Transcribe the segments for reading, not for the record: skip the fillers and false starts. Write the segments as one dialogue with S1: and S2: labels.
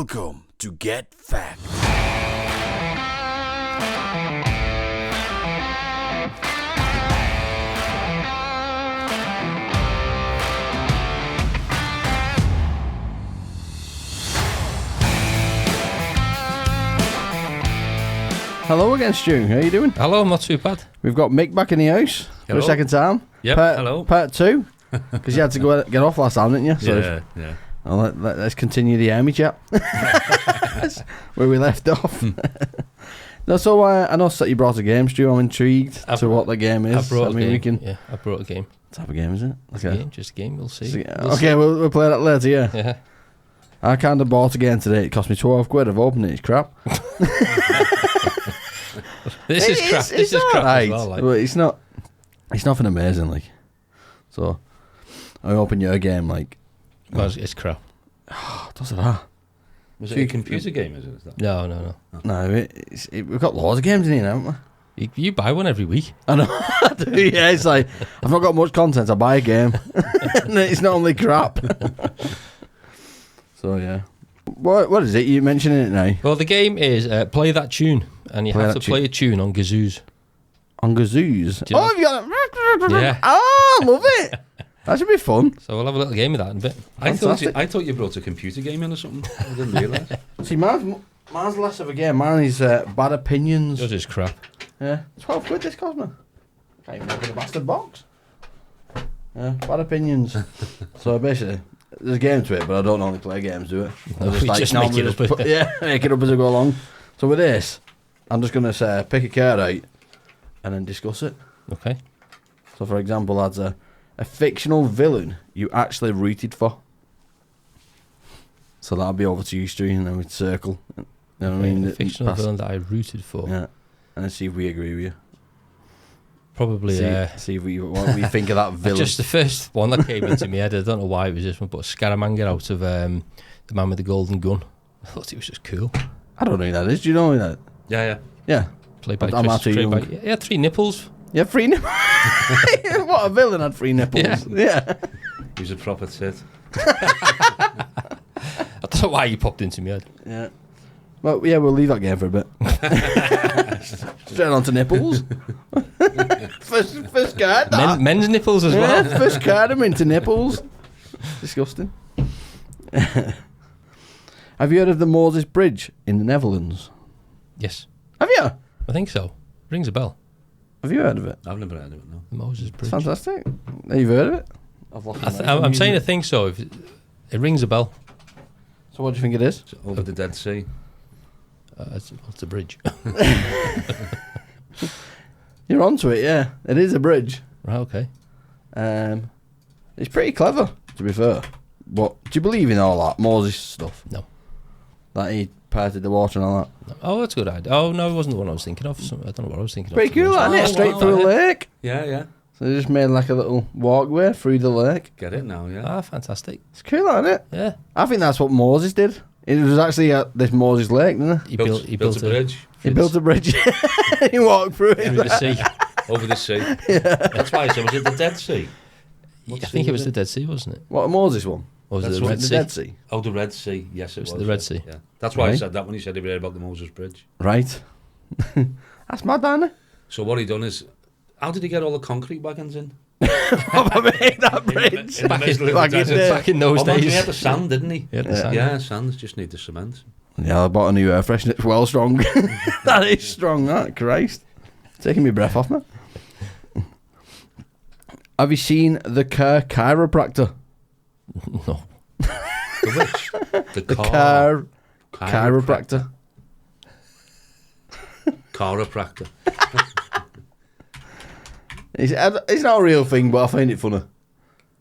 S1: Welcome to Get Fact.
S2: Hello again, Stu. How you doing?
S3: Hello, I'm not too bad.
S2: We've got Mick back in the house for a second time.
S3: Yep, hello.
S2: Part 2. Because you had to go get off last time, didn't you? So
S3: yeah.
S2: Well, let's continue the army chat. Where we left off. No, so I know that you brought a game, Stu. I'm intrigued to what the game is.
S3: I brought a game.
S2: We can...
S3: Yeah, I brought a game.
S2: What type of game is it? Okay.
S3: Just a game, we'll see.
S2: So, we'll play that later, yeah.
S3: Yeah.
S2: I kind of bought a game today. It cost me 12 quid. I've opened it. It's crap.
S3: This is crap. This is crap
S2: right.
S3: as well. Like.
S2: Well, it's nothing amazing, like. So, I open your game, like.
S3: Well, it's crap.
S2: Does it that?
S4: Was it a computer game, is it?
S3: No.
S2: No, we've got loads of games in here, haven't we?
S3: You buy one every week.
S2: I know. I do, yeah, it's like, I've not got much content. I buy a game. And it's not only crap. So, yeah. What is it? You're mentioning it now.
S3: Well, the game is play that tune, and you have to play a tune on Kazoos.
S2: On Kazoos?
S3: You know?
S2: Oh, you got it.
S3: Yeah.
S2: Oh, love it. That should be fun.
S3: So we'll have a little game of that in a bit.
S4: I thought you brought a computer game in or something. I didn't realise.
S2: See, mine's less of a game. Mine is Bad Opinions.
S3: Yours is crap.
S2: Yeah. 12 quid this cost me. Can't even open the bastard box. Yeah, Bad Opinions. So basically, there's a game to it, but I don't normally play games, do it?
S3: No, just make it up.
S2: Make it up as I go along. So with this, I'm just going to say, pick a card out and then discuss it.
S3: Okay.
S2: So for example, lads, a fictional villain you actually rooted for. So that'll be over to you, Stu, and then we'd circle. You know what I mean?
S3: A fictional villain that I rooted for.
S2: Yeah. And then see if we agree with you.
S3: Probably,
S2: see what we think of that villain.
S3: Just the first one that came into my head, I don't know why it was this one, but Scaramanga out of The Man with the Golden Gun. I thought it was just cool.
S2: I don't know who that is. Do you know who that?
S4: Yeah.
S2: Yeah.
S3: Played by
S2: I'm
S3: Chris.
S2: too young.
S3: Yeah, 3 nipples.
S2: Yeah, 3 nipples. What a villain had 3 nipples. Yeah.
S4: He was a proper tit.
S3: I don't know why you popped into my head.
S2: Yeah. Well, yeah, we'll leave that game for a bit. Straight on to nipples. first card.
S3: Men's nipples as well.
S2: Yeah, first card I'm into nipples. Disgusting. Have you heard of the Moses Bridge in the Netherlands?
S3: Yes.
S2: Have you?
S3: I think so. Rings a bell.
S2: Have you heard of it?
S4: I've never heard of it, no.
S3: The Moses Bridge.
S2: It's fantastic. Have you heard of it?
S3: I'm saying I think so. If it rings a bell.
S2: So what do you think it is?
S4: It's over the Dead Sea.
S3: It's a bridge.
S2: You're onto it, yeah. It is a bridge.
S3: Right, okay.
S2: It's pretty clever, to be fair. But do you believe in all that Moses stuff?
S3: No.
S2: That he parted the water and all that?
S3: No. Oh, that's a good idea. Oh, no, it wasn't the one I was thinking of. I don't know what I was thinking
S2: Pretty
S3: of.
S2: cool, isn't it? Straight through a lake.
S4: Yeah.
S2: So they just made like a little walkway through the lake.
S4: Get it now, yeah.
S3: Ah, fantastic.
S2: It's cool, isn't it?
S3: Yeah.
S2: I think that's what Moses did. It was actually at this Moses lake, didn't it?
S3: He
S4: built a bridge.
S2: He built a bridge. He walked through it.
S3: Through the sea.
S4: Over the sea. Yeah. That's why I said, was it the Dead Sea?
S3: I think it was the Dead Sea, wasn't it?
S2: What, a Moses one?
S3: Or was
S4: That's
S3: it the
S4: what
S3: Red
S2: The
S3: Sea?
S2: Dead Sea.
S4: Oh, the Red Sea. Yes, it was.
S3: The Red Sea.
S4: Yeah. That's why I
S2: Right.
S4: said that when he said he read about the Moses Bridge.
S2: Right. That's mad, isn't it?
S4: So what he done is, how did he get all the concrete wagons in?
S2: What made that bridge?
S3: Back in those days.
S4: He had the sand, didn't he?
S3: He had the sand.
S4: Yeah, sand. Just need the cement.
S2: Yeah, I bought a new air freshener. It's well strong. That is strong, that. Christ. Taking my breath off, man. Have you seen the chiropractor?
S3: No.
S4: The which?
S2: The chiropractor.
S4: Chiropractor.
S2: It's not a real thing, but I find it funny.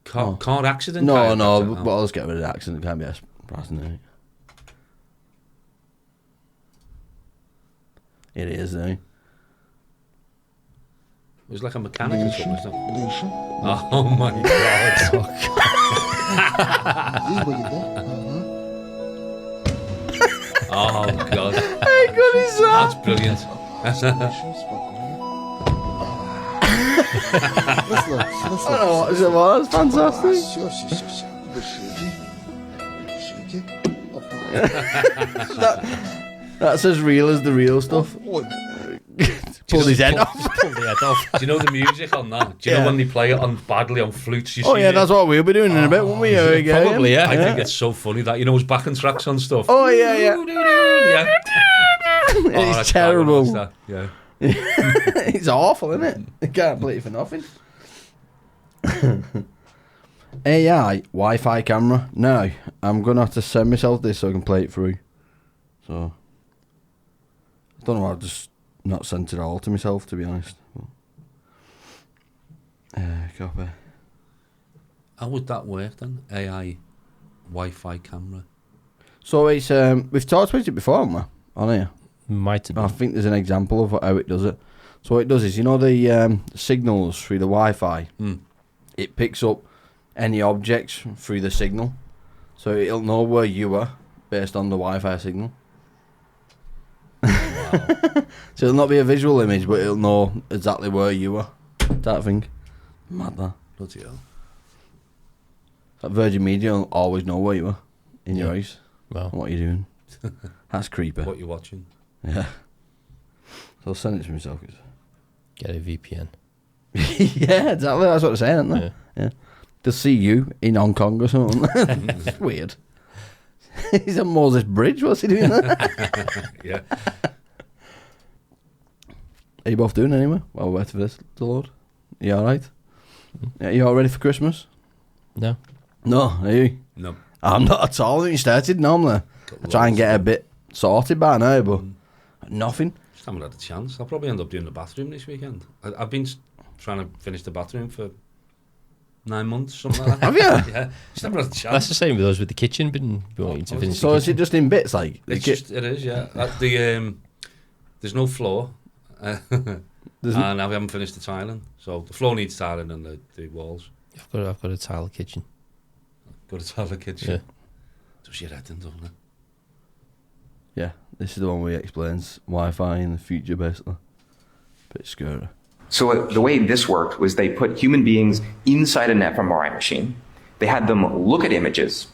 S4: Car accident?
S2: No,
S4: chiropractor?
S2: but let's get rid of the accident. It can't be a surprise, is it? It is, isn't it?
S4: It was like a mechanic or something, isn't it? Oh my God. Oh God.
S2: How good is that?
S4: That's brilliant.
S2: I don't know what it was. Fantastic. That's as real as the real stuff. Pulled his head off.
S3: Pulled the head off.
S4: Do you know the music on that? Do you know when they play it on badly on flutes? You
S2: Oh
S4: see
S2: yeah,
S4: it?
S2: that's what we'll be doing in a bit, won't we?
S3: Probably, yeah.
S4: I think it's so funny that, you know, his backing tracks on stuff.
S2: Oh yeah.
S4: Yeah.
S2: It's
S4: that's
S2: terrible.
S4: that. Yeah.
S2: It's awful, isn't it? You can't play it for nothing. AI Wi-Fi camera. Now I'm gonna have to send myself this so I can play it through. So I don't know. I've just not sent it all to myself, to be honest. Copy.
S4: How would that work then? AI Wi-Fi camera.
S2: So it's we've talked about it before, haven't we? On here.
S3: Might have
S2: I
S3: been.
S2: think there's an example of how it does it. So what it does is, you know, the signals through the Wi-Fi. It picks up any objects through the signal, so it'll know where you are based on the Wi-Fi signal.
S4: Wow.
S2: So it'll not be a visual image, but it'll know exactly where you are. That thing. Mad that.
S4: Bloody hell.
S2: That Virgin Media will always know where you are in your house.
S3: Well,
S2: And what you're doing. That's creepy.
S4: What you're watching.
S2: Yeah. So I'll send it to myself.
S3: get a VPN.
S2: Yeah, exactly. That's what I'm saying, isn't it? Yeah. To see you in Hong Kong or something. It's weird. He's on Moses Bridge. What's he doing there?
S4: Yeah.
S2: Are you both doing anyway? While we're waiting for this to load. You alright? Yeah, you all ready for Christmas?
S3: No.
S2: No, are you?
S4: No.
S2: I'm not at all. When you started, normally I try and get a bit sorted by now, but nothing.
S4: Just haven't had a chance. I'll probably end up doing the bathroom this weekend. I've been trying to finish the bathroom for 9 months, something like that.
S2: Have you?
S4: Yeah. Just never had a chance.
S3: That's the same with us with the kitchen. Been wanting to finish.
S2: So
S3: the
S2: is it just in bits, like?
S4: It's just, it is, yeah. There's no floor. And we haven't finished the tiling. So the floor needs tiling and the walls.
S3: I've got a tile kitchen.
S4: Got to tile the kitchen.
S3: Yeah.
S4: Does your head in, doesn't it?
S2: Yeah, this is the one where he explains Wi-Fi in the future, basically. Bit scary.
S5: So the way this worked was they put human beings inside an fMRI machine. They had them look at images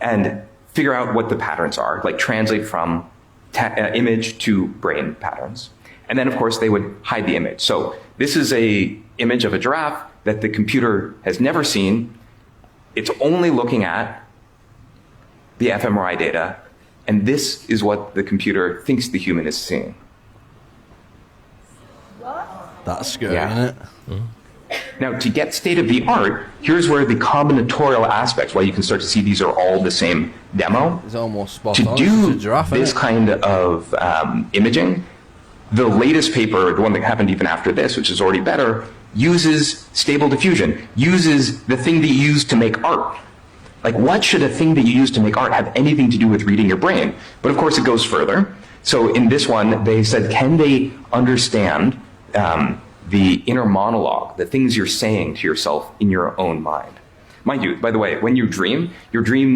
S5: and figure out what the patterns are, like translate from image to brain patterns. And then, of course, they would hide the image. So this is a image of a giraffe that the computer has never seen. It's only looking at the fMRI data, and this is what the computer thinks the human is seeing.
S2: That's scary,
S5: Yeah.
S2: isn't it?
S5: Now, to get state of the art, here's where the combinatorial aspects, why you can start to see these are all the same demo.
S2: It's almost spot
S5: To
S2: on.
S5: do
S2: It's a giraffe,
S5: this
S2: isn't it?
S5: kind of imaging, the latest paper, the one that happened even after this, which is already better, uses stable diffusion, uses the thing that you use to make art. Like, what should a thing that you use to make art have anything to do with reading your brain? But of course, it goes further. So in this one, they said, can they understand the inner monologue, the things you're saying to yourself in your own mind? Mind you, by the way, when you dream,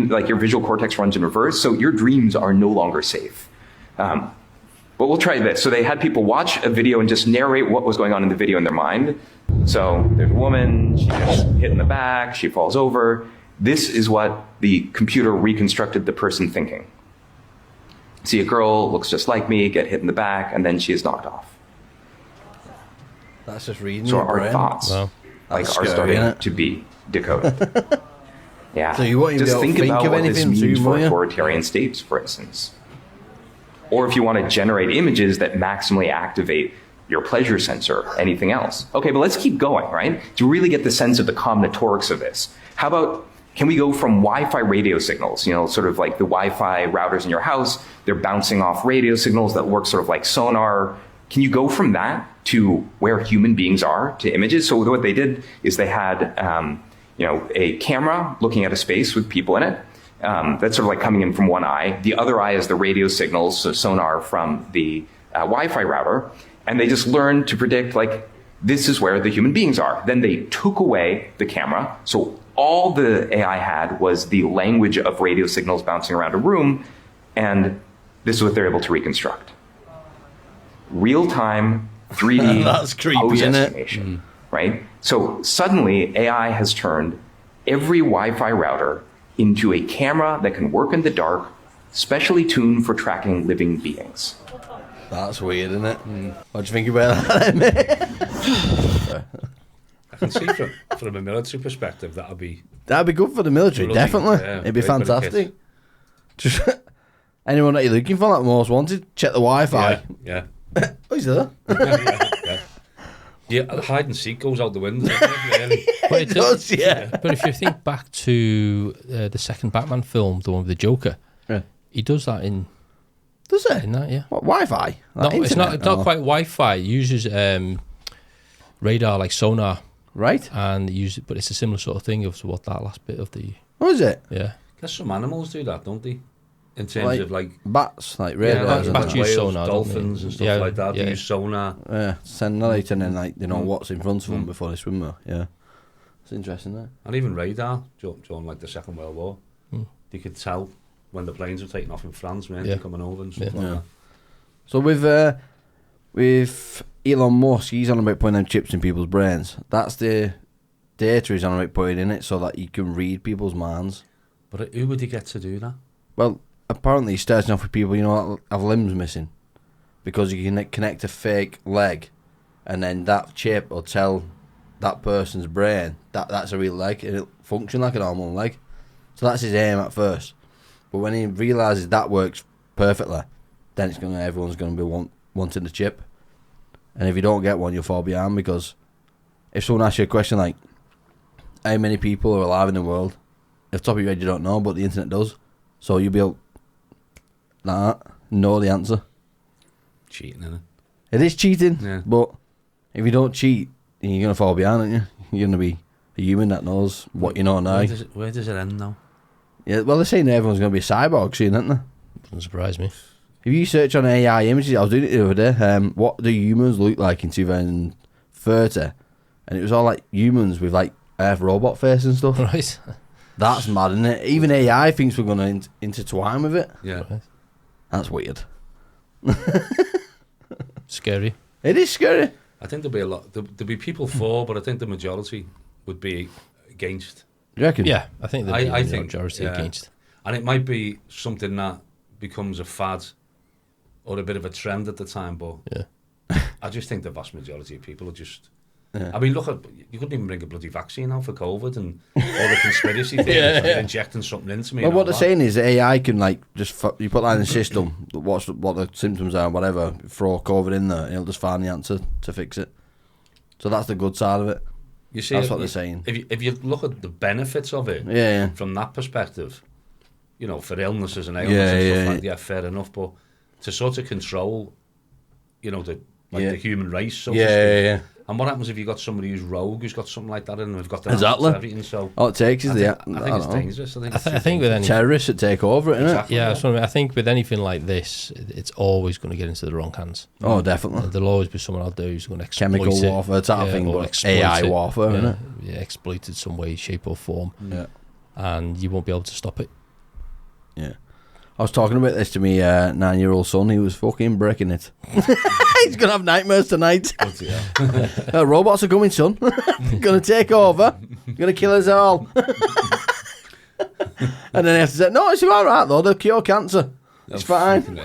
S5: like your visual cortex runs in reverse, so your dreams are no longer safe. But we'll try this. So they had people watch a video and just narrate what was going on in the video in their mind. So there's a woman, she gets hit in the back, she falls over. This is what the computer reconstructed the person thinking. See a girl, looks just like me, get hit in the back, and then she is knocked off.
S2: That's just reading
S5: So
S2: your
S5: our
S2: brain.
S5: thoughts
S3: Wow.
S5: like
S2: That's
S5: are
S2: scary,
S5: starting
S2: innit?
S5: to be decoded. Yeah.
S2: So you won't even
S5: Just
S2: be able to
S5: think
S2: think
S5: about
S2: of
S5: what this
S2: anything
S5: means
S2: too,
S5: for
S2: will you?
S5: authoritarian states, for instance. Or if you want to generate images that maximally activate your pleasure sensor, anything else. Okay, but let's keep going, right? To really get the sense of the combinatorics of this. How about, can we go from Wi-Fi radio signals, sort of like the Wi-Fi routers in your house, they're bouncing off radio signals that work sort of like sonar. Can you go from that to where human beings are, to images? So what they did is they had, a camera looking at a space with people in it. That's sort of like coming in from one eye. The other eye is the radio signals, so sonar from the Wi-Fi router. And they just learned to predict, like, this is where the human beings are. Then they took away the camera. So all the AI had was the language of radio signals bouncing around a room. And this is what they're able to reconstruct. Real-time 3D
S2: That's creepy,
S5: pose
S2: isn't it?
S5: estimation, right? So suddenly AI has turned every Wi-Fi router into a camera that can work in the dark specially tuned for tracking living beings.
S2: That's weird, isn't it? What do you think about that, mate?
S4: I can see from a military perspective that'd be
S2: good for the military,
S4: bloody,
S2: definitely.
S4: yeah,
S2: It'd be
S4: great bit of
S2: fantastic. Just anyone that you're looking for, like most wanted, check the Wi-Fi.
S4: Yeah.
S2: Oh, he's there.
S4: Yeah, hide and seek goes out the window. Doesn't it, really?
S3: But
S2: It does, yeah.
S3: But if you think back to the second Batman film, the one with the Joker,
S2: Yeah.
S3: he does that in
S2: Does it?
S3: that, yeah.
S2: What, Wi-Fi?
S3: No,
S2: Like
S3: it's not
S2: internet, or-
S3: quite Wi-Fi. It uses radar, like sonar,
S2: Right?
S3: and but it's a similar sort of thing of what that last bit of the
S2: What is it?
S3: yeah.
S4: Guess some animals do that, don't they? In terms
S2: Like
S4: of like
S2: Bats, like
S4: yeah,
S2: radars.
S4: like
S2: and
S3: bats
S2: that.
S3: use
S4: whales,
S3: sonar, don't they?
S4: dolphins and stuff
S3: Yeah,
S4: like that.
S3: yeah.
S4: They use sonar.
S2: Yeah, send the light and then like they know what's in front of them before they swim there. Yeah, it's interesting. That.
S4: And even radar during like the Second World War. They could tell when the planes were taking off in France, man,
S3: Yeah.
S4: coming over and stuff
S3: Yeah.
S4: like
S2: Yeah.
S4: that.
S2: So with Elon Musk, he's on about putting them chips in people's brains. That's the data he's on about putting in it so that you can read people's minds.
S4: But who would he get to do that?
S2: Well, apparently he's starting off with people, you know, that have limbs missing. Because you can connect a fake leg and then that chip will tell that person's brain that that's a real leg and it'll function like a normal leg. So that's his aim at first. But when he realises that works perfectly, then everyone's going to be wanting the chip. And if you don't get one, you'll fall behind, because if someone asks you a question like, how many people are alive in the world? Off the top of your head, you don't know, but the internet does. So you'll be able to know the answer.
S4: Cheating, isn't it?
S2: It is cheating,
S4: Yeah.
S2: but if you don't cheat, you're going to fall behind, aren't you? You're going to be a human that knows what you know now.
S4: Where does it end now?
S2: Yeah, well, they're saying everyone's going to be a cyborg soon, aren't they?
S3: Doesn't surprise me.
S2: If you search on AI images, I was doing it the other day, what do humans look like in 2030? And it was all like humans with like Earth robot face and stuff.
S3: Right.
S2: That's mad, isn't it? Even AI thinks we're going to intertwine with it.
S4: Yeah.
S3: Right.
S2: That's weird.
S3: Scary.
S2: It is scary.
S4: I think there'll be people for, but I think the majority would be against.
S2: Do you reckon?
S3: Yeah, I think
S4: I
S3: the
S4: think
S3: majority
S4: yeah.
S3: against.
S4: And it might be something that becomes a fad or a bit of a trend at the time, but
S3: Yeah.
S4: I just think the vast majority of people are just...
S2: Yeah.
S4: I mean, look at... You couldn't even bring a bloody vaccine out for COVID and all the conspiracy theories like injecting something into me.
S2: Well,
S4: and
S2: what
S4: all
S2: they're
S4: that.
S2: saying is AI can like just you put that in the system, what the symptoms are, whatever, throw COVID in there, and it'll just find the answer to fix it. So that's the good side of it.
S4: You see,
S2: That's what they're saying.
S4: If you look at the benefits of it
S2: Yeah.
S4: from that perspective, you know, for illnesses and ailments
S2: Yeah,
S4: and stuff
S2: yeah,
S4: like that, yeah, fair enough. But to sort of control, you know, the human race, so to speak.
S2: Yeah.
S4: And what happens if you got somebody who's rogue, who's got something like that, and they've got the
S2: Exactly.
S4: everything? So
S2: All it takes is
S4: I think it's dangerous.
S3: I think with any
S2: terrorists that take over it, innit?
S4: Exactly.
S3: yeah, that's what I mean. I think with anything like this, it's always going to get into the wrong hands.
S2: Oh, definitely.
S3: There'll always be someone out there who's going to exploit
S2: Chemical
S3: it.
S2: warfare type thing,
S3: or
S2: but
S3: exploit
S2: AI
S3: it.
S2: warfare,
S3: yeah,
S2: innit?
S3: yeah, exploit it some way, shape or form,
S2: Yeah.
S3: and you won't be able to stop it.
S2: Yeah. I was talking about this to me 9-year-old son. He was fucking breaking it. He's going to have nightmares tonight. Robots are coming, son. Going to take over. Going to kill us all. And then they have to say, no, it's all right, though. They'll cure cancer. It's fine.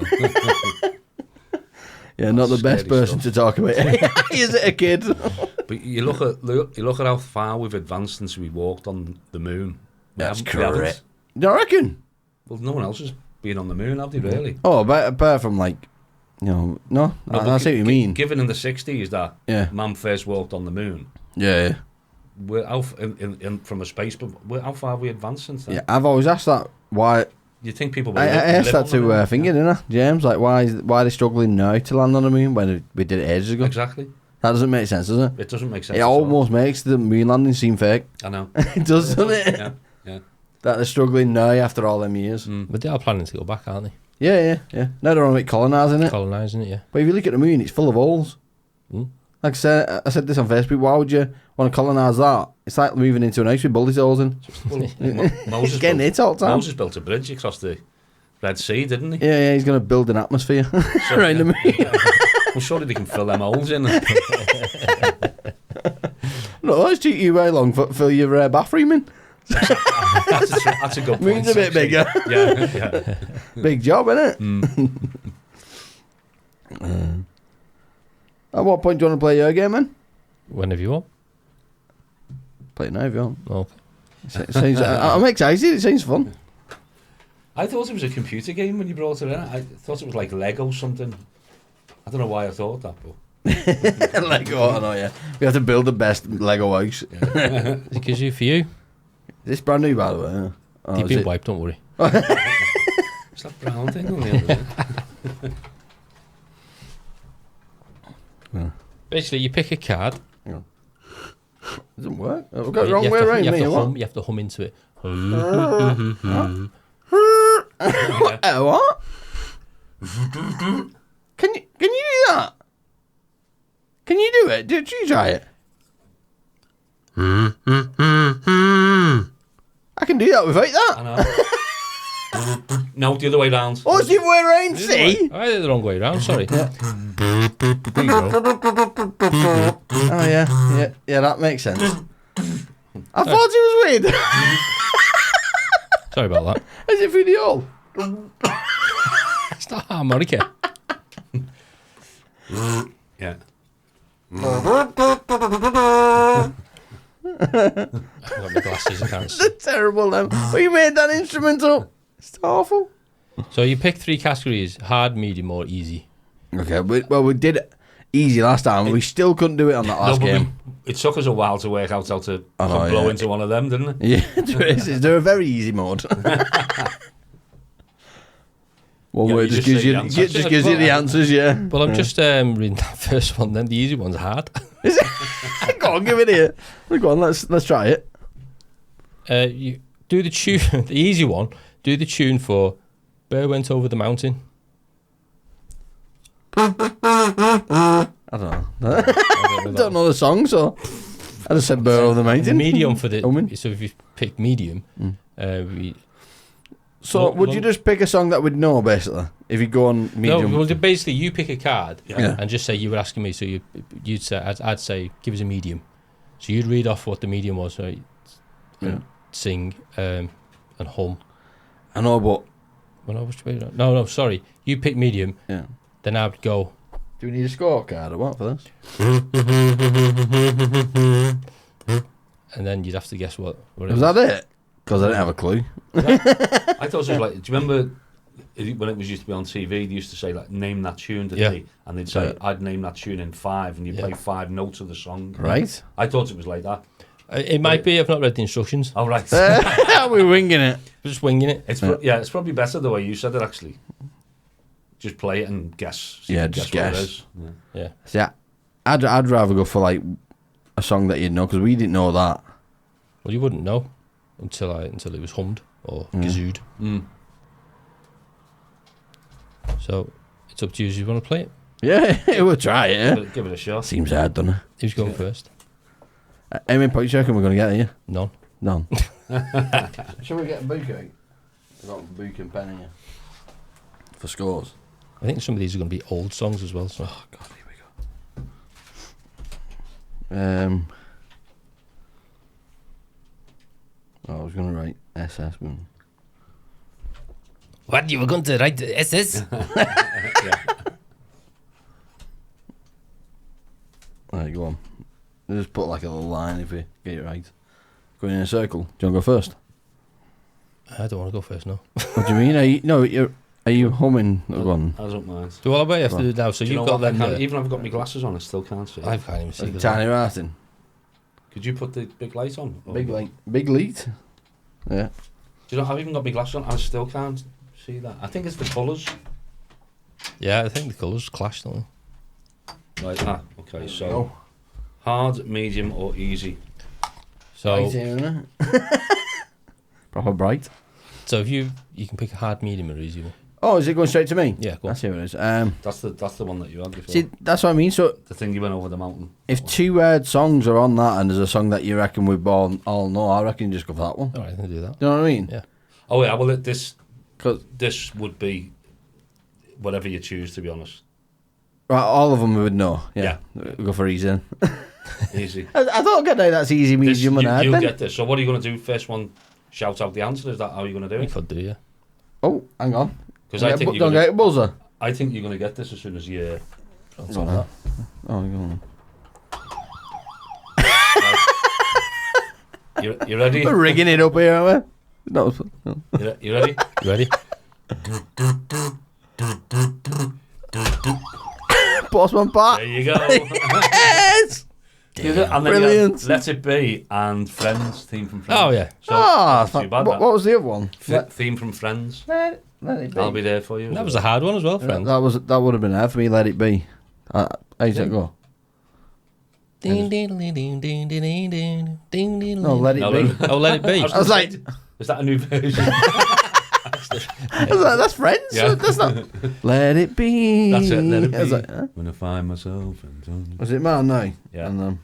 S2: Yeah, not the best
S4: Scary
S2: person
S4: stuff.
S2: to talk about. Is it a kid?
S4: But you look at how far we've advanced since we walked on the moon.
S2: That's
S4: We haven't.
S2: correct. Do you reckon?
S4: Well, no one else has been on the moon, have they, really?
S2: Oh, apart from like, you know, no,
S4: No,
S2: I
S4: but
S2: see what you mean.
S4: Given in the 60s that
S2: Yeah.
S4: man first walked on the moon,
S2: Yeah.
S4: we're out from a space, but how far have we advanced since then?
S2: Yeah, I've always asked that. Why?
S4: You think people
S2: I asked
S4: live
S2: that
S4: on the
S2: to
S4: moon?
S2: Finger, didn't I? James, like, why are they struggling now to land on the moon when we did it ages ago?
S4: Exactly.
S2: That doesn't make sense, does it?
S4: It doesn't make sense.
S2: It
S4: at all.
S2: almost makes the moon landing seem fake.
S4: I know.
S2: It does, doesn't it?
S4: Yeah.
S2: That they're struggling now after all them years.
S3: But they are planning to go back, aren't they?
S2: Yeah. Now they're on about colonising it.
S3: Colonising it, yeah.
S2: But if you look at the moon, it's full of holes.
S3: Mm.
S2: Like I said this on Facebook, why would you want to colonise that? It's like moving into an house with bullet holes in.
S4: Well,
S2: He's getting hit all the time.
S4: Moses built a bridge across the Red Sea, didn't he?
S2: Yeah, he's going to build an atmosphere around the moon.
S4: Well, surely they can fill them holes in.
S2: No, it's taking you very long for your bathroom in.
S4: That's a good point.
S2: Moon's a bit
S4: actually.
S2: bigger.
S4: Yeah.
S2: Big job, isn't it? At what point do you want to play your game, man?
S3: Whenever you want.
S2: Play it now if you want.
S3: Okay.
S2: I'm excited. It seems fun.
S4: I thought it was a computer game when you brought it in. I thought it was like Lego something. I don't know why I thought that, but
S2: Lego, I know, yeah. We have to build the best Lego house.
S3: Is it Kazoo for you?
S2: This brand new, by the way. Yeah. Oh,
S3: You've
S2: is
S3: been
S2: it?
S3: wiped, don't worry.
S4: it's that brown thing on the end of it.
S3: Basically, you pick a card.
S2: It doesn't work. I've got the
S3: You
S2: wrong
S3: have
S2: way
S3: to-
S2: around
S3: you have
S2: me.
S3: to
S2: or what?
S3: hum. You have to hum into it.
S2: What? Can you do that? Can you do it? Did you try it? I can do that without that.
S4: I know. No, the other way round.
S2: Oh, it's the other way around, see?
S3: I did it the wrong way around, sorry. There you go.
S2: Oh, yeah, that makes sense. I thought it was weird.
S3: Sorry about that.
S2: Is it through the hole?
S3: It's not harmonica.
S4: Yeah.
S3: I've got my glasses, I can't see.
S2: It's terrible, them. But you made that instrument up. It's awful.
S3: So you pick 3 categories: hard, medium, or easy.
S2: Okay, we did it easy last time. We still couldn't do it on that last game.
S4: It took us a while to work out how to
S2: I know,
S4: blow
S2: yeah.
S4: into one of them, didn't it?
S2: Yeah, they're a very easy mode. One
S4: Yeah,
S2: word
S4: you
S2: just
S4: just
S2: gives
S4: say
S2: you
S4: the answers.
S2: just gives you the answers, yeah.
S3: Well, I'm just reading that first one. Then the easy one's hard.
S2: Go on, give it here. Go on, let's try it.
S3: You do the tune. The easy one. Do the tune for "Bear Went Over the Mountain."
S2: I don't know. I don't know the song, so I just said "Burrow of the Mountain."
S3: Medium for the.
S2: Omen.
S3: So if you pick medium,
S2: So
S3: Well,
S2: would you just pick a song that we'd know, basically? If you go on medium.
S3: no. Well, basically, you pick a card
S2: Yeah.
S3: and just say you were asking me. So you'd say I'd say give us a medium. So you'd read off what the medium was, right?
S2: Yeah.
S3: Sing and hum.
S2: I know, but
S3: Well, I was no, sorry. You pick medium.
S2: yeah.
S3: Then I'd go.
S2: Do we need a scorecard or what for this?
S3: And then you'd have to guess what it
S2: Was that it? Because I didn't have a clue.
S4: I thought it was like, do you remember when it was used to be on TV, they used to say, like, name that tune, didn't
S3: Yeah.
S4: they? And they'd say,
S2: Yeah.
S4: I'd name that tune in 5, and you
S3: Yeah.
S4: play 5 notes of the song.
S2: Right.
S4: I thought it was like that.
S3: It might be. I've not read the instructions.
S4: Oh, right.
S2: We're winging it.
S3: We're just winging it.
S4: It's probably better the way you said it, actually. Just play it and guess.
S2: Yeah, just
S4: what it
S2: guess.
S4: is. Yeah.
S3: Yeah.
S2: See, I'd rather go for like a song that you'd know, because we didn't know that.
S3: Well, you wouldn't know until it was hummed or kazooed.
S4: Mm.
S3: So it's up to you if you want to play it.
S2: Yeah, we'll try it. Yeah.
S4: Give it a shot.
S2: Seems hard, doesn't it?
S3: Who's going first?
S2: How many points do you reckon we're going to get here?
S3: None.
S2: None. Shall we get a book out? I've got a book and pen here. For scores.
S3: I think some of these are going to be old songs as well. So.
S2: Oh, God, here we go. I was going to write SS, but...
S3: What, you were going to write the SS?
S2: Right, go on. Just put like a little line if we get it right. Going in a circle. Do you want to go first?
S3: I don't want to go first, no.
S2: What do you mean? Are you humming? Go on.
S4: I don't mind.
S3: So what about you have to do it now? So
S4: Do you
S3: you've
S4: know
S3: got
S4: what?
S3: them there.
S4: Even if I've got my glasses on, I still can't see.
S3: I can't even see.
S2: Like
S3: the
S2: tiny writing.
S4: Could you put the big light on? Or-
S2: Big lead. Yeah.
S4: Do you know, I've even got my glasses on, I still can't see that. I think it's the colours.
S3: Yeah, I think the colours clash, don't they?
S4: Right, okay, so
S2: Oh.
S4: hard, medium or easy?
S3: So,
S2: Bright here, innit? Proper bright.
S3: so if you can pick a hard, medium, or easy one.
S2: Oh, is it going straight to me?
S3: Yeah, go on.
S2: That's here it is.
S4: That's the one that you had before.
S2: See, that's what I mean. So
S4: The thing you went over the mountain.
S2: if 2 songs are on that and there's a song that you reckon we all know, I reckon you just go for that one.
S3: All right, I can do that.
S2: Do you know what I mean?
S3: Yeah.
S4: Oh yeah, well this
S2: 'Cause-
S4: would be whatever you choose, to be honest.
S2: Right, all of them we would know. Yeah.
S4: Yeah.
S2: We'll go for easy then.
S4: Easy.
S2: I don't get that that's easy, medium, and hard
S4: You'll
S2: then.
S4: get this. So what are you going to do? First one, shout out the answer? Is that how you're going to do
S3: You
S4: it?
S3: could do, yeah.
S2: Oh, hang on.
S4: Because I think
S2: don't get a buzzer.
S4: I think you're going to get this as soon as you.
S3: Something like that.
S2: Oh, go on.
S4: You ready?
S2: We're rigging it up here, aren't we? No.
S4: You ready?
S3: You ready?
S2: Postman Pat.
S4: There you go.
S2: Yes!
S4: And then
S2: Brilliant.
S4: Let It Be and Friends, theme from Friends.
S3: Oh, yeah.
S4: So,
S2: Ah,
S4: not too bad,
S2: what
S4: that.
S2: was the other one?
S4: Theme from Friends.
S2: Let it be.
S4: I'll be there for you.
S3: That was a hard one as well, friend.
S2: That would have been hard for me. Let it be. How's that go?
S3: Ding, ding, ding, ding, ding, ding, ding, ding, ding.
S2: No, let it
S4: No,
S2: be.
S3: Oh, let it be.
S2: I was like,
S4: Is that a new version?
S2: I was like, that's Friends.
S4: Yeah.
S2: That's not. Let it be.
S4: That's it, let it
S2: I was
S4: be.
S2: like, huh?
S4: When I find myself.
S2: Was it man? No.
S4: Yeah.
S2: And,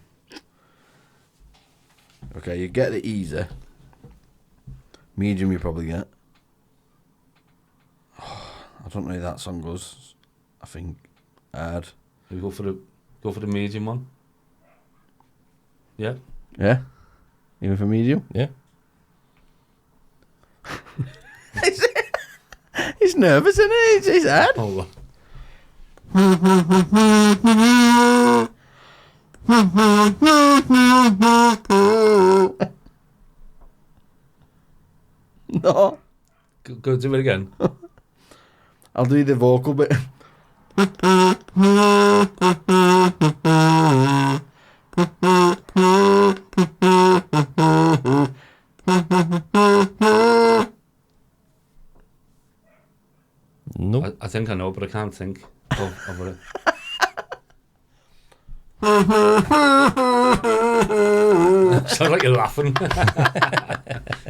S2: okay, you get the easy. Medium, you probably get. I don't know who that song goes. I think hard.
S4: We go for the medium one. Yeah.
S2: Yeah. Even for medium.
S3: Yeah.
S2: He's nervous, isn't he? He's hard.
S4: Oh,
S2: No.
S4: go do it again.
S2: I'll do the vocal bit.
S3: Nope.
S4: I think I know, but I can't think of it. Sounds like you're laughing.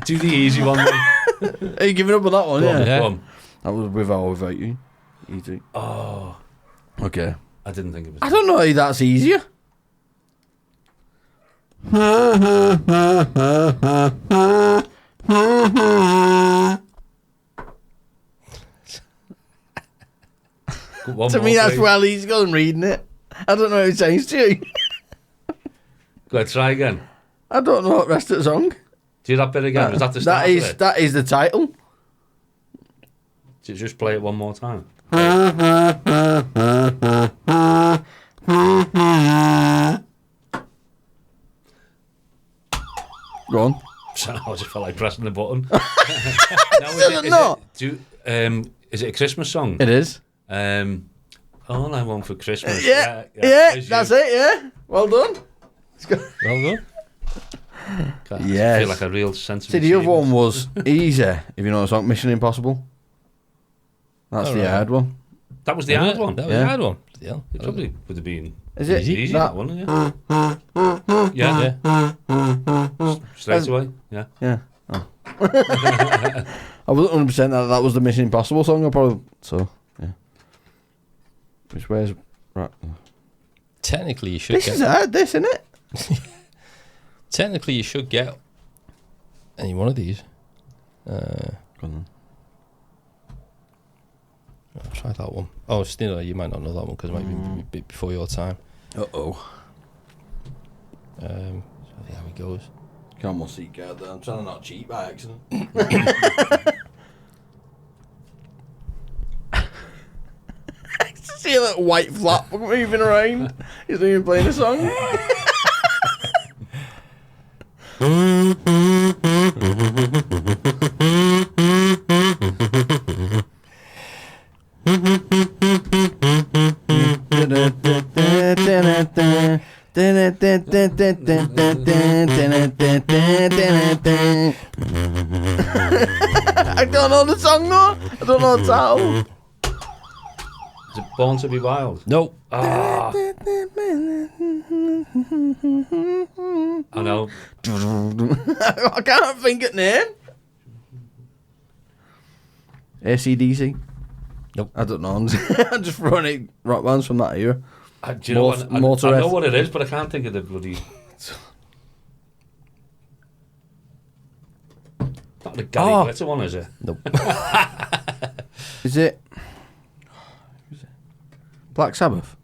S4: Do the easy one then.
S2: Are you giving up on that one?
S4: Go on,
S2: Yeah.
S3: Yeah.
S4: go on.
S2: That was with or without you. Easy.
S4: Oh,
S2: Okay.
S4: I didn't think it was.
S2: I don't know if that's easier.
S4: One
S2: To
S4: more,
S2: me, that's
S4: please.
S2: well easy. Go and reading it. I don't know who it changed to you.
S4: Go ahead, try again.
S2: I don't know what rest of the song.
S4: Do that bit again. Was that the start of it?
S2: That is the title.
S4: Just play it one more time.
S2: Go on.
S4: I just felt like pressing the button.
S2: No.
S4: Is it a Christmas song?
S2: It is.
S4: All I Want for Christmas.
S2: Yeah,
S4: There's
S2: that's
S4: you.
S2: it. Yeah, well done.
S3: Well done.
S4: God,
S2: Yes.
S4: I feel like a real sense of
S2: See, the other one
S4: achievement.
S2: was easy. If you know the song, Mission Impossible. That's the
S3: Alright.
S2: hard one.
S4: That was the hard one.
S3: That was
S2: Yeah.
S3: the hard one. Bloody hell.
S4: It probably would have been
S2: Is it
S4: easy,
S2: that?
S4: that one, yeah. Yeah,
S3: Yeah.
S4: straight away. Yeah.
S2: Yeah. Oh. I wasn't 100% that was the Mission Impossible song. I probably yeah. Which way's right?
S3: Technically, you should
S2: This
S3: get.
S2: is hard. This isn't it?
S3: Technically, you should get any one of these.
S2: Go on.
S3: I'll try that one. Oh, still, you might not know that one because it might be a bit before your time.
S2: Oh.
S3: So yeah, how it goes.
S2: Can't more see card there. I'm trying to not cheat by accident. See a little white flap moving around. He's not even playing a song. I don't know the song though. I don't know the title.
S4: Is it Born to Be Wild?
S3: Nope.
S4: Ah, I know.
S2: I can't think of the name. AC/DC?
S3: Nope.
S2: I don't know. I'm just throwing it rock bands from that era.
S4: Do you know what? I know
S2: Motorhead.
S4: what it is, but I can't think of the bloody. Not the Gary
S2: Oh.
S4: Glitter one, is it?
S3: Nope.
S2: Is it? Who's it? Black Sabbath?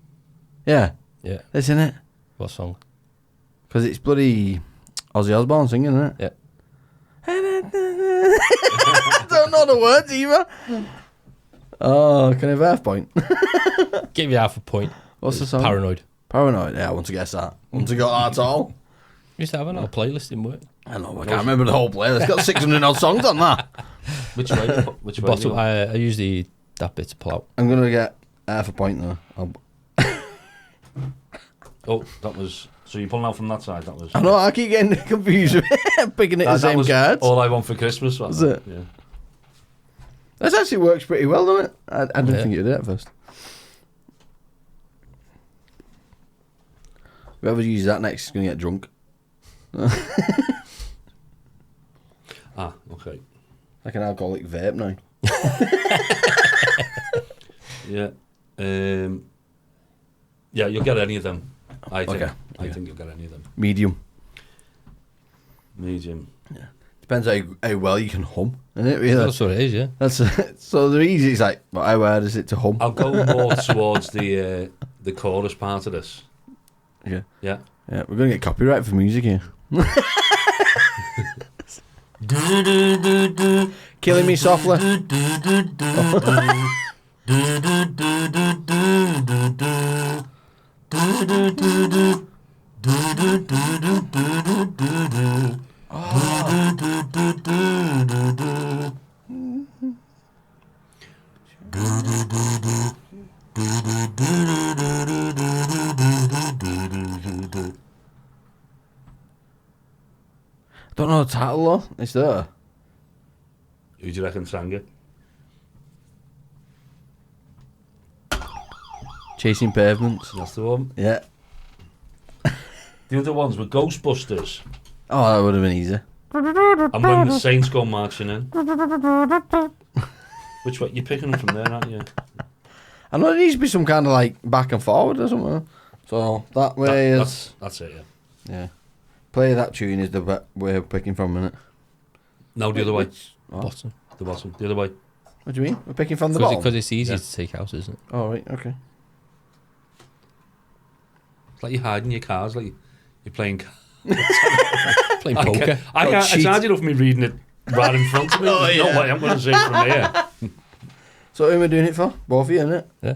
S2: Yeah,
S3: Yeah.
S2: isn't it?
S3: What song?
S2: Because it's bloody Ozzy Osbourne singing, isn't it?
S3: Yeah.
S2: don't know the words either. Oh, can I have half point?
S3: Give you half a point.
S2: What's the song?
S3: Paranoid.
S2: Paranoid. Yeah, I want to guess that. I want to got that at all.
S3: Used to have a little playlist in work.
S2: I know. I can't remember the whole playlist. It's got 600 odd songs on that.
S4: Which way? Which way?
S3: Bottom, I usually that bit to pull out.
S2: I'm gonna get half a point though.
S4: Oh, that was. So you're pulling out from that side. That was.
S2: I know. I keep getting confused. Picking it the same
S4: was
S2: cards.
S4: All I Want for Christmas.
S2: Was it?
S4: Yeah.
S2: That actually works pretty well, doesn't it? I didn't think it did at first. Whoever uses that next is gonna get drunk.
S4: Okay.
S2: Like an alcoholic vape now.
S4: Yeah. Yeah, you'll get any of them. I think.
S2: Okay.
S4: I think you'll get any of them.
S2: Medium.
S4: Medium.
S2: Depends how well you can hum, isn't it? Really?
S3: That's what it is, yeah.
S2: That's so they're easy. It's like, well, how hard is it to hum?
S4: I'll go more towards the chorus part of this.
S2: Yeah.
S4: Yeah.
S2: Yeah, we're gonna get copyright for music here. Killing me softly. Don't know the title though. It's there.
S4: Who do you reckon sang it?
S2: Chasing Pavements.
S4: That's the one.
S2: Yeah.
S4: The other ones were Ghostbusters.
S2: Oh, that would have been easy.
S4: And When the Saints Go Marching In. Which way? You're picking them from there, aren't you?
S2: I know there needs to be some kind of like back and forward or something. So that way is.
S4: That's it, yeah.
S2: Yeah. Play that tune is the way we're picking from, isn't it?
S4: No, the other way.
S3: Bottom.
S4: The bottom. The other way.
S2: What do you mean? We're picking from the bottom?
S3: Because it's easy to take out, isn't it?
S2: Oh, right, okay.
S4: It's like you're hiding your cards, like you're playing.
S3: Playing poker.
S4: It's hard enough me reading it right in front of me.
S2: Oh,
S4: There's
S2: yeah.
S4: no way I'm going to see it from here.
S2: So who am I doing it for? Both of you, innit?
S3: Yeah.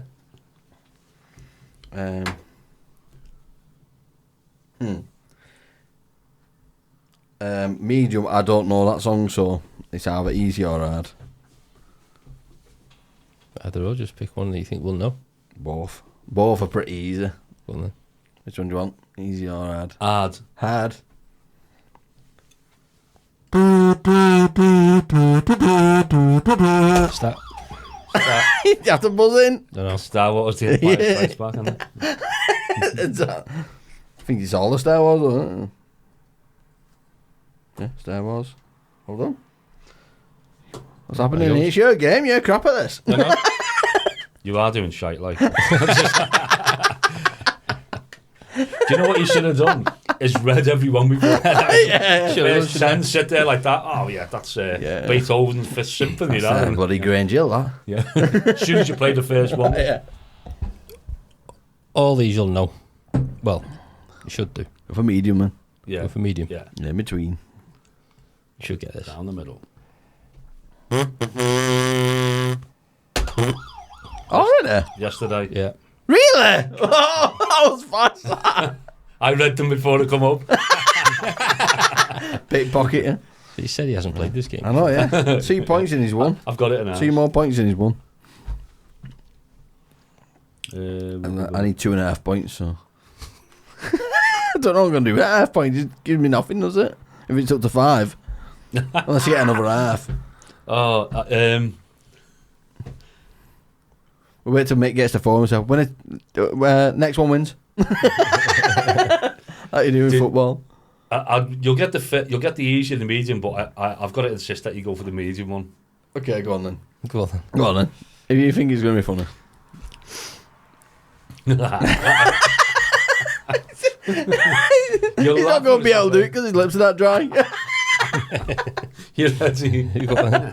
S2: Medium, I don't know that song, so it's either easy or hard.
S3: I don't know, just pick one that you think we'll know.
S2: Both. Both are pretty easy.
S3: Go on then.
S2: Which one do you want? Easy or hard?
S4: Hard.
S2: Hard.
S3: Start.
S2: You have to buzz in.
S3: Don't know.
S4: Star Wars the Empire Strikes Back, isn't it?
S2: I think it's all the Star Wars, isn't it? Yeah, Star Wars. Hold on. What's happening here? It's your game. You're crap at this.
S4: You are doing shite, like. Do you know what you should have done? Is read every one before.
S2: Yeah.
S4: First sentence, sit there like that. Oh yeah, that's Beethoven's Fifth Symphony. That
S2: Bloody Grange Hill, that.
S4: yeah. As soon as you play the first one,
S2: Yeah.
S3: All these you'll know. Well, you should do.
S2: Go for medium, man.
S4: yeah,
S3: Go for medium.
S4: yeah,
S2: Yeah, in between.
S3: You should get this.
S4: down the middle.
S2: Already?
S4: Yesterday,
S3: Yeah.
S2: Really? Oh, that was fast.
S4: I read them before they come up.
S2: Pickpocketing.
S3: But he said he hasn't played this game.
S2: I know, yeah. 2 points in his one.
S4: I've got it now.
S2: 2 more points in his one. And I need 2.5 points, so. I don't know what I'm going to do. That half point just gives me nothing, does it? If it's up to 5. Unless you get another half. We'll wait till Mick gets to 4 himself. When next one wins. Like you do in football.
S4: You'll get the easy and the medium, but I've got to insist that you go for the medium one.
S2: Okay, go on then.
S3: Go on then.
S2: Go on then. If you think it's going to be funny. He's not going to be able to do it because his lips are that dry.
S4: You ready?
S3: You go on then.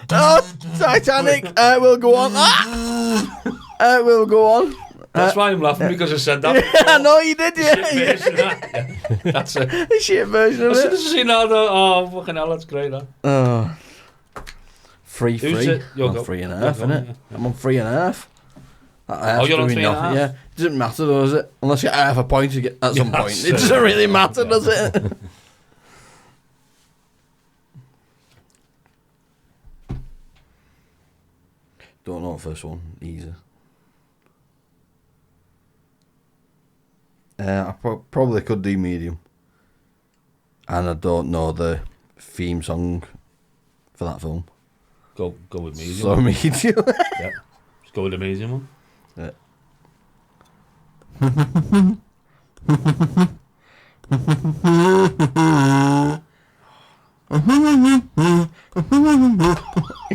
S2: Oh, Titanic. We'll go on. We'll go on.
S4: That's why I'm laughing, because I said that.
S2: I know you did,
S4: Shit
S2: yeah.
S4: version of that. Yeah. That's it.
S2: The shit version of
S4: As soon
S2: it.
S4: as I seen that, I thought, oh, fucking hell, that's great, that.
S2: Oh. Free.
S4: Who's it? You'll
S2: I'm
S4: go.
S2: on 3.5,
S4: You'll go,
S2: innit?
S4: yeah.
S2: I'm on 3.5.
S4: Oh, you're on 3.5?
S2: Yeah. Doesn't matter, though, does it? Unless you get half a point you get at some
S4: Yeah,
S2: point. It doesn't really matter, does it? Don't know the first one. Easy. I probably could do medium. And I don't know the theme song for that film.
S4: Go with medium.
S2: So medium.
S4: Yeah. Just go with the medium one.
S2: Yeah.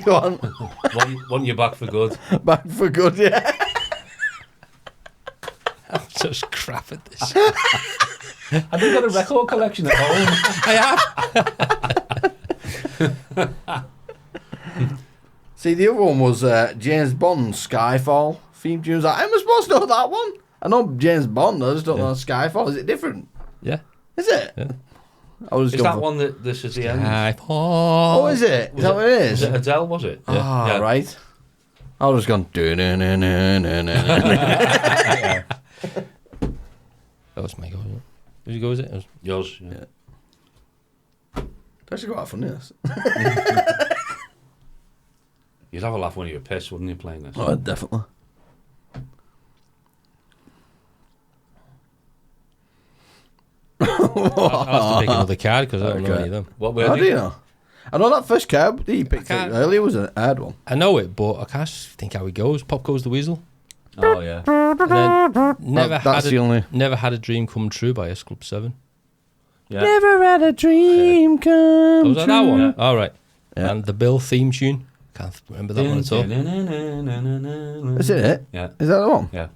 S2: Go on.
S4: Want you back for good.
S2: Back for good, yeah.
S3: I'm just crap at this.
S4: Have you got a record collection at home?
S3: I have.
S2: See, the other one was James Bond's Skyfall theme tune. Like, am I supposed to know that one? I know James Bond, I just don't know Skyfall. Is it different?
S3: Yeah.
S2: Is it?
S3: Yeah.
S2: I was
S4: Is that one that this is the end?
S2: Oh, is it? Is that what it is?
S4: Was it Adele, was it?
S2: Ah,
S4: Yeah.
S2: right. I was gone.
S3: That was my go. Wasn't it? Whose go was it? It was
S4: Yours, yeah.
S2: Yeah. That's quite funny. This.
S4: You'd have a laugh when you were pissed, wouldn't you, playing this?
S2: Oh, definitely.
S3: I'll have to pick another card because I don't know any of them.
S4: What
S2: How
S4: were
S2: do you
S4: they?
S2: know? I know that first cab that you picked
S3: can't-
S2: earlier was an hard one.
S3: I know it, but I can't think how it goes. Pop goes the weasel.
S4: Oh, yeah.
S3: And then
S2: That's the only.
S3: never had a dream come true by S Club 7.
S4: Yeah.
S2: Never had a dream come
S3: Oh, was that that one?
S4: Yeah.
S3: All right.
S2: Yeah.
S3: And the Bill theme tune. Can't remember that one at all.
S2: Is it?
S4: Yeah.
S2: Is that the one?
S4: Yeah.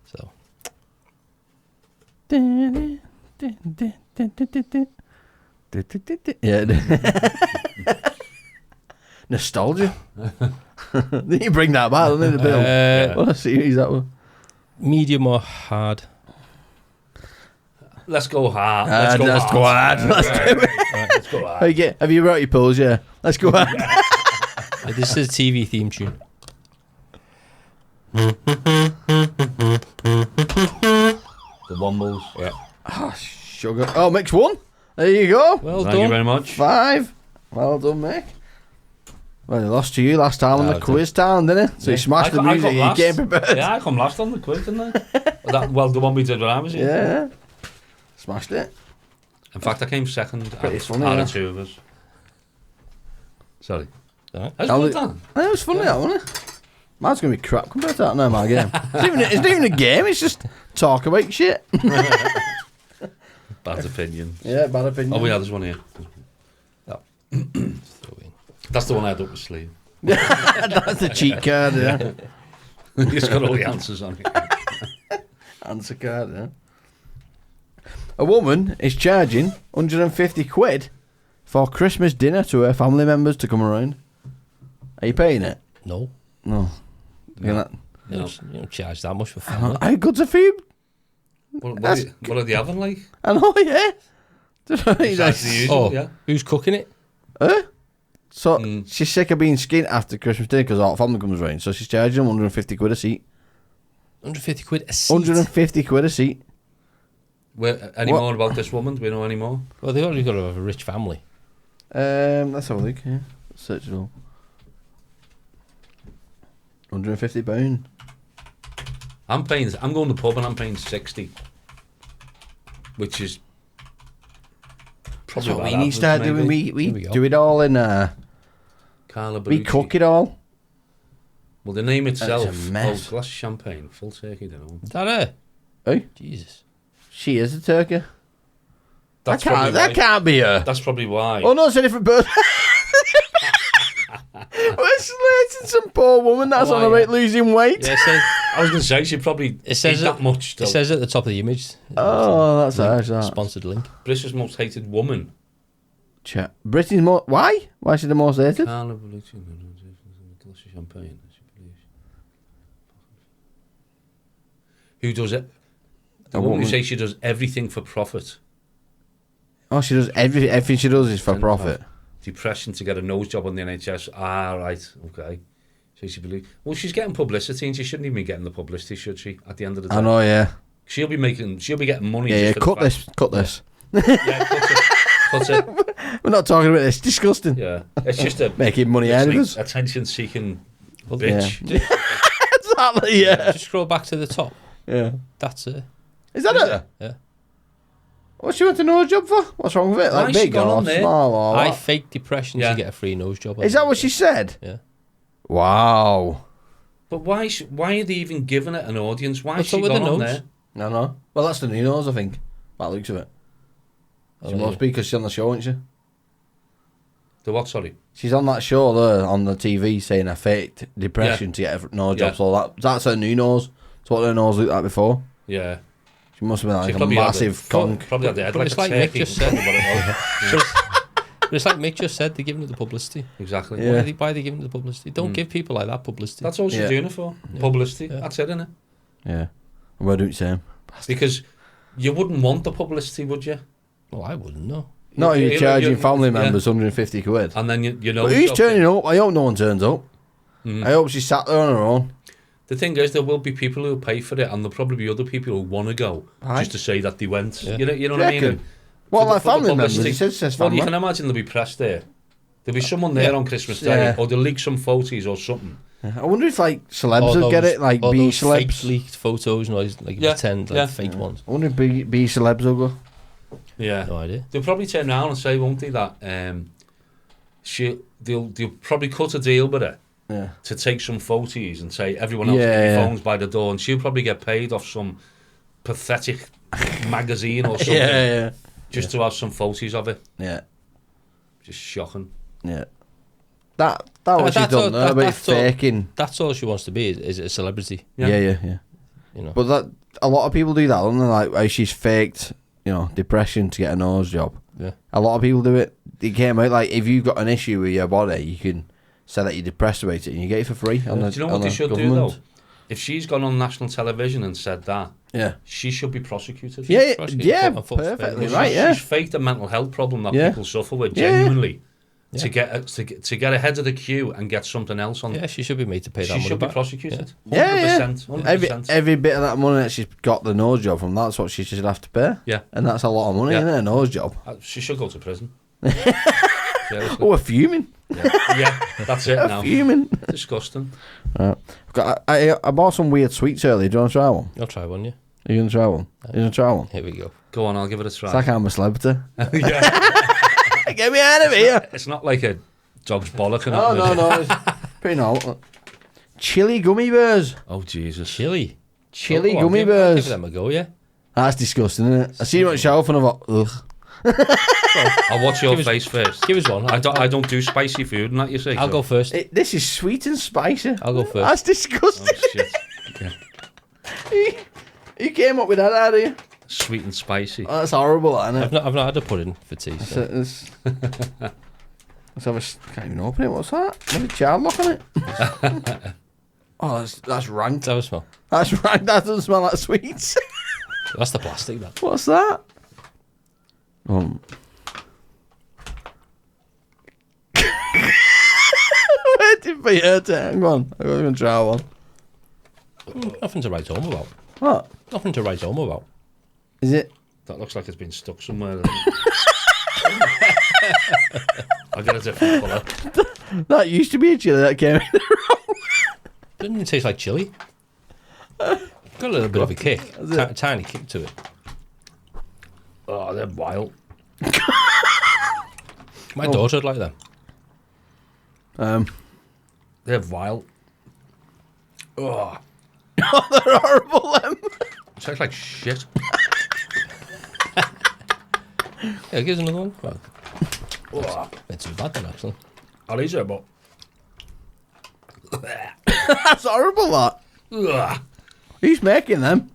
S3: So
S2: Yeah. Nostalgia. Then you bring that back, doesn't it, the Bill? What a series that was.
S3: medium or hard?
S4: Let's go hard.
S2: Let's go hard. Let's do it.
S4: Let's go hard.
S2: Have you wrote your polls? Yeah. Let's go hard.
S3: This is a TV theme tune.
S4: The Wombles. Yeah.
S2: Sugar. Oh, Mick's won. There you go.
S3: Well
S4: Thank you
S3: done.
S4: very much.
S2: 5. Well done, Mick. Well, he lost to you last time on the quiz time, didn't he? So he smashed the music. He came prepared.
S4: Yeah, I come last on the quiz, didn't I? Well, the one we did when I was here.
S2: Yeah. Smashed it.
S4: In fact, I came second
S2: Pretty funny,
S4: out
S2: yeah.
S4: of two of us. Sorry.
S3: Alright.
S4: That's
S2: I'll-
S4: well done.
S2: It was funny, that, wasn't it? Mine's going to be crap compared to that now, my game. It's not even a game, it's just talk about shit.
S4: Bad opinion.
S2: Yeah, bad opinion.
S4: Oh, yeah, there's one here.
S3: Throw in.
S4: That's the one I had up my sleeve.
S2: That's the cheat card, yeah.
S4: It's got all the answers on it.
S2: Answer card, yeah. A woman is charging 150 quid for Christmas dinner to her family members to come around. Are you paying it?
S3: No.
S2: No. You're not.
S3: You don't charge that much for family.
S2: How good's a food?
S4: What
S2: That's
S4: are the oven like?
S2: I know, yeah.
S4: Besides the usual,
S3: Oh,
S4: yeah.
S3: who's cooking it?
S2: Huh? So
S4: Mm.
S2: she's sick of being skint after Christmas dinner because all her family comes round. So she's charging them 150 quid a seat.
S3: 150 quid a seat.
S2: 150 quid a seat.
S4: Any
S2: What?
S4: more about this woman? Do we know any more?
S3: Well, they've already got to have a rich family.
S2: Let's have a look. Yeah. Search it all. £150.
S4: I'm going to the pub and I'm paying 60. Which is
S2: That's
S4: probably
S2: what we
S4: about
S2: need to start
S4: average,
S2: doing.
S4: maybe.
S2: We
S3: There we go.
S2: do it all in.
S4: Carla
S2: We
S4: Belucci.
S2: cook it all.
S4: Well, the name itself,
S2: That's a mess.
S4: glass of champagne, full turkey dinner.
S3: Is that her?
S2: Hey,
S3: Jesus.
S2: she is a turkey.
S4: That's
S2: that
S4: probably
S2: that
S4: why.
S2: can't be her.
S4: That's probably why.
S2: Oh no, it's a different person. We're slating some poor woman that's
S4: Oh,
S2: on about
S4: yeah.
S2: losing weight.
S3: Yeah, it says,
S4: I was going to say she probably
S3: It says
S4: ate that much.
S3: it says at the top of the image.
S2: Oh, that's her. That.
S3: Sponsored link.
S4: British most hated woman.
S2: Chat. Britain's more. Why? Why is she the most hated?
S4: Carla Belucci, glass of champagne. who does it. The woman who says she does everything for profit.
S2: Oh, she does everything she does is for profit.
S4: Depression to get a nose job on the NHS. Ah, right, okay. So she believes. Well, she's getting publicity, and she shouldn't even be getting the publicity, should she? At the end of the day,
S2: I know, yeah.
S4: She'll be getting money.
S2: Yeah,
S4: just
S2: cut this.
S4: Yeah, cut it.
S2: We're not talking about this. Disgusting.
S4: Yeah, it's just a
S2: making money out of us.
S4: Attention-seeking bitch.
S2: Yeah. Exactly. Yeah.
S3: Just scroll back to the top.
S2: Yeah.
S3: That's it.
S2: Is that it?
S3: Yeah.
S2: What's she went to nose job for? What's wrong with it?
S4: Why
S2: Like
S4: has she
S2: big
S4: gone
S2: or
S4: on there?
S2: small or
S3: I
S2: what?
S3: fake depression to get a free nose job.
S2: Is that what she said?
S3: Yeah.
S2: Wow.
S4: But why are they even giving it an audience? Why has
S3: What's
S4: she
S3: up with
S4: gone
S3: the
S4: on
S3: nose?
S4: there?
S2: No. Well, that's the new nose, I think. That looks of it. She must be because she's on the show, isn't she?
S4: The what, sorry?
S2: She's on that show there on the TV saying I faked depression to get a nose job. So that's her new nose. That's what her nose looked like before.
S4: Yeah.
S2: She must have been like
S4: She
S2: a
S4: probably had
S2: massive conch.
S4: Probably had the head
S3: But
S4: like
S3: it's
S4: a
S3: like Mick
S4: turkey.
S3: just said.
S4: What it was.
S3: But it's like Mick just said, they're giving it the publicity.
S4: Exactly.
S2: Yeah.
S3: Why are they giving it the publicity? Don't give people like that publicity.
S4: That's all she's doing it for. Publicity.
S3: Yeah.
S4: That's it, isn't it?
S2: Yeah. And we're doing the same.
S4: Because you wouldn't want the publicity, would you?
S3: Well, I wouldn't know.
S2: No, you're
S4: you-
S2: charging
S4: you-
S2: family
S4: yeah.
S2: members 150 quid.
S4: And then you know.
S2: But who's turning up? I hope no one turns up. I hope she sat there on her own.
S4: The thing is, there will be people who will pay for it, and there'll probably be other people who want to go
S2: Aye.
S4: just to say that they went.
S3: Yeah.
S4: You know what I mean?
S2: Reckon? Well,
S4: For the-
S2: like
S4: for the
S2: family members.
S4: publicity.
S2: He says
S4: Well,
S2: family.
S4: you can imagine there'll be press there. There'll be someone there on Christmas Day,
S2: Yeah.
S4: or they'll leak some photos or something.
S2: I wonder if like celebs
S3: All
S2: would get
S3: those-
S2: it, like
S3: all
S2: B
S3: those fake
S2: celebs.
S3: leaked photos, and all these, like
S4: Yeah,
S3: pretend like
S4: yeah.
S3: fake ones.
S2: I wonder if B celebs will go.
S4: Yeah.
S3: No idea.
S4: They'll probably turn around and say, won't they, that they'll probably cut a deal with her
S2: Yeah.
S4: to take some photos and say everyone else
S2: Yeah,
S4: get your
S2: yeah.
S4: phones by the door, and she'll probably get paid off some pathetic magazine or something
S2: Yeah.
S4: just to have some photos of it.
S2: Yeah.
S4: Just shocking.
S2: Yeah. That what she's
S3: that's
S2: done
S3: all-
S2: there, but it's
S3: that's all-
S2: faking.
S3: That's all she wants to be is a celebrity.
S4: Yeah.
S2: Yeah.
S3: You know.
S2: But that a lot of people do that, don't they? Like how she's faked, depression to get a nose job.
S3: Yeah.
S2: A lot of people do it. They came out like if you've got an issue with your body, you can say that you're depressed about it, and you get it for free. On the,
S4: Do you know
S2: on
S4: what they
S2: the
S4: should do,
S2: government.
S4: though? If she's gone on national television and said that,
S2: Yeah.
S4: she should be prosecuted.
S2: Yeah,
S3: Prosecuted
S2: yeah,
S3: for false
S2: perfectly
S3: statement.
S2: right. Yeah.
S4: She's faked a mental health problem that
S2: Yeah.
S4: people suffer with
S2: Yeah.
S4: genuinely
S3: Yeah.
S4: to get ahead of the queue and get something else on.
S3: Yeah, she should be made to pay that
S4: She
S3: money
S4: should be
S3: back.
S4: prosecuted.
S2: Yeah,
S4: 100%. 100%.
S2: Every bit of that money that she's got the nose job from, that's what she should have to pay.
S4: Yeah.
S2: And that's a lot of money,
S4: Yeah.
S2: isn't it? A nose job.
S4: She should go to prison. Seriously.
S2: Oh, we're fuming.
S4: Yeah, that's it now.
S2: Fuming.
S4: Disgusting.
S2: I bought some weird sweets earlier. Do you want to try one?
S3: I'll try one, yeah.
S2: Are you going to try one? You going to try one?
S3: Here we go.
S4: Go on, I'll give it a try.
S2: It's like I'm a celebrity.
S4: Yeah.
S2: Get me out of here.
S4: It's not like a dog's bollock.
S2: No. It's pretty normal. Chili gummy bears.
S4: Oh, Jesus.
S3: Chili.
S2: Chili
S3: Go on,
S2: gummy
S3: give
S2: bears.
S3: them a go, yeah.
S2: That's disgusting, isn't it? I seen it on shelf and I thought, ugh.
S4: I'll watch your
S3: Give us-
S4: face first.
S3: Give us one.
S4: I don't do spicy food, and that you say.
S3: I'll
S4: so.
S3: go first.
S2: This is sweet and spicy.
S3: I'll go first.
S2: That's disgusting.
S4: Oh, shit.
S2: You came up with that idea.
S4: Sweet and spicy.
S2: Oh, that's horrible, isn't it?
S3: I've not had a pudding for tea. So.
S2: Let's have a. Can't even open it. What's that? There's a child lock on it. Oh, that's rank.
S3: Have a smell.
S2: That's rank. That doesn't smell like sweets.
S3: That's the plastic, that.
S2: What's that? Waiting for your turn. Go on. I'm going to try one.
S3: Nothing to write home about.
S2: What?
S3: Nothing to write home about.
S2: Is it?
S4: That looks like it's been stuck somewhere. I'll get a different colour.
S2: That used to be a chili that came in.
S3: Doesn't even taste like chili. Got a little bit of a kick. Tiny kick to it.
S4: Oh, they're wild.
S3: My daughter would like them.
S4: They're vile. Oh,
S2: They're horrible, them.
S4: it tastes like shit.
S3: Yeah, give us another one. Well,
S4: Oh,
S3: it's too bad then, actually.
S4: I'll eat it, but...
S2: That's horrible, that.
S4: Ugh.
S2: Who's making them?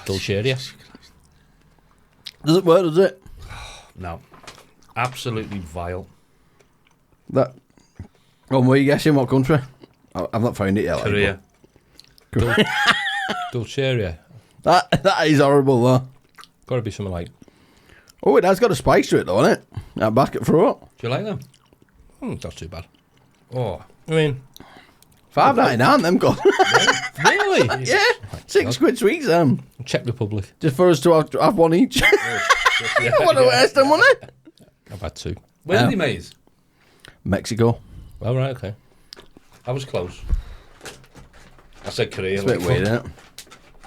S3: Dulceria.
S2: Does it work, does it?
S4: No. Absolutely vile.
S2: That. Well, were you guessing what country? I've not found it yet.
S4: Korea.
S3: Dulceria.
S2: That is horrible, though.
S3: Got to be something like.
S2: Oh, it has got a spice to it, though, hasn't it? That basket throat.
S4: Do you like them?
S3: Not too bad.
S4: Oh,
S3: I mean,
S2: $5.99, them gone.
S3: really?
S2: Yeah, £6 sweets,
S3: Czech Republic.
S2: just for us to have one each. What a waste of money.
S3: I've had 2.
S4: where are they made?
S2: Mexico.
S3: Well, right, okay.
S4: I was close. I said Korea.
S2: It's a bit
S4: like,
S2: weird, isn't it?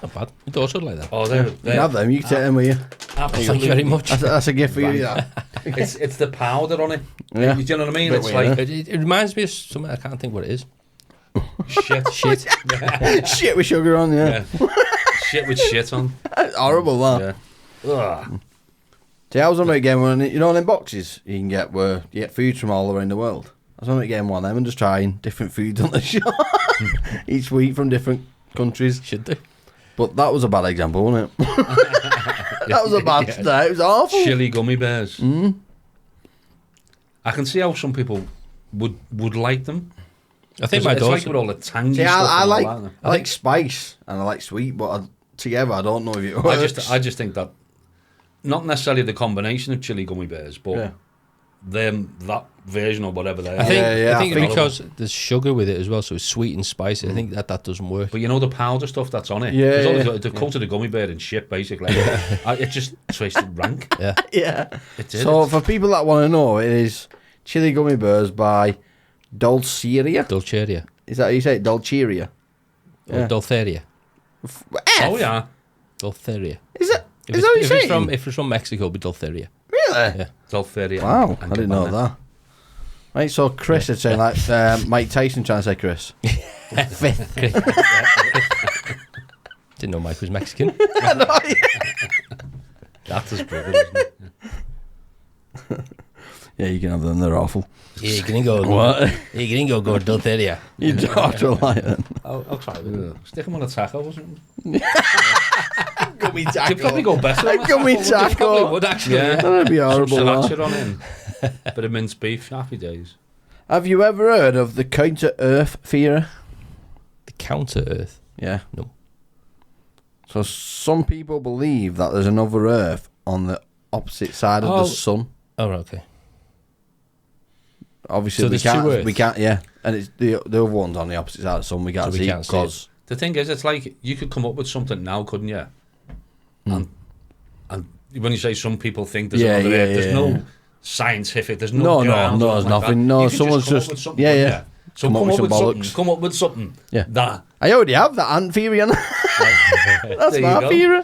S3: Not bad. You daughter would like that.
S4: Oh, they're
S2: You have them, you can take them with you.
S4: absolutely.
S3: Thank you very much.
S2: That's a gift for you, yeah.
S4: It's the powder on it.
S2: Yeah.
S4: Do you know what I mean?
S2: Bit
S4: It's
S2: weird,
S4: like
S3: It reminds me of something I can't think what it is.
S4: shit.
S2: Shit with sugar on, yeah.
S4: Shit with shit on.
S2: That's horrible, that.
S4: Yeah. Ugh.
S2: See, I was on a game when, you know, them boxes you can get where you get food from all around the world. I was on a game one of them and just trying different foods on the shop. Each week from different countries.
S3: Should do.
S2: But that was a bad example, wasn't it? That was a bad start. It was awful.
S4: Chili gummy bears. I can see how some people would like them.
S3: I think
S4: It's
S3: my
S4: like
S3: daughter.
S4: with all the tangy
S2: See,
S4: stuff.
S2: I
S4: and all
S2: like
S4: that.
S2: I like spice and I like sweet, but together I don't know if it works.
S4: I just think that not necessarily the combination of chili gummy bears, but
S2: Yeah.
S4: that version or whatever they are.
S3: I think,
S2: Yeah,
S3: I think
S2: I think-
S3: because there's sugar with it as well, so it's sweet and spicy. I think that doesn't work.
S4: But you know the powder stuff that's on it.
S2: Yeah,
S4: It's all
S2: yeah.
S4: they've coated the gummy bear in shit, basically. It just tasted rank.
S3: Yeah.
S2: Yeah.
S4: It did.
S2: So for people that want to know, it is chili gummy bears by Dulceria.
S3: Dulceria.
S2: Is that how you say it? Dulceria.
S3: Or
S2: Yeah.
S3: Dulceria.
S4: Oh yeah.
S3: Dulceria.
S2: Is it?
S3: If
S2: Is that what you
S3: it's,
S2: say?
S3: if it's from Mexico, it'll be Dulceria.
S2: Really?
S3: Yeah.
S4: Sulfuria.
S2: Wow,
S4: and
S2: I didn't know
S4: cabana.
S2: that. Right, so Chris is saying like Mike Tyson trying to say Chris. Fifth.
S3: Didn't know Mike was Mexican.
S4: That is brilliant, isn't it?
S2: Yeah, you can have them. They're awful.
S3: Hey, gringo.
S2: What?
S3: Hey, gringo, go Dulceria.
S2: You don't have to like it.
S4: I'll try it. Stick them on a taco or something.
S2: Gummy
S4: You'd probably go better on a
S2: Gummy
S4: taco. wouldn't you?
S2: taco.
S3: Probably would actually.
S4: Yeah.
S2: That'd be
S4: Some
S2: horrible.
S4: sriracha
S2: That.
S4: on it. Bit of minced beef. Happy days.
S2: Have you ever heard of the counter Earth theory?
S3: The counter Earth.
S2: Yeah.
S3: No.
S2: So some people believe that there's another Earth on the opposite side of
S3: Oh.
S2: the sun.
S3: Oh, right, okay.
S2: Obviously,
S3: So
S2: we
S3: there's two
S2: can't.
S3: Earths?
S2: We can't. Yeah, and it's the other one's on the opposite side of the sun. We can't
S3: So we
S2: see
S3: can't see
S2: because
S4: The thing is, it's like you could come up with something now, couldn't you? And when you say some people think there's
S2: Yeah,
S4: another
S2: yeah,
S4: Earth, there's
S2: yeah,
S4: no
S2: yeah.
S4: scientific. There's
S2: No,
S4: no ground.
S2: there's
S4: like
S2: nothing.
S4: that.
S2: No,
S4: You could
S2: someone's
S4: come up
S2: just-
S4: with something,
S2: yeah,
S4: couldn't
S2: yeah.
S4: you? So
S2: Come up with some
S4: something.
S2: bollocks.
S4: Come up with something.
S2: Yeah.
S4: That.
S2: I already have that ant theory. On That's
S4: There you
S2: my
S4: go.
S2: theory.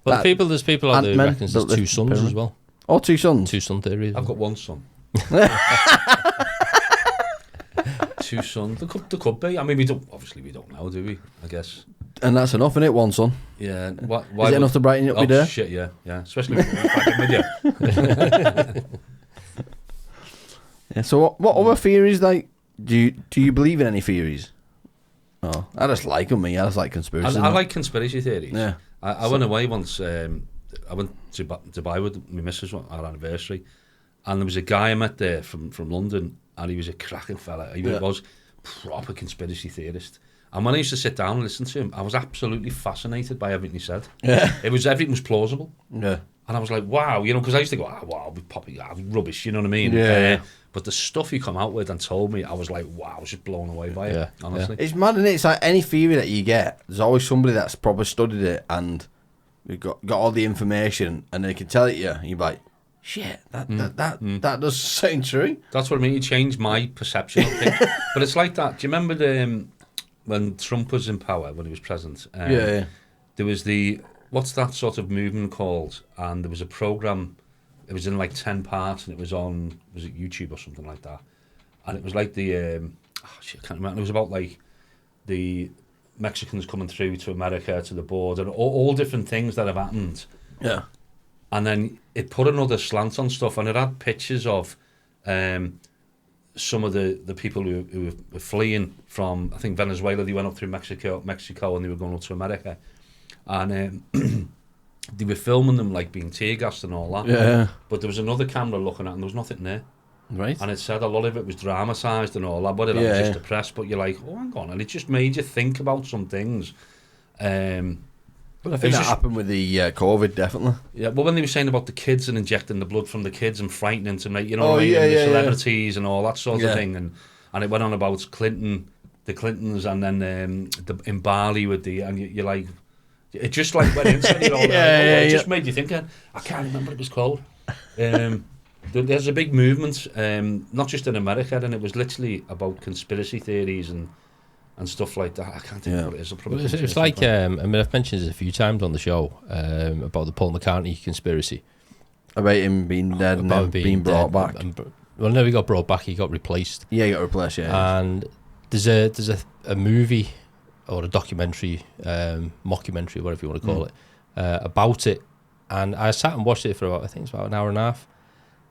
S3: Well,
S2: That
S3: there's people out there who
S2: Ant-Man
S3: reckons there's
S2: built
S3: two
S2: the
S3: suns
S2: pyramid.
S3: as well.
S2: Or two sons.
S3: Two sun theory. as
S4: I've
S3: well.
S4: got one son. Two sons. There could be. I mean, we don't know, do we? I guess.
S2: And that's enough, isn't it? One son.
S4: Yeah. Why
S2: Is it
S4: would-
S2: enough to brighten you up
S4: Oh
S2: your day?
S4: shit! Yeah. Especially when you're back in with you.
S2: Yeah. So what other theories like? Do you believe in any theories? Oh, I just like them. I just like conspiracy.
S4: I like conspiracy theories.
S2: Yeah.
S4: I went away once. I went to Dubai with my missus on our anniversary, and there was a guy I met there from London, and he was a cracking fella. He was proper conspiracy theorist. And when I used to sit down and listen to him, I was absolutely fascinated by everything he said.
S2: Yeah.
S4: Everything was plausible.
S2: Yeah.
S4: And I was like, wow, because I used to go, wow, we poppy, rubbish, you know what I mean?
S2: Yeah.
S4: But the stuff he come out with and told me, I was like, wow, I was just blown away by it,
S3: Yeah,
S4: honestly.
S2: It's mad, isn't it? It's like any theory that you get, there's always somebody that's probably studied it and we've got all the information and they can tell it to you. And you're like, shit, that does sound true.
S4: That's what I mean. He changed my perception of things. But it's like that. Do you remember when Trump was in power, when he was president?
S2: Yeah.
S4: There was what's that sort of movement called? And there was a program. It was in like 10 parts, and it was on, was it YouTube or something like that? And it was like I can't remember. It was about like the Mexicans coming through to America, to the border, and all different things that have happened.
S2: Yeah.
S4: And then it put another slant on stuff, and it had pictures of some of the people who were fleeing from, I think, Venezuela. They went up through Mexico, and they were going up to America. And they were filming them like being tear gassed and all that.
S2: Yeah.
S4: But there was another camera looking at, and there was nothing there.
S2: Right.
S4: And it said a lot of it was dramatised and all that, but it was just depressed. But you're like, oh, hang on. And it just made you think about some things. And
S2: But I think that happened with the COVID, definitely.
S4: Yeah, well, when they were saying about the kids and injecting the blood from the kids and frightening to make, you know, the celebrities and all that sort of thing, and it went on about the Clintons, and then in Bali with and you're like, it just like went into it. It just made you think. I can't remember what it was called. There's a big movement, not just in America, and it was literally about conspiracy theories and stuff like that. I can't think what it is.
S3: It's like, I mean, I've mentioned this a few times on the show, about the Paul McCartney conspiracy.
S2: About him being dead and then being brought back.
S3: Well, no, he got brought back, he got replaced.
S2: Yeah, he got replaced,
S3: And there's a movie, or a documentary, mockumentary, whatever you want to call it, about it. And I sat and watched it for I think it's about an hour and a half.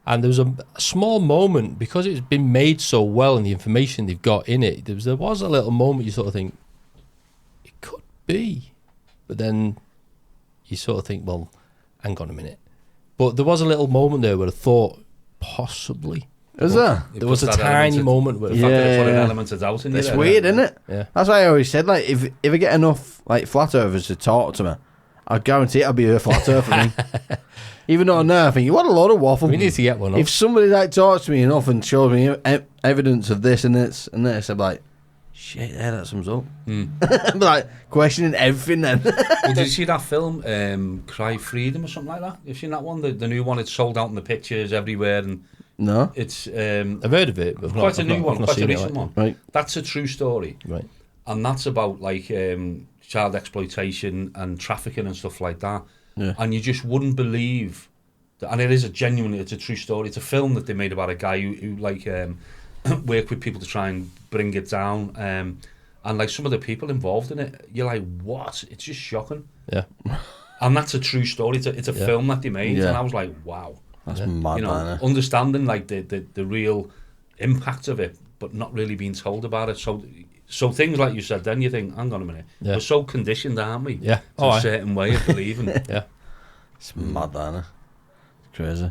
S3: And there was a small moment, because it's been made so well and the information they've got in it, there was a little moment you sort of think, it could be. But then you sort of think, well, hang on a minute. But there was a little moment there where I thought, possibly.
S2: Is there?
S3: There was a tiny moment where
S4: the fact that it's an element of doubt in
S2: it's weird, isn't it?
S3: Yeah.
S2: That's why I always said, like, if I get enough like flat earthers to talk to me, I guarantee it'll be a flat earth for me. Even though now I think, what a lot of waffle.
S3: We need to get one up.
S2: If somebody like talks to me enough and shows me evidence of this and this and this, I'm like, shit, yeah, that sums up. I'm like questioning everything then.
S4: Well, did you see that film, Cry Freedom or something like that? You've seen that one? The new one, it's sold out in the pictures everywhere, and
S2: no,
S4: it's
S3: I've heard of it, but
S4: quite a new one, quite a recent one.
S2: Right.
S4: That's a true story.
S3: Right.
S4: And that's about like child exploitation and trafficking and stuff like that.
S2: Yeah.
S4: And you just wouldn't believe that, and it's a true story. It's a film that they made about a guy who like worked with people to try and bring it down, and like some of the people involved in it, you're like, what? It's just shocking.
S3: Yeah.
S4: And that's a true story. It's a film that they made, and I was like, wow,
S2: that's mad,
S4: you know,
S2: man.
S4: understanding like the real impact of it, but not really being told about it. So things like you said, then you think, hang on a minute, we're so conditioned, aren't we?
S3: Yeah.
S4: To a certain way of believing.
S3: Yeah.
S2: It's mad, man. It's crazy.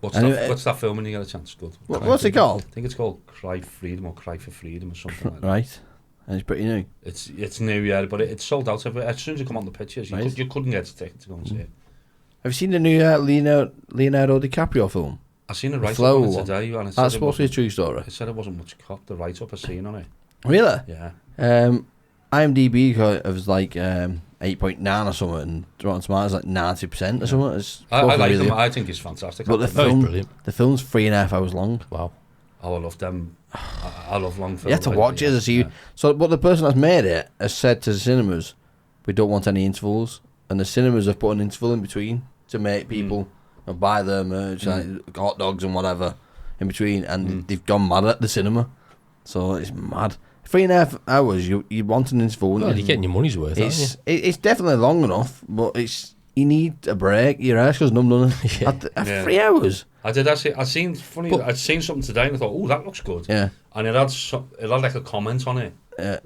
S4: What's that film when you get a chance? Good.
S2: What's it called?
S4: I think it's called Cry Freedom or Cry for Freedom or something like that.
S2: Right. And it's pretty new.
S4: It's new, yeah, but it's sold out everywhere. As soon as you come on the pictures, you couldn't get a ticket to go and see it.
S2: Have you seen the new Leonardo DiCaprio film?
S4: I seen a write-up on it today, and
S2: that's supposed to be a true story.
S4: It said it wasn't much cop, the write-up I seen on it.
S2: Really?
S4: Yeah.
S2: IMDb was like 8.9 or something, and Rotten Tomatoes like 90% or something.
S4: I like them. I think it's fantastic.
S2: But the film's 3.5 hours long.
S3: Wow.
S4: Oh, I love them. I love long films.
S2: You have to watch it to see. So, but the person that's made it has said to the cinemas, we don't want any intervals, and the cinemas have put an interval in between to make people buy their merch, like hot dogs and whatever in between, and they've gone mad at the cinema. So it's mad. 3.5 hours, you want an interval.
S3: Well, you're getting your money's worth, aren't you?
S2: It's definitely long enough, but you need a break. Your ass goes numb, doesn't it? At 3 hours.
S4: I did actually. I'd seen something today and I thought, oh, that looks good.
S2: Yeah.
S4: And it had like a comment on it,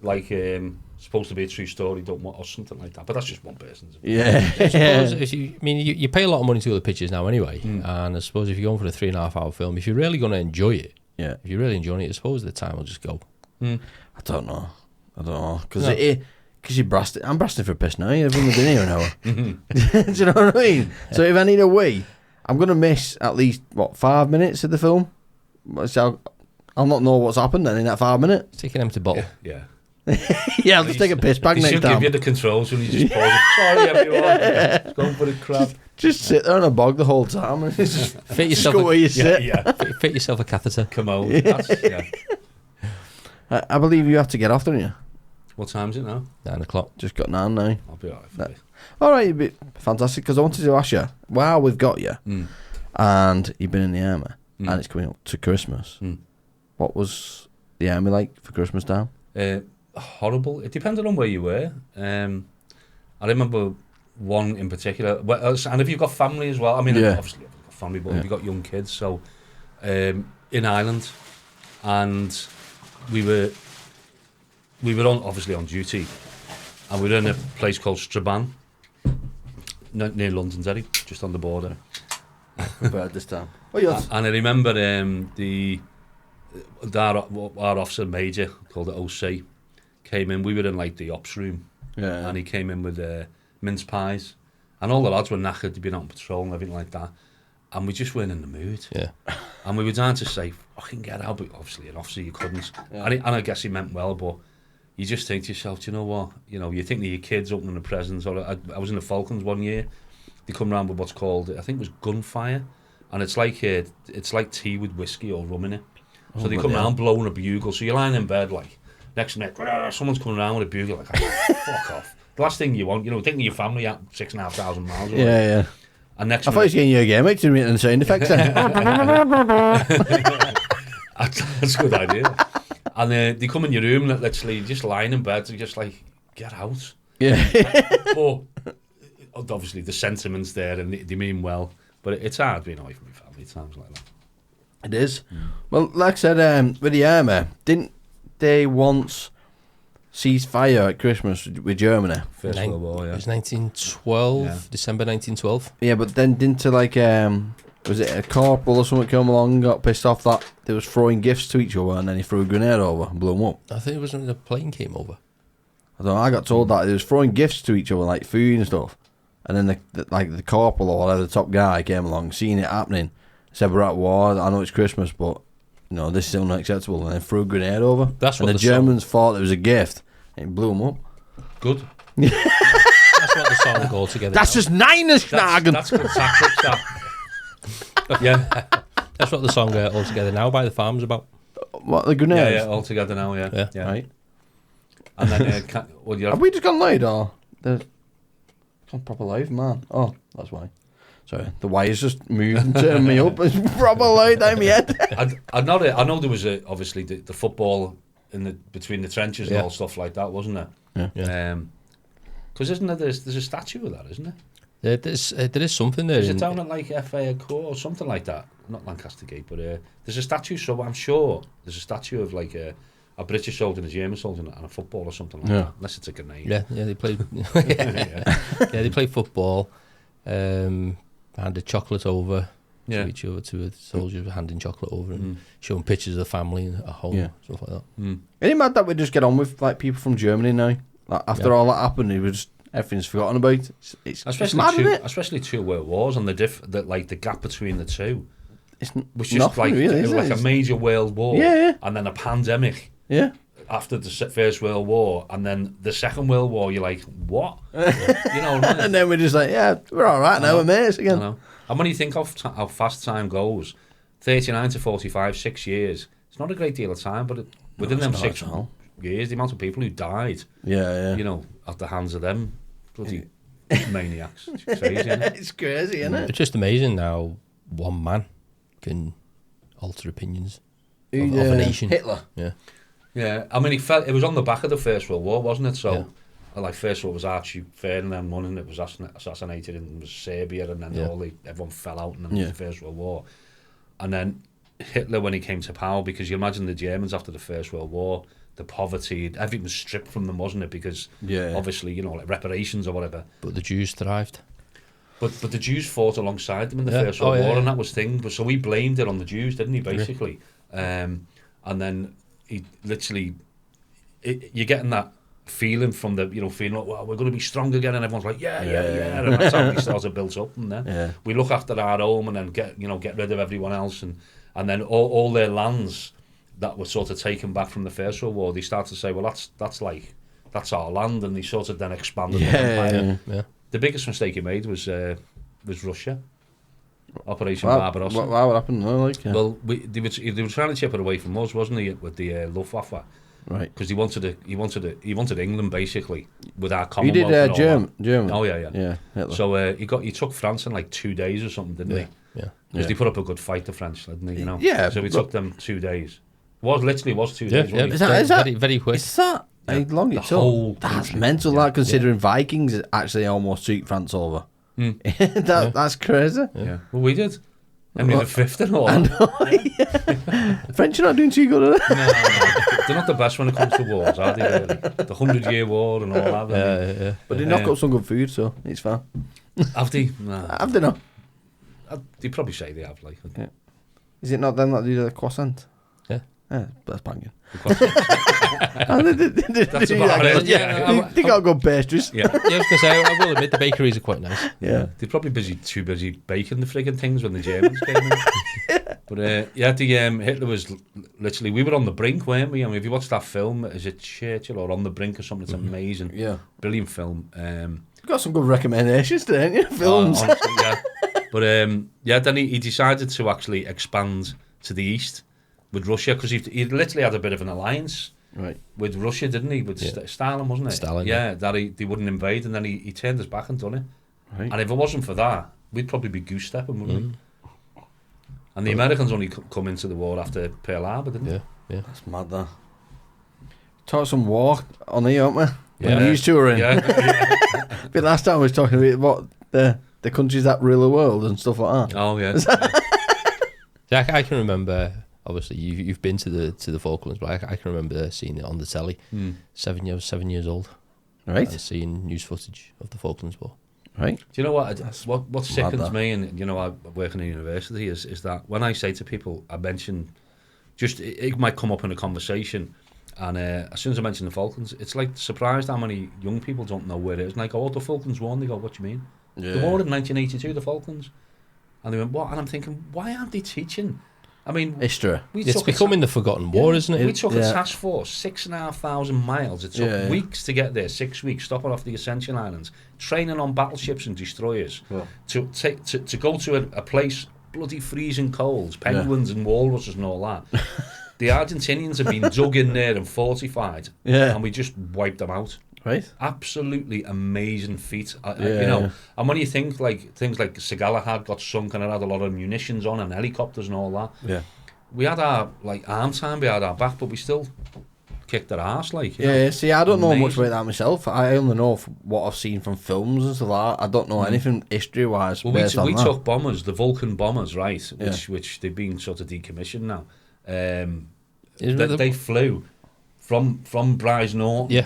S4: like supposed to be a true story, don't want or something like that. But that's just one person's.
S2: Yeah.
S3: I suppose if you pay a lot of money to go to the pictures now anyway, and I suppose if you're going for a 3.5 hour film, if you're really going to enjoy it, if you're really enjoying it, I suppose the time will just go.
S2: I don't know, because you're brasting. I'm brasting for a piss now. I've only been here an hour. Do you know what I mean? So if I need a wee, I'm gonna miss at least 5 minutes of the film. So I'll not know what's happened then in that 5 minutes.
S3: Take an empty bottle.
S4: Yeah.
S2: Yeah, I'll just take a piss bag next
S4: should
S2: time.
S4: give you the controls when you just pause it. Sorry, everyone. Just going for the crap.
S2: Just sit there on a bog the whole time and just
S3: Fit yourself.
S2: go where you sit.
S4: Yeah.
S3: Fit yourself a catheter.
S4: Come on.
S2: I believe you have to get off, don't you?
S4: What time is it now?
S3: 9 o'clock.
S2: Just got 9 now.
S4: I'll be alright for it.
S2: All right, fantastic. Because I wanted to ask you, while we've got you, and you've been in the army, and it's coming up to Christmas. What was the army like for Christmas time?
S4: Horrible. It depended on where you were. I remember one in particular. And if you've got family as well, I mean, obviously I've got family, but you've got young kids. So in Ireland, and we were obviously on duty, and we were in a place called Strabane, near Londonderry, just on the border.
S2: About this time.
S4: And I remember our officer major, called the OC, came in. We were in like the ops room, and he came in with mince pies. And all the lads were knackered, they'd been out on patrol and everything like that. And we just weren't in the mood.
S3: Yeah.
S4: And we were down to say, fucking get out, but obviously you couldn't.
S2: Yeah.
S4: And I guess he meant well, but you just think to yourself, do you know what? You know, you think of your kids opening the presents. Or I was in the Falcons one year. They come round with what's called, I think it was gunfire. And it's like tea with whiskey or rum in it. So they come round blowing a bugle. So you're lying in bed like, next minute, someone's coming around with a bugle, like, oh, fuck off. The last thing you want, you know, thinking your family at 6,500 miles away.
S2: Yeah.
S4: And next
S2: I thought you was getting your game mix and sound effects then.
S4: That's a good idea. And they come in your room, literally just lying in bed, just like, get out.
S2: Yeah.
S4: But obviously the sentiment's there and they mean well, but it's hard being away from your family at times like that.
S2: It is. Well, like I said, with the army, didn't they once cease fire at Christmas with Germany?
S4: First World War, yeah.
S3: It was 1912,
S4: Yeah.
S3: December 1912.
S2: Yeah, but then didn't like was it a corporal or something come along and got pissed off that they was throwing gifts to each other and then he threw a grenade over and blew them up?
S3: I think it was when the plane came over.
S2: I don't know, I got told that they was throwing gifts to each other like food and stuff, and then the corporal or whatever, the top guy came along, seen it happening, said we're at war, I know it's Christmas, but you know this is unacceptable, and then threw a grenade over.
S3: That's
S2: and
S3: what
S2: the
S3: the song-
S2: Germans thought it was a gift and it blew them up.
S4: Good.
S3: That's what the song go together.
S2: That's just Neinerschnagen.
S4: That's good tactics, that. Yeah.
S3: That's what the song All Together Now by the Farm's about.
S2: What, the grenades?
S4: Yeah, all together now, yeah.
S3: Yeah.
S2: Right.
S4: And then,
S2: Have we just gone live or the on proper live, man? Oh, that's why. Sorry, the wires just moved and turned me up. It's proper live down my head.
S4: I know there was obviously the football between the trenches and
S3: Yeah.
S4: all stuff like that, wasn't there?
S3: Yeah.
S4: Because isn't there there's a statue of that, isn't there?
S3: There is something there.
S4: Is it down at like FA Court or something like that? Not Lancaster Gate, but there's a statue. So I'm sure there's a statue of like a British soldier and a German soldier and a football or something like that. Unless it's a grenade.
S3: Yeah, they played. They played football. Handed chocolate over to each other, to a soldier handing chocolate over and showing pictures of the family at home, stuff like that.
S2: Isn't it mad that we just get on with like people from Germany now? Like, after all that happened, everything's forgotten about. It's mad, isn't it?
S4: Especially 2 world wars and the gap between the two.
S2: It's
S4: Was just
S2: nothing
S4: like
S2: really,
S4: it
S2: is
S4: was like
S2: it?
S4: a major world war,
S2: Yeah.
S4: and then a pandemic
S2: Yeah.
S4: after the First World War, and then the Second World War. You're like, what? You know what I mean?
S2: And then we're just like, yeah, we're all right now, we're mates
S4: I
S2: again.
S4: know. And when you think of how fast time goes, 39 to 45, 6 years, it's not a great deal of time, but within them
S2: it's not
S4: 6
S2: at all.
S4: years, the amount of people who died,
S2: Yeah.
S4: you know, at the hands of them bloody maniacs. It's crazy, isn't it?
S2: It's crazy, isn't it?
S3: It's just amazing how one man can alter opinions of a nation.
S2: Hitler.
S3: Yeah.
S4: Yeah, I mean, it was on the back of the First World War, wasn't it? So, like, First World was Archie Ferdinand won, and it was assassinated, and it was Serbia, and then everyone fell out, and then it was the First World War. And then Hitler, when he came to power, because you imagine the Germans after the First World War, the poverty, everything was stripped from them, wasn't it? Because obviously, you know, like reparations or whatever.
S3: But the Jews thrived.
S4: But the Jews fought alongside them in the First World War, and that was thing. But so he blamed it on the Jews, didn't he? Basically, and then he literally, you're getting that feeling from the, you know, feeling like, well, we're going to be strong again, and everyone's like, yeah, and that's how we started built up. And then we look after our home, and then get rid of everyone else, and then all their lands that were sort of taken back from the First World War, they start to say, well, that's our land, and they sort of then expanded the empire.
S3: Yeah.
S4: The biggest mistake he made was Russia. Operation
S2: Wow,
S4: Barbarossa.
S2: what happened? No, like,
S4: Well, they were trying to chip it away from us, wasn't he, with the Luftwaffe?
S2: right.
S4: Because he wanted England basically with our
S2: He
S4: Commonwealth.
S2: did
S4: and all that.
S2: German.
S4: Oh yeah.
S2: Yeah. Hitler.
S4: So he took France in like 2 days or something, didn't he?
S3: Yeah.
S4: Because they put up a good fight, the French, didn't they? You know.
S2: Yeah,
S4: So he
S2: but-
S4: took them 2 days. Was 2 days.
S3: Yeah,
S4: Wasn't
S3: yeah.
S4: it?
S2: Is that-
S3: Very, very quick.
S2: Is that how long it took?
S4: whole
S2: That's
S4: country.
S2: mental, that, considering Vikings actually almost took France over. That's crazy.
S4: Yeah. Well, we did. Henry the Fifth and all.
S2: I
S4: that.
S2: know. French are not doing too good, are they?
S4: No, they're not the best when it comes to wars, are they? Really? The 100-Year War and all that.
S3: Yeah.
S2: But they knock up some good food, so it's fine.
S4: Have they? Nah.
S2: Have they not?
S4: They probably say they have, like.
S2: Is it not them that do the croissant?
S3: Yeah.
S2: That's banging.
S4: That's about it.
S2: They got good pastries.
S3: Yeah, I was going to say, I will admit the bakeries are quite nice.
S2: Yeah.
S4: They're probably too busy baking the frigging things when the Germans came in. But Hitler was literally, we were on the brink, weren't we? I mean, if you watch that film, is it Churchill or On the Brink or something? It's amazing.
S2: Yeah.
S4: Brilliant film.
S2: You've got some good recommendations today, haven't you? Films.
S4: Honestly, yeah. But then he decided to actually expand to the east with Russia, because he literally had a bit of an alliance with Russia, didn't he? With Stalin, wasn't it?
S3: Stalin,
S4: yeah. That he wouldn't invade, and then he turned his back and done it.
S2: Right.
S4: And if it wasn't for that, we'd probably be goose-stepping, wouldn't we? And the Americans only come into the war after Pearl Harbor, didn't they?
S3: Yeah.
S2: That's mad, that. Talk some war on here, aren't we?
S3: Yeah.
S2: When these two are in.
S4: Yeah.
S2: But last time we was talking about what the countries that rule the world and stuff like that.
S4: Oh, yeah.
S3: Yeah, I can remember. Obviously, you've been to the Falklands, but I can remember seeing it on the telly. 7 years old,
S2: Right.
S3: and seeing news footage of the Falklands War.
S2: Right.
S4: Do you know what? What sickens
S2: that.
S4: me, and I work in a university, is that when I say to people, I mention, it might come up in a conversation, and as soon as I mention the Falklands, it's like surprised how many young people don't know where it is. And I go, the Falklands War, and they go, what do you mean?
S2: Yeah.
S4: The war in 1982, the Falklands. And they went, what? And I'm thinking, why aren't they teaching? I mean,
S2: History.
S3: It's becoming the forgotten war, isn't it?
S4: We took a task force 6,500 miles. It took weeks to get there, 6 weeks, stopping off the Ascension Islands, training on battleships and destroyers, to go to a place bloody freezing cold, penguins and walruses and all that. The Argentinians have been dug in there and fortified, and we just wiped them out.
S2: Right.
S4: Absolutely amazing feat, you know. And when you think like things like Sagala got sunk and it had a lot of munitions on and helicopters and all that, we had our arm time behind our back, but we still kicked their ass, you know?
S2: See, I don't know much about that myself. I only know what I've seen from films and stuff like that. I don't know anything history wise.
S4: Well, we took bombers, the Vulcan bombers, right? Which they've been sort of decommissioned now. They flew from Bryce Norton.
S3: Yeah.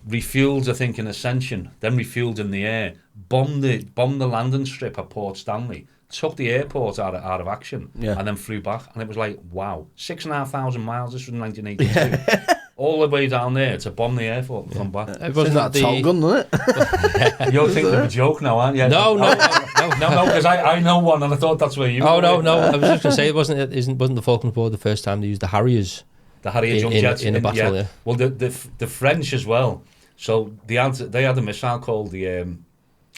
S4: Refueled, I think, in Ascension, then refueled in the air, bombed the landing strip at Port Stanley, took the airport out of action, and then flew back. And it was like, wow, 6,500 miles. This was in 1982. All the way down there to bomb the airport and come back.
S3: It wasn't
S2: that Top Gun, isn't it?
S4: You're thinking of a joke now, aren't you?
S3: No,
S4: because I know one, and I thought that's where you.
S3: Oh no! I was just going to say, wasn't the Falklands War the first time they used the Harriers?
S4: The Harrier jump jets
S3: in a battle. Yeah.
S4: Well, the French as well. So they had a missile called the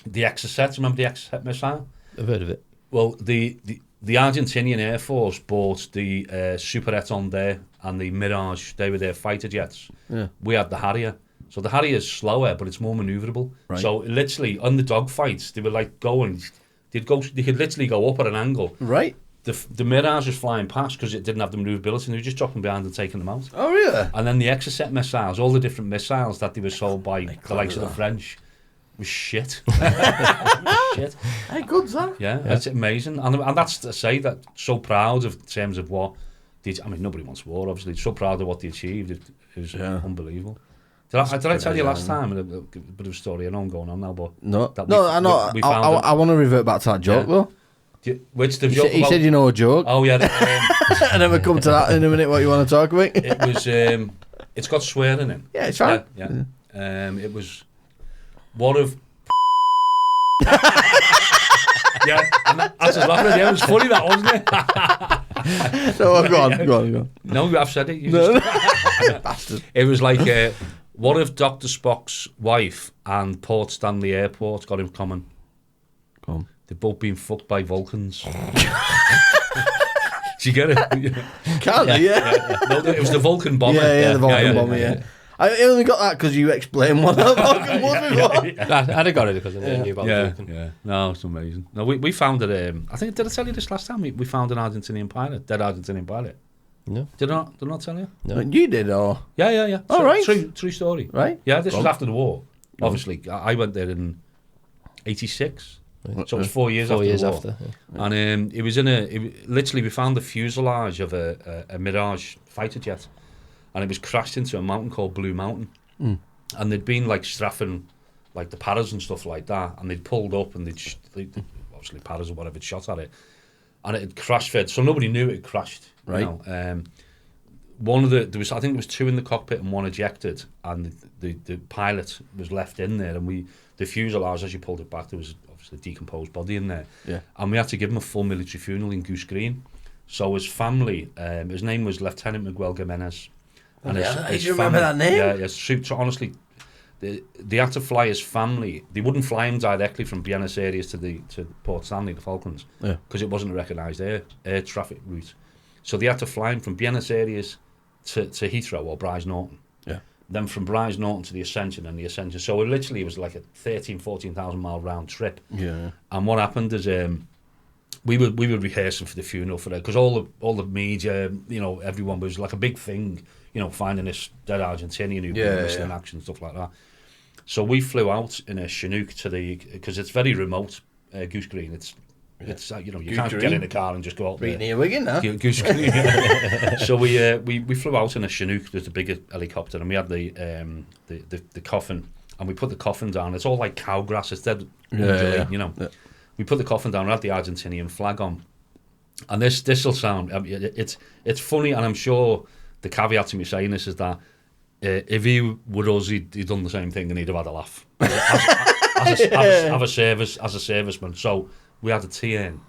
S4: Exocet. Remember the Exocet missile?
S3: I've heard of it.
S4: Well, the Argentinian Air Force bought the Super Étendard and the Mirage. They were their fighter jets.
S2: Yeah.
S4: We had the Harrier. So the Harrier is slower, but it's more manoeuvrable.
S2: Right.
S4: So literally, on the dogfights, they were like going. They could literally go up at an angle.
S2: Right.
S4: The Mirage was flying past because it didn't have the manoeuvrability, and they were just dropping behind and taking them out.
S2: Oh, really?
S4: And then the Exocet missiles, all the different missiles that they were sold by the likes of the French, was shit. Shit.
S2: Hey, good, that.
S4: Yeah, it's amazing. And that's to say that so proud of in terms of what nobody wants war, obviously. So proud of what they achieved. It was unbelievable. Did I tell you last time? A bit of a story. I know I'm going on now, but...
S2: I know. I want to revert back to that joke, though.
S4: Which the joke
S2: He said you know a joke.
S4: Oh, yeah.
S2: And then we'll come to that in a minute, what you want to talk about.
S4: It was... it's got swearing in.
S2: Yeah, it's fine.
S4: Yeah. It was... What of... Yeah, and that's just laughing at you. It was funny, that, wasn't it?
S2: So go on.
S4: No, I've said it. You
S2: No.
S4: just...
S2: Bastard.
S4: It was like, what if Dr. Spock's wife and Port Stanley Airport got in common?
S2: Go on.
S4: They've both been fucked by Vulcans. Do you get it?
S2: Can't yeah.
S4: No, it was the Vulcan bomber.
S2: Yeah, the Vulcan bomber, yeah. I only got that because you explained what the Vulcan was before.
S3: I'd have got it because I knew about the Vulcan.
S4: Yeah. No, it's amazing. No, we found it. I think, did I tell you this last time? We found an Argentinian pilot, dead Argentinian pilot.
S3: No.
S4: Did I not tell you?
S3: No.
S2: You did, or?
S4: Yeah.
S2: All right.
S4: True story.
S2: Right.
S4: Yeah, this was after the war. Obviously, I went there in 86. So it was 4 years after the war.
S3: After, yeah.
S4: And it was literally we found the fuselage of a Mirage fighter jet, and it was crashed into a mountain called Blue Mountain. And they'd been like strafing like the paras and stuff like that, and they'd pulled up and they'd obviously paras or whatever had shot at it, and it had crash fed, so nobody knew it had crashed.
S2: Right.
S4: You know? I think there was 2 in the cockpit and 1 ejected, and the pilot was left in there, and the fuselage, as you pulled it back, there was obviously a decomposed body in there, and we had to give him a full military funeral in Goose Green. So his family, his name was Lieutenant Miguel Jimenez.
S2: And his you remember that name?
S4: Yeah, yes. So honestly, they had to fly his family. They wouldn't fly him directly from Buenos Aires to Port Stanley, the Falklands, because it wasn't a recognised air traffic route. So they had to fly him from Buenos Aires to Heathrow or Brize Norton. Yeah. Then from Brize Norton to the Ascension and the Ascension. So it was like a 14,000 mile round trip. Yeah. And what happened is we were rehearsing for the funeral for that, because all the media, everyone was like a big thing, finding this dead Argentinian who'd been missing in action and stuff like that. So we flew out in a Chinook because it's very remote, Goose Green. It's you
S2: Goose
S4: can't
S2: Green.
S4: get in a car and just go out there.
S2: Near Wigan, huh?
S4: Goose Green. So we flew out in a Chinook. There's a bigger helicopter, and we had the coffin, and we put the coffin down. It's all like cow grass. It's dead, undulating, Yeah. We put the coffin down. We had the Argentinian flag on, and this will sound. It's funny, and I'm sure the caveat to me saying this is that if he were us, he'd done the same thing, and he'd have had a laugh as a serviceman. So we had a T-urn.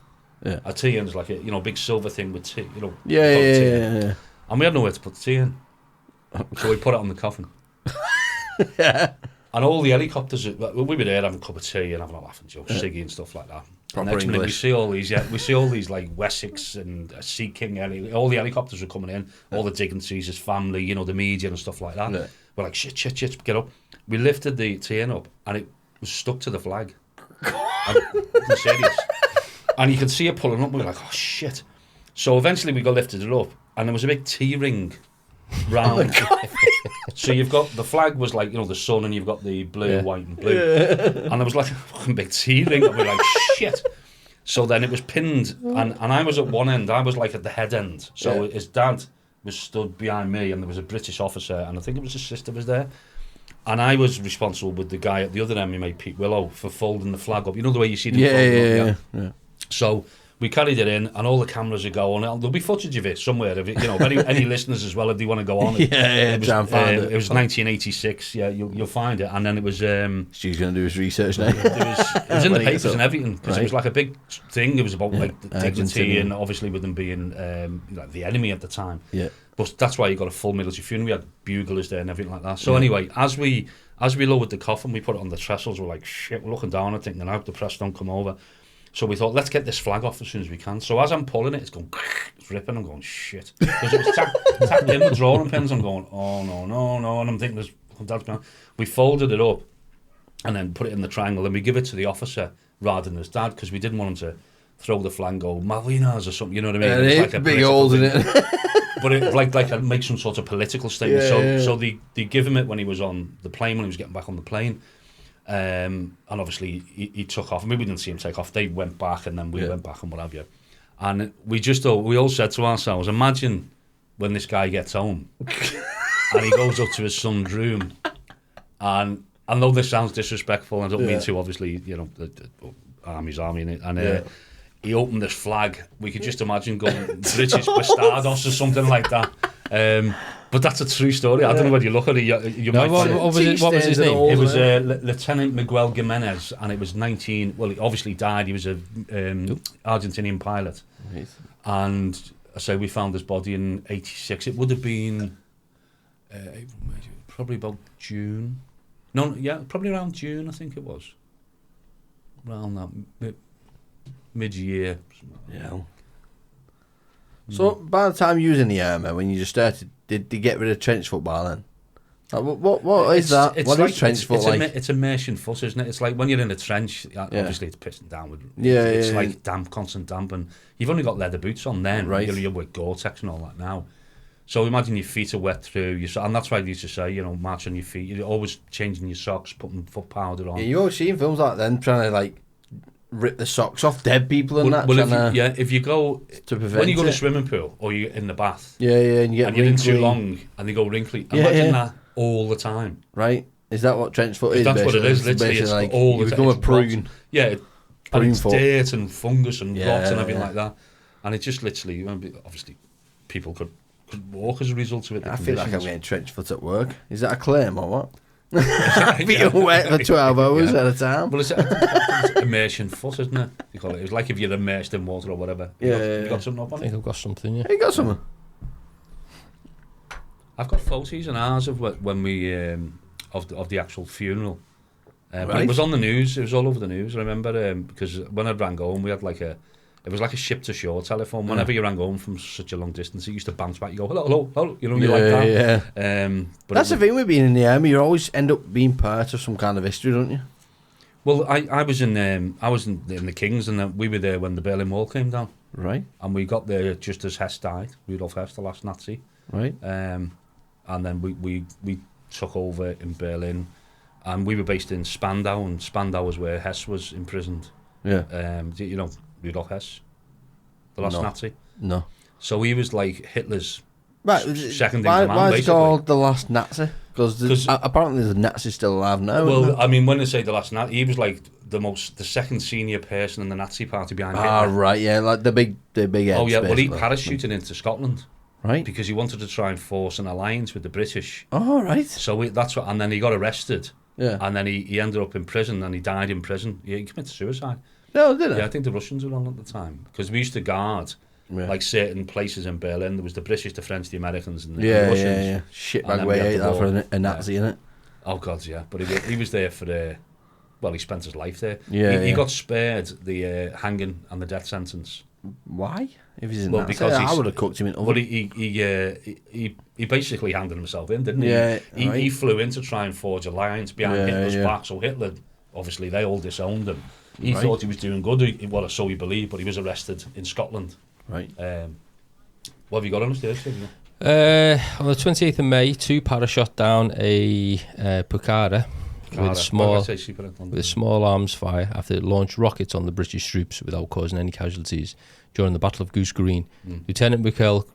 S4: Yeah. A T-urn is like a big silver thing with tea. Yeah. And we had nowhere to put the tea in, so we put it on the coffin. Yeah. And all the helicopters, we were there having a cup of tea and having a laugh and joke, Siggy and stuff like that.
S2: Proper
S4: and next minute
S2: English.
S4: we see all these like Wessex and Sea King, all the helicopters were coming in, all the Digginses, his family, the media and stuff like that. Yeah. We're like, shit, get up. We lifted the tin up and it was stuck to the flag. I'm serious. And you could see it pulling up. We were like, oh shit. So eventually we got lifted it up and there was a big T-ring round. So you've got the flag was like the sun, and you've got the blue, white, and blue, and there was like a fucking big T-ring. And we're like, shit. So then it was pinned, and I was at one end. I was like at the head end. So his dad was stood behind me, and there was a British officer, and I think it was his sister was there, and I was responsible with the guy at the other end, my mate Pete Willow, for folding the flag up. You know the way you see them folding up. Yeah. So we carried it in, and all the cameras are going. There'll be footage of it somewhere. If any listeners as well, if they want to go on. It was 1986. Yeah, you'll find it. And then it was.
S2: She's going to do his research now.
S4: It was in the papers and everything, because it was like a big thing. It was about like the dignity, and obviously with them being like the enemy at the time. Yeah. But that's why you got a full military funeral. We had buglers there and everything like that. So anyway, as we lowered the coffin, we put it on the trestles. We're like, shit. We're looking down and thinking, I hope the press don't come over. So we thought, let's get this flag off as soon as we can. So as I'm pulling it, it's going, it's ripping. I'm going, shit. Because it was tacked in with drawing pins. I'm going, oh, no. And I'm thinking, we folded it up and then put it in the triangle, and we give it to the officer rather than his dad, because we didn't want him to throw the flag and go, Malvinas or something, you know what I mean?
S2: It's like a big holes in it.
S4: But it like make some sort of political statement. So they give him it when he was on the plane, when he was getting back on the plane. And obviously he took off. I mean, we didn't see him take off. They went back, and then we went back and what have you. And we all said to ourselves, imagine when this guy gets home and he goes up to his son's room, and I know this sounds disrespectful, and I don't mean to, obviously, the army's army in it, and he opened this flag. We could just imagine going British Bastardos or something like that. But that's a true story. I don't know whether you look at it. You might
S3: what was his name?
S4: It was Lieutenant Miguel Jimenez, and it was 19. Well, he obviously died. He was a Argentinian pilot, and I say we found his body in '86. It would have been probably about June. No, yeah, probably around June. I think it was around that mid-year.
S2: Yeah. So by the time you was in the army, when you just started, did they get rid of trench football then? Like, what is that? What is trench foot like?
S4: It's immersion foot, isn't it? It's like when you're in a trench, obviously it's pissing down with... It's like damp, constant damp, and you've only got leather boots on then. Right. You're with Gore-Tex and all that now. So imagine your feet are wet through, and that's why they used to say, march on your feet. You're always changing your socks, putting foot powder on.
S2: Yeah, you always see in films like them trying to like rip the socks off dead people and
S4: if you go when you go to a swimming pool or you're in the bath,
S2: and you're
S4: in too long and they go wrinkly. Imagine that all the time.
S2: Right? Is that what trench foot is?
S4: That's what it is. Literally, it's like all the time.
S2: You become a prune.
S4: And it's dirt and fungus and rot and everything like that. And it just literally, obviously, people could could walk as a result of it.
S2: I feel like I'm
S4: conditions.
S2: getting trench foot at work. Is that a claim or what? Being wet for 12 hours at a time.
S4: Well, it's immersion foot, isn't it? You call it. It's like if you're immersed in water or whatever. You got something up
S3: I
S4: on
S3: think
S4: it?
S3: I've got something, yeah.
S2: You got something?
S4: I've got photos and ours of when we of the actual funeral. But
S2: Right.
S4: it was on the news. It was all over the news. I remember because when I rang home, we had it was like a ship to shore telephone. Whenever you rang home from such a long distance, it used to bounce back. You go, hello, hello, hello. You know, you like that.
S2: Yeah.
S4: But
S2: That's the thing with being in the army. You always end up being part of some kind of history, don't you?
S4: Well, I was in the Kings, and we were there when the Berlin Wall came down,
S2: Right.
S4: and we got there just as Hess died, Rudolf Hess, the last Nazi.
S2: Right.
S4: And then we took over in Berlin, and we were based in Spandau, and Spandau was where Hess was imprisoned.
S2: Yeah.
S4: You know Rudolf Hess, the last
S2: No.
S4: Nazi.
S2: No.
S4: So he was like Hitler's
S2: Right.
S4: second in
S2: Why
S4: command,
S2: is it
S4: basically.
S2: called the last Nazi? Because
S4: 'Cause-
S2: apparently the Nazis still alive now. isn't
S4: Well,
S2: there?
S4: I mean, when they say the last Nazi, he was like the second senior person in the Nazi party behind
S2: Ah,
S4: Hitler.
S2: right. Yeah, like the big heads.
S4: Oh yeah, well he
S2: basically.
S4: parachuted into Scotland
S2: Right.
S4: because he wanted to try and force an alliance with the British.
S2: Oh, right.
S4: So that's what, and then he got arrested,
S2: Yeah.
S4: and then he ended up in prison, and he died in prison. He committed suicide.
S2: No, did it?
S4: Yeah, I think the Russians were on at the time because we used to guard
S2: Yeah.
S4: like certain places in Berlin. There was the British, the French, the Americans, and the
S2: Yeah,
S4: Russians.
S2: yeah, yeah. Shit
S4: And
S2: bag
S4: then
S2: way
S4: we had
S2: ate
S4: the
S2: that for
S4: war.
S2: a Nazi, innit?
S4: Oh God, yeah. But he was there for well, he spent his life there.
S2: Yeah,
S4: he
S2: yeah.
S4: got spared the hanging and the death sentence.
S2: Why? If he's in
S4: Well,
S2: Nazi,
S4: because
S2: I
S4: he's-
S2: would have cooked him in
S4: Well,
S2: oven.
S4: he basically handed himself in, didn't he?
S2: Yeah,
S4: he
S2: right.
S4: flew in to try and forge alliance behind
S2: Yeah,
S4: Hitler's
S2: yeah.
S4: back. So Hitler, obviously, they all disowned him. He
S2: Right.
S4: thought he was doing good. Well, so he believed, but he was arrested in Scotland.
S2: Right.
S4: What have you got on the stairs?
S3: On the 28th of May, two para shot down a Pucara with small arms fire after it launched rockets on the British troops without causing any casualties during the Battle of Goose Green. Lieutenant Mikel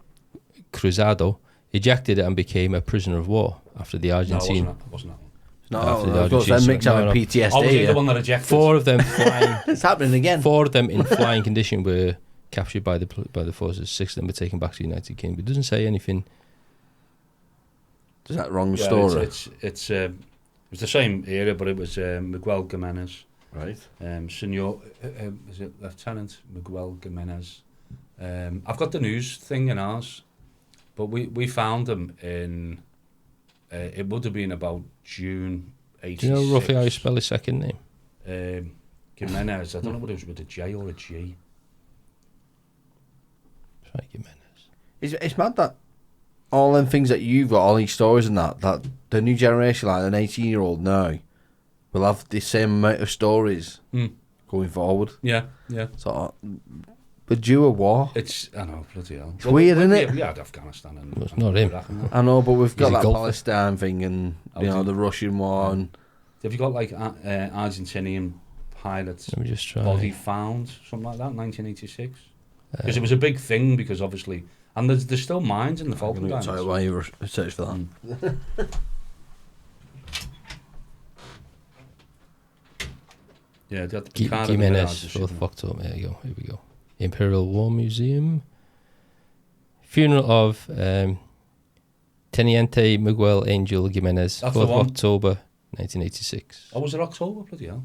S3: Cruzado ejected it and became a prisoner of war after the Argentine.
S4: No, it wasn't that one.
S2: No,
S3: After the
S2: of course, then
S3: Argentine-
S2: Mick's having
S3: no.
S2: PTSD.
S4: Oh, was he
S2: yeah.
S4: the one that ejected?
S3: Four of them flying.
S2: It's happening again.
S3: Four of them in flying condition were captured by the forces. 6 of them were taken back to the United Kingdom. It doesn't say anything.
S2: Is that wrong
S4: Yeah,
S2: story?
S4: it was the same era, but it was Miguel Jimenez.
S2: Right.
S4: Senor, is it Lieutenant Miguel Jimenez? I've got the news thing in ours, but we found him in. It would have been about June 86.
S3: Do you know roughly how you spell his second name?
S4: Jimenez. I don't know whether it was with a J or a G.
S3: Try Jimenez.
S2: It's mad that all them things that you've got, all these stories and that the new generation, like an 18-year-old now, will have the same amount of stories going forward.
S4: Yeah.
S2: So, but due a war.
S4: I know, bloody hell.
S2: It's weird, isn't it?
S4: We had Afghanistan and
S3: Well, it's not him.
S4: Iraq and that.
S2: I know, but we've got
S3: He's a
S2: that
S3: golfer.
S2: Palestine thing and the Russian war. And
S4: Have you got like Argentinian pilots?
S3: Let me just try.
S4: Body found, something like that, 1986. Because it was a big thing. Because obviously, and there's still mines in the Falkland Islands.
S2: sorry, why you search for that?
S4: Yeah, they had the Picard and the
S3: Jimenez,
S4: Mirage,
S3: 4th of October. There you go. Here we go. Imperial War Museum. Funeral of Teniente Miguel Angel Jimenez,
S4: That's
S3: 4th
S4: the
S3: of
S4: one.
S3: October, 1986.
S4: Oh, was it October? Bloody hell.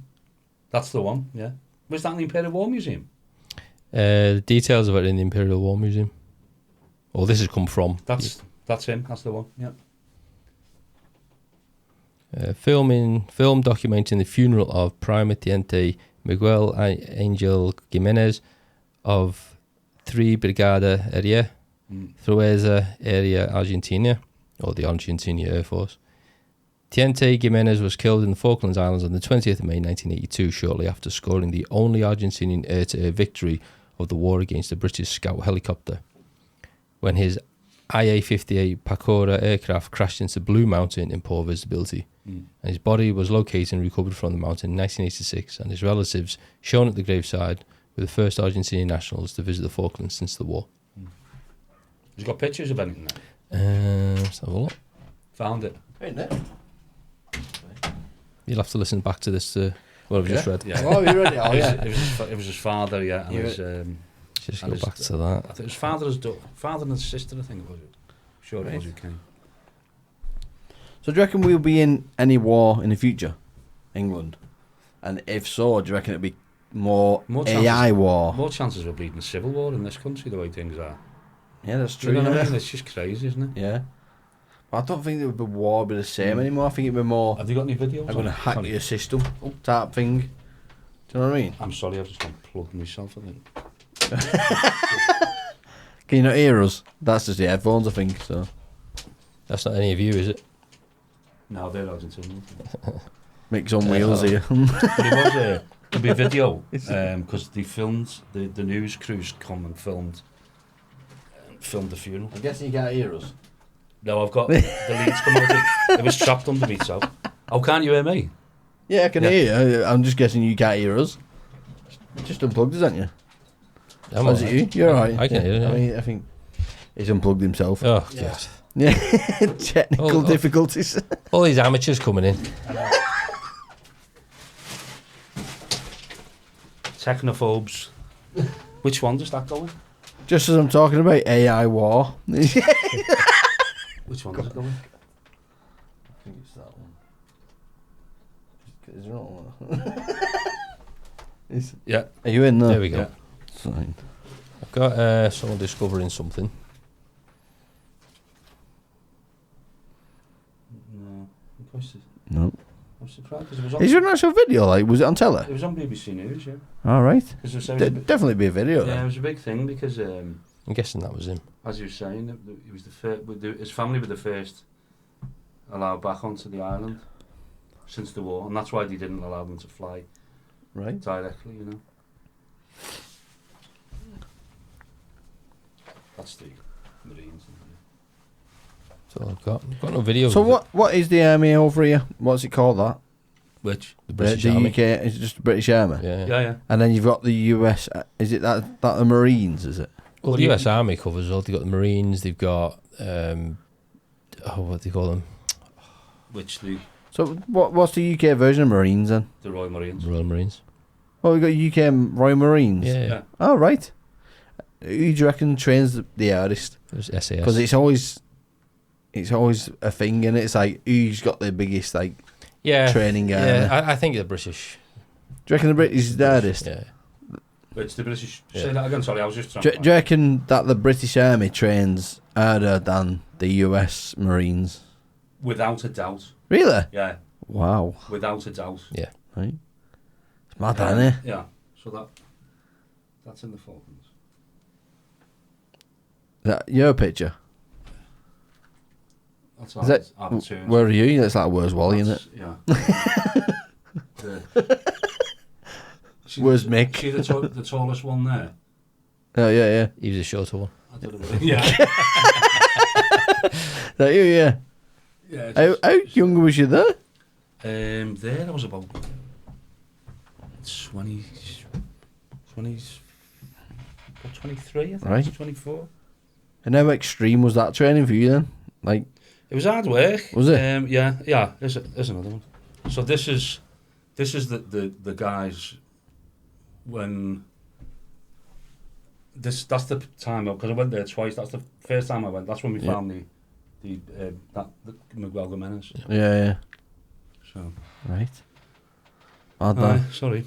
S4: That's the one. Yeah. Was that in the Imperial War Museum?
S3: Details of it in the Imperial War Museum. Oh, this has come from.
S4: That's him. That's the one. Yeah.
S3: Film documenting the funeral of Prime Teniente Miguel Angel Jimenez of 3 Brigada Area, Trueza Area, Argentina, or the Argentina Air Force. Teniente Jimenez was killed in the Falklands Islands on the 20th of May 1982, shortly after scoring the only Argentinian air-to-air victory of the war against a British scout helicopter, when his IA-58 Pacora aircraft crashed into Blue Mountain in poor visibility. And his body was located and recovered from the mountain in 1986, and his relatives shown at the graveside were the first Argentinian nationals to visit the Falklands since the war.
S4: He's got pictures of anything there.
S3: Let's have a look.
S4: Found it.
S3: You'll have to listen back to this, what I've just read.
S4: Yeah.
S2: Oh, you ready? Oh,
S4: It was,
S2: yeah.
S4: it was his father, yeah. And
S2: You
S4: his,
S3: Just
S4: And
S3: go
S4: his-
S3: back to that.
S4: I think it was father and his sister, I think it was. Sure it was UK.
S2: So do you reckon we'll be in any war in the future, England? And if so, do you reckon it'll be more AI war?
S4: More chances of bleeding a civil war in this country, the way things are.
S2: Yeah, that's
S4: Do you
S2: true.
S4: know what I
S2: Yeah.
S4: mean? It's just crazy, isn't it?
S2: Yeah. But I don't think the war would be the same anymore. I think it'd be more,
S4: Have you got any videos?
S2: I'm going to hack
S4: Sorry.
S2: your system type thing. Do you know what I mean?
S4: I'm sorry, I've just unplugged myself, I think.
S2: Can you not hear us? That's just the headphones, I think. So
S3: That's not any of you, is it?
S4: No, they're Argentinian.
S2: Mick's on wheels here.
S4: But it was there'll be a video because they filmed the news crews come and filmed the funeral.
S2: I'm guessing you can't hear us.
S4: No, I've got the leads come out. It was trapped under me, so. Oh, can't you hear me?
S2: Yeah, I can hear you. I'm just guessing you can't hear us. Just unplugged us, haven't you?
S3: I'm
S2: Was it you? You're alright.
S3: I can hear you.
S2: I mean, I think he's unplugged himself.
S3: Oh, God.
S2: Yeah, technical difficulties.
S3: All these amateurs coming in.
S4: Technophobes. Which one does that go in?
S2: Just as I'm talking about AI war.
S4: Which one does it go in?
S2: I think it's that one. Is there not one?
S4: Yeah.
S2: Are you in there?
S3: There we go.
S4: Yeah.
S2: Fine.
S3: I've got someone discovering something.
S4: No. Of course it-
S2: No.
S4: I'm surprised because it was on.
S2: Is there an actual video? Like, was it on telly?
S4: It was on BBC News, yeah.
S2: All right.
S4: 'Cause it was a bit-
S2: Definitely be a video.
S4: yeah, it
S2: Then.
S4: was a big thing because,
S3: I'm guessing that was him.
S4: as you were saying, he was the first. His family were the first allowed back onto the island since the war, and that's why they didn't allow them to fly
S2: Right.
S4: directly. You know. That's the Marines.
S3: So I've got no video.
S2: So
S3: of it.
S2: what is the army over here? What's it called? That
S4: Which?
S3: The British
S2: the
S3: Army.
S2: UK is it just the British Army.
S3: Yeah.
S4: Yeah, yeah.
S2: And then you've got the US. Is it that the Marines? Is it?
S3: Well, the US Army covers all. They've got the Marines. They've got what do you call them?
S4: Which the
S2: So what's the UK version of Marines then?
S4: Royal Marines.
S3: Royal Marines.
S2: Oh, we got UK Royal Marines.
S3: Yeah.
S4: Yeah.
S2: Oh, right. Who do you reckon trains the hardest?
S3: It was SAS.
S2: Because it's always a thing, and it's like who's got the biggest like training guy.
S3: Yeah, I think the British.
S2: Do you reckon the British is the hardest?
S3: Yeah.
S4: Which the British.
S3: Yeah.
S4: Say that again. Sorry, I was just trying.
S2: Do you reckon that the British Army trains harder than the US Marines?
S4: Without a doubt.
S2: Really?
S4: Yeah.
S2: Wow.
S4: Without a doubt.
S3: Yeah.
S2: Right. It's mad, isn't it?
S4: Yeah. So that's in the Falklands.
S2: That your picture?
S4: That's
S2: Is that where are you? That's like where's Wally, isn't it?
S4: Yeah.
S2: Where's Mick?
S4: See the tallest one there?
S2: Oh yeah.
S3: He was a shorter one.
S4: I don't know. Yeah.
S2: That you? Yeah.
S4: Yeah.
S2: How young was you there?
S4: There I was about 20, 23, I think.
S2: Right.
S4: 24.
S2: And how extreme was that training for you then? Like,
S4: It was hard work.
S2: Was it?
S4: Yeah. There's another one. So this is the guys when that's the time because I went there twice. That's the first time I went. That's when we found the Miguel Jimenez.
S2: yeah.
S4: So
S2: Right. Mad
S4: sorry.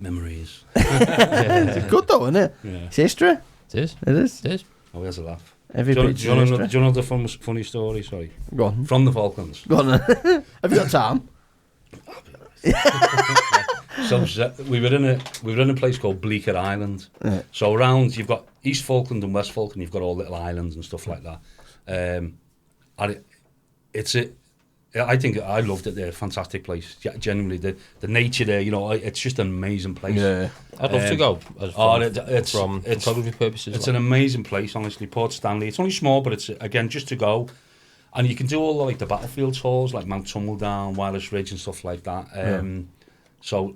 S4: Memories.
S2: It's good though, isn't it?
S4: Yeah.
S2: It's history.
S3: It is.
S2: It is.
S3: It is.
S4: Oh, there's a laugh.
S2: Every
S4: Do you
S2: picture
S4: want
S2: is
S4: to
S2: history.
S4: know the funny story? Sorry.
S2: Go on.
S4: From the Falklands.
S2: Go on. Have you got time?
S4: So we were in a place called Bleaker Island.
S2: Yeah.
S4: So around you've got East Falkland and West Falkland. You've got all little islands and stuff like that. And I think I loved it there. Fantastic place. Genuinely, the nature there. You know, it's just an amazing place.
S2: Yeah.
S3: I'd love to go. It's from photography purposes.
S4: It's an amazing place, honestly. Port Stanley. It's only small, but it's again just to go, and you can do all the battlefield tours like Mount Tumbledown, Wireless Ridge, and stuff like that. So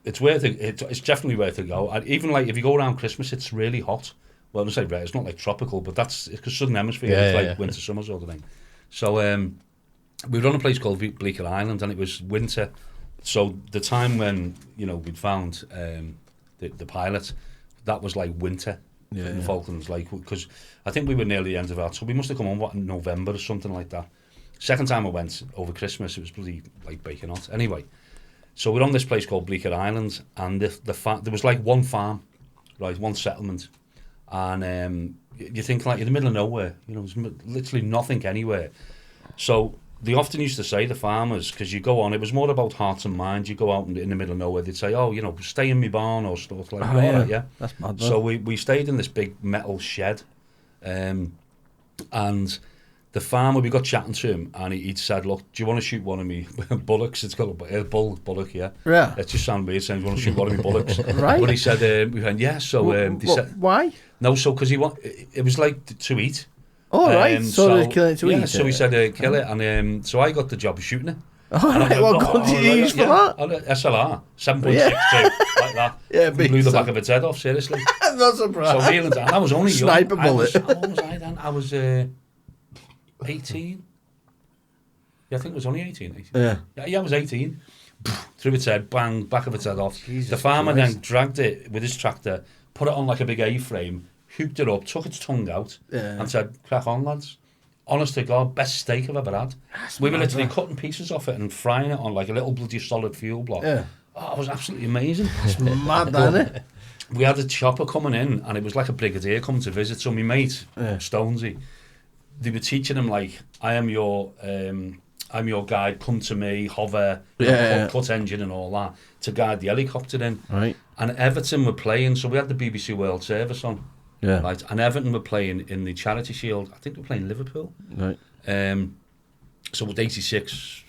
S4: it's worth it. It's definitely worth it go. And even if you go around Christmas, it's really hot. Well, I say it's not like tropical, but that's because Southern Hemisphere. It's winter, summer sort of thing. So we were on a place called Bleaker Island, and it was winter. So the time when we'd found the pilot, that was like winter. in the Falklands, like, because I think we were nearly the end of that, so we must have come on, in November or something like that. Second time I went over Christmas, it was bloody like baking hot. Anyway, so we're on this place called Bleaker Island, and there was like one farm, right, one settlement, and you think like in the middle of nowhere, there's literally nothing anywhere. So they often used to say, the farmers, because you go on, it was more about hearts and minds, you go out in the middle of nowhere, they'd say, stay in my barn or stuff like that.
S2: yeah.
S4: Right, yeah.
S2: That's mad.
S4: So we stayed in this big metal shed, and the farmer, we got chatting to him, and he'd said, look, do you want to shoot one of me bullocks? It's called a bullock, yeah.
S2: Yeah.
S4: It just sounds weird saying, do you want to shoot one of me bullocks?
S2: Right.
S4: But he said, we went, yeah, so they said...
S2: Why?
S4: No, so because it was like to eat.
S2: Oh, right. So they're killing it to eat.
S4: Yeah, so he said, kill it, and so I got the job of shooting it.
S2: Oh, right. What gun did you use for that?
S4: SLR, 7.62, like that.
S2: Yeah,
S4: blew the back of its head off, seriously.
S2: I'm not surprised.
S4: So reeling down, I was only young.
S2: Sniper bullet.
S4: How old was I then? I was 18. Yeah, I think it was only 18.
S2: Yeah.
S4: Yeah, I was 18. Through its head, bang, back of its head off.
S2: Jesus
S4: the farmer
S2: Christ.
S4: then dragged it with his tractor, put it on like a big A-frame, hooked it up, took its tongue out, and said, crack on, lads. Honest to God, best steak I've ever had. We were literally cutting pieces off it and frying it on like a little bloody solid fuel block.
S2: Yeah.
S4: Oh, it was absolutely amazing.
S2: It's mad, isn't it?
S4: We had a chopper coming in, and it was like a brigadier coming to visit. So my mate, Stonesy, they were teaching him like, I'm your guide, come to me, hover, cut engine and all that, to guide the helicopter in.
S2: Right.
S4: And Everton were playing, so we had the BBC World Service on.
S2: Yeah.
S4: Right. And Everton were playing in the Charity Shield. I think they were playing Liverpool.
S2: Right.
S4: So with 86.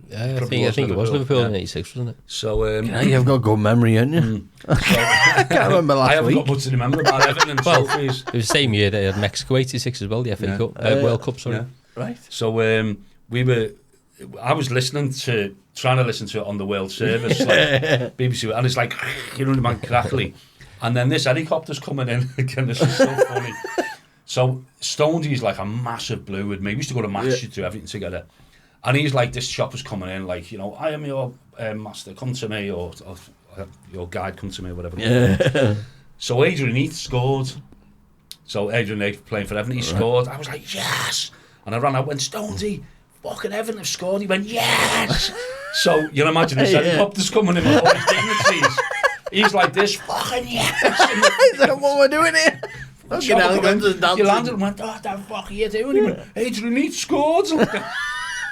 S3: Yeah, I think it was Liverpool in 86, wasn't it?
S4: So
S2: You've got good memory, haven't you? I can't remember last
S4: I haven't
S2: week.
S4: got much to remember about Everton and trophies.
S3: It was the same year they had Mexico 86 as well, the FA Cup, World Cup, sorry.
S4: Yeah.
S2: Right.
S4: So I was trying to listen to it on the World Service, like BBC, and it's like, man, crackly. And then this helicopter's coming in again. This is so funny. So Stonesy's like a massive blue with me. We used to go to matches, do everything together. And he's like, this chopper's coming in, like, I am your master, come to me, or your guide, come to me, or whatever.
S2: Yeah.
S4: So Adrian Heath scored. So Adrian Heath playing for Everton, he scored. I was like, yes! And I ran out, went, Stonesy, fucking Everton have scored. He went, yes! So you can imagine this helicopter's coming in with all his dignitaries. He's like this, fucking yes!
S2: Is that what we're doing here?
S4: You landed and went, what the fuck are you doing? He went, Adrian Heath scored.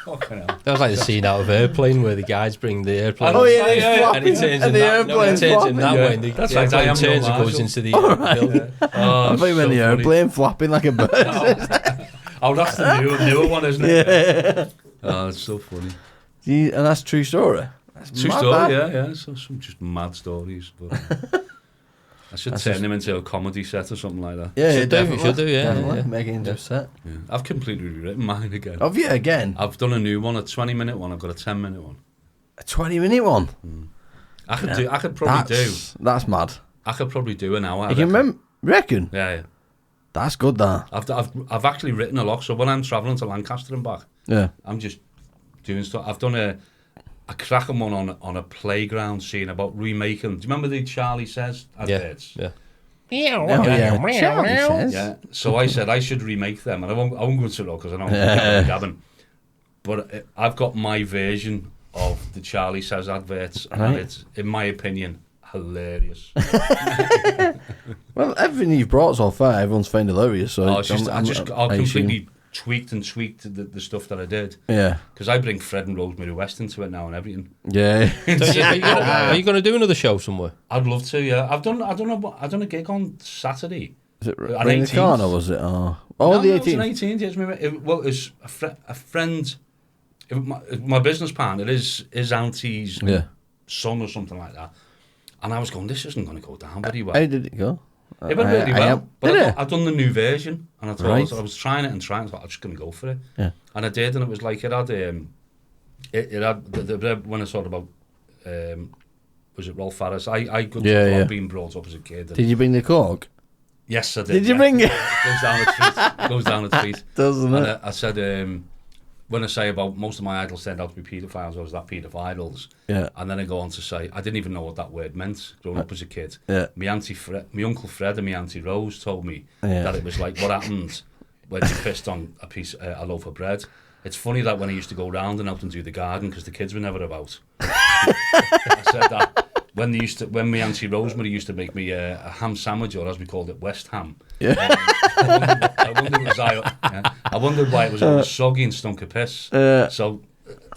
S4: Fucking hell.
S3: That was like the scene out of Airplane where the guys bring the airplane.
S2: Oh, yeah, yeah.
S3: And he turns
S2: And
S3: in
S2: the
S3: that, no, he
S2: airplane's
S3: turns in that
S2: flopping.
S3: way, and the
S4: That's like I
S3: airplane
S4: am
S3: turns
S4: your
S3: and goes
S4: Marshall.
S3: into the
S2: Right.
S3: building.
S2: I thought you meant the airplane flapping like a bird.
S4: Oh, that's the newer one, isn't it?
S2: Yeah.
S4: Oh, it's so funny.
S2: And that's true story. That's
S4: True
S2: mad,
S4: story,
S2: that.
S4: yeah. So some just mad stories. But I should turn them into a comedy set or something like that.
S2: Yeah,
S3: Should
S2: definitely.
S3: should do, yeah,
S2: Definitely.
S3: yeah.
S2: Make it into a set.
S4: Yeah. I've completely rewritten mine again.
S2: Have you again?
S4: I've done a new one, a 20-minute one. I've got a 10-minute one.
S2: A 20-minute one?
S4: I could probably
S2: That's mad.
S4: I could probably do an hour.
S2: You can remember? Reckon?
S4: Yeah.
S2: That's good, that.
S4: I've actually written a lot. So when I'm travelling to Lancaster and back,
S2: Yeah.
S4: I'm just doing stuff. I've done a cracking one on a playground scene about remaking. Do you remember the Charlie Says adverts?
S3: Yeah.
S2: Charlie says.
S4: Yeah. So I said I should remake them, and I won't go into it all because I know I'm gabbing. But I've got my version of the Charlie Says adverts, and it's, in my opinion, hilarious.
S2: Well, everything you've brought so far, everyone's found hilarious. So
S4: I completely
S2: assume.
S4: tweaked the stuff that I did.
S2: Yeah.
S4: Because I bring Fred and Rosemary West into it now and everything.
S2: Yeah.
S3: Are you going to do another show somewhere?
S4: I'd love to. Yeah, I've done a gig on Saturday.
S2: Is it
S4: An
S2: Ring the
S4: 18th.
S2: Corner, was it? Oh,
S4: No,
S2: the
S4: it was an
S2: 18th.
S4: 18th. Yes, well, it was a friend. My business partner is auntie's son or something like that. And I was going, this isn't going to go down very well.
S2: How did it go?
S4: It went really well. But I'd done the new version, and I thought I was trying it. I thought I'm just going to go for it.
S2: Yeah.
S4: And I did, and it was like it had when I thought about was it Rolf Harris? I could being brought up as a kid.
S2: Did you bring the cork?
S4: Yes, I did.
S2: Did you bring it?
S4: Goes down a treat.
S2: Doesn't
S4: and
S2: it?
S4: I said, when I say about most of my idols turned out to be paedophiles, I was that paedophiles.
S2: Yeah.
S4: And then I go on to say, I didn't even know what that word meant growing up as a kid.
S2: Yeah.
S4: My Uncle Fred and my Auntie Rose told me
S2: Yeah.
S4: that it was like what happened when you pissed on a loaf of bread. It's funny that when I used to go round and out and do the garden, because the kids were never about. I said that when my Auntie Rosemary used to make me a ham sandwich, or as we called it, West Ham.
S2: Yeah.
S4: I wondered why it was always soggy and stunk of piss. So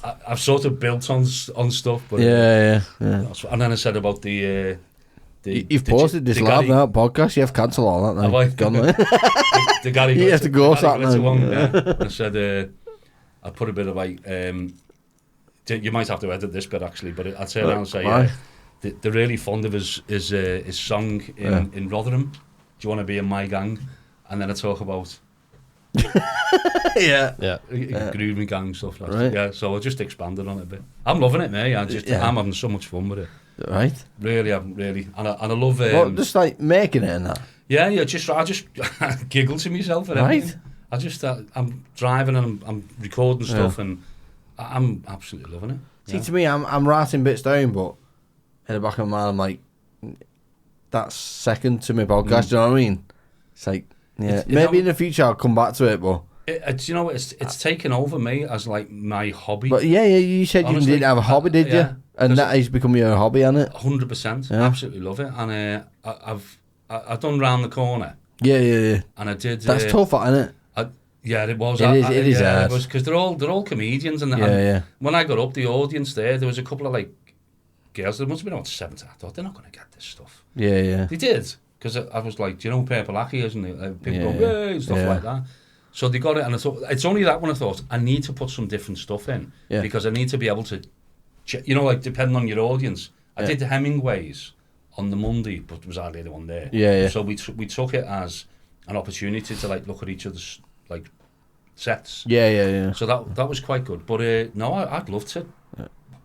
S4: I've sort of built on stuff. But
S2: Yeah.
S4: and then I said about the
S2: You've posted this live now podcast. You have cancelled all that now.
S4: Have I?
S2: Gone, mate.
S4: the Gary
S2: You have to go that now.
S4: one. Yeah. I said I put a bit of like you might have to edit this bit actually, but I'd say around and say they're really fond of his song in Rotherham. Do you want to be in my gang? And then I talk about
S2: Yeah.
S4: groovy gang stuff. Like
S2: Right.
S4: Yeah, so I just expanded on it a bit. I'm loving it, mate. I'm having so much fun with it.
S2: Right.
S4: Really, and I love.
S2: Well, just like making it and that.
S4: Yeah. I just giggle to myself. And
S2: Right.
S4: everything. I just I'm driving and I'm recording stuff and I'm absolutely loving it.
S2: See, to me, I'm writing bits down, but in the back of my mind, I'm like, that's second to my podcast. Do you know what I mean? It's like, yeah, maybe in the future I'll come back to it, but
S4: it's taken over me as like my hobby.
S2: But yeah, you said
S4: Honestly,
S2: you didn't have a hobby, did you?
S4: yeah.
S2: And that has become your hobby, hasn't it?
S4: 100%.
S2: Yeah.
S4: Absolutely love it. And I've done Round the Corner.
S2: Yeah.
S4: And I did.
S2: That's tough, isn't it?
S4: Yeah, it was.
S2: It is hard.
S4: Because they're all comedians, and when I got up, the audience there was a couple of like girls. There must have been about 70. I thought they're not going to get this stuff.
S2: Yeah.
S4: They did, because I was like, do you know who Purple Aki is? And people go, yeah, stuff like that. So they got it, and I thought it's only that when I thought I need to put some different stuff in because I need to be able to, like depending on your audience. I did the Hemingways on the Monday, but there was hardly anyone there.
S2: Yeah.
S4: So we took it as an opportunity to like look at each other's like sets.
S2: Yeah.
S4: So that was quite good. But no, I'd love to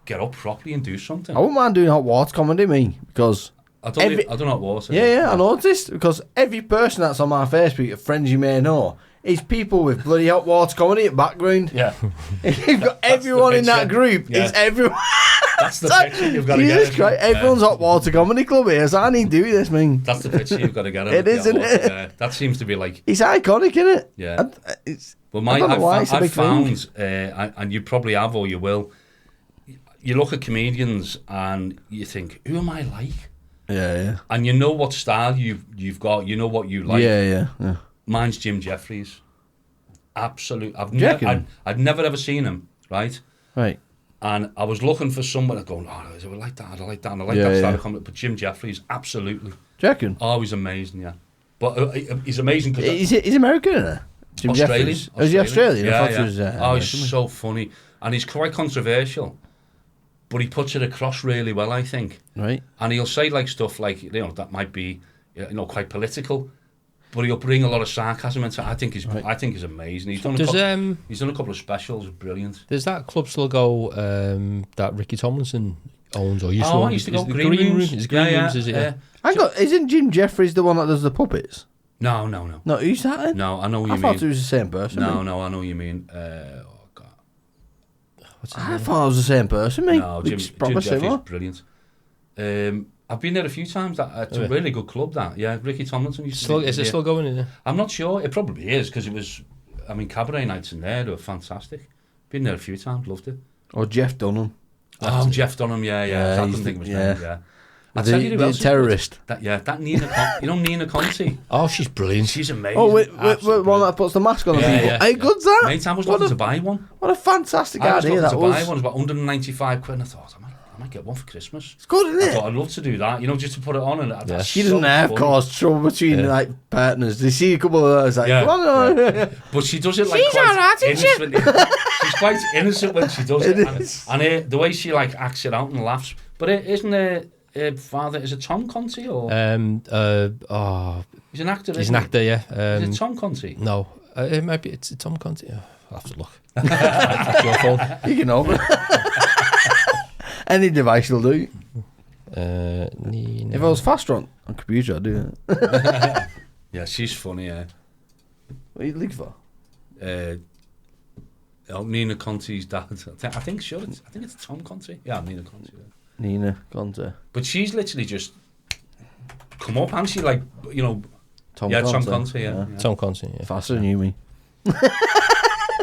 S4: get up properly and do something.
S2: I wouldn't mind doing hot water comedy, me, because
S4: I don't know what water.
S2: Yeah, I noticed, because every person that's on my Facebook, friends you may know, is people with bloody hot water comedy at background.
S4: Yeah.
S2: You've got everyone in that group.
S4: Yeah.
S2: It's everyone.
S4: That's the picture you've got to get.
S2: Jesus Christ, everyone's hot water comedy club here, so I need to do this, man.
S4: That's the picture you've got to get.
S2: It is, isn't it?
S4: That seems to be like.
S2: It's iconic, isn't it?
S4: Yeah. Well,
S2: I don't know why it's a
S4: I
S2: big
S4: found, and you probably have or you will, you look at comedians and you think, who am I like?
S2: Yeah.
S4: And you know what style you've got, you know what you like.
S2: Yeah.
S4: Mine's Jim Jeffries. Absolute. I'd never ever seen him, right?
S2: Right.
S4: And I was looking for someone going, I like that, I like that, and I like that style of comedy. But Jim Jeffries, absolutely.
S2: Do you reckon?
S4: Oh, he's amazing, yeah. But he's amazing because
S2: He's American, isn't he? Jim
S4: Australian.
S2: Jeffries. Oh, is he Australian?
S4: Yeah,
S2: I thought he was,
S4: he's so funny, and he's quite controversial, but he puts it across really well, I think.
S2: Right.
S4: And he'll say like stuff like that might be quite political, but he'll bring a lot of sarcasm into it. I think he's amazing. He's done a couple of specials, brilliant.
S3: Does that club still go that Ricky Tomlinson owns or used to own?
S4: I used to go
S3: Is it
S4: Green Rooms.
S3: Is it Green Rooms? Is it? Yeah.
S2: Isn't Jim Jeffries the one that does the puppets?
S4: No.
S2: No, who's that then?
S4: No, I know what you
S2: I
S4: mean.
S2: thought it was the same person.
S4: No, I know what you mean. Oh God.
S2: I thought it was the same person, mate.
S4: No, Jim Jeffries is brilliant. I've been there a few times. It's a really good club, that. Yeah, Ricky Tomlinson used to be.
S3: Is it still going in there?
S4: I'm not sure. It probably is, because it was... I mean, cabaret nights in there, they were fantastic. Been there a few times, loved it.
S2: Or Jeff Dunham.
S4: Jeff Dunham, yeah. I couldn't think of his name, yeah. I tell you who
S2: The
S4: else
S2: terrorist.
S4: That Nina... you know Nina Conti?
S3: Oh, she's brilliant.
S4: She's amazing.
S2: Oh, wait, one that puts the mask on the people.
S4: Yeah.
S2: Hey, good's that?
S4: Mate, I was looking to buy one.
S2: What a fantastic idea that was.
S4: I was looking to buy one. It was about 195 quid, and I thought, I might get one for Christmas.
S2: It's good, isn't
S4: I
S2: it?
S4: thought I'd love to do that, just to put it on. And
S2: She doesn't have cause trouble between like partners. They see a couple of those like, come on.
S4: But she does it like
S2: She's
S4: quite
S2: alright, isn't
S4: innocently. She's quite innocent when she does it.
S2: Is.
S4: And the way she like acts it out and laughs. But isn't her father, is it Tom Conti or? He's an actor.
S3: He's an actor, yeah.
S4: Is it Tom Conti?
S3: No, it might be. It's Tom Conti. Oh, I'll have to look. That's your phone.
S2: You can open any device will do.
S3: Nina.
S2: If I was faster on computer, I'd do it.
S4: Yeah, she's funny.
S2: What are you looking for?
S4: Nina Conti's dad. I think it's Tom Conti. Yeah, Nina Conti. Yeah.
S2: Nina Conte.
S4: But she's literally just come up, and she like, you know,
S2: Tom
S4: Tom
S2: Conte.
S4: Conti, yeah.
S3: Tom Conti, yeah.
S2: Faster than you, me.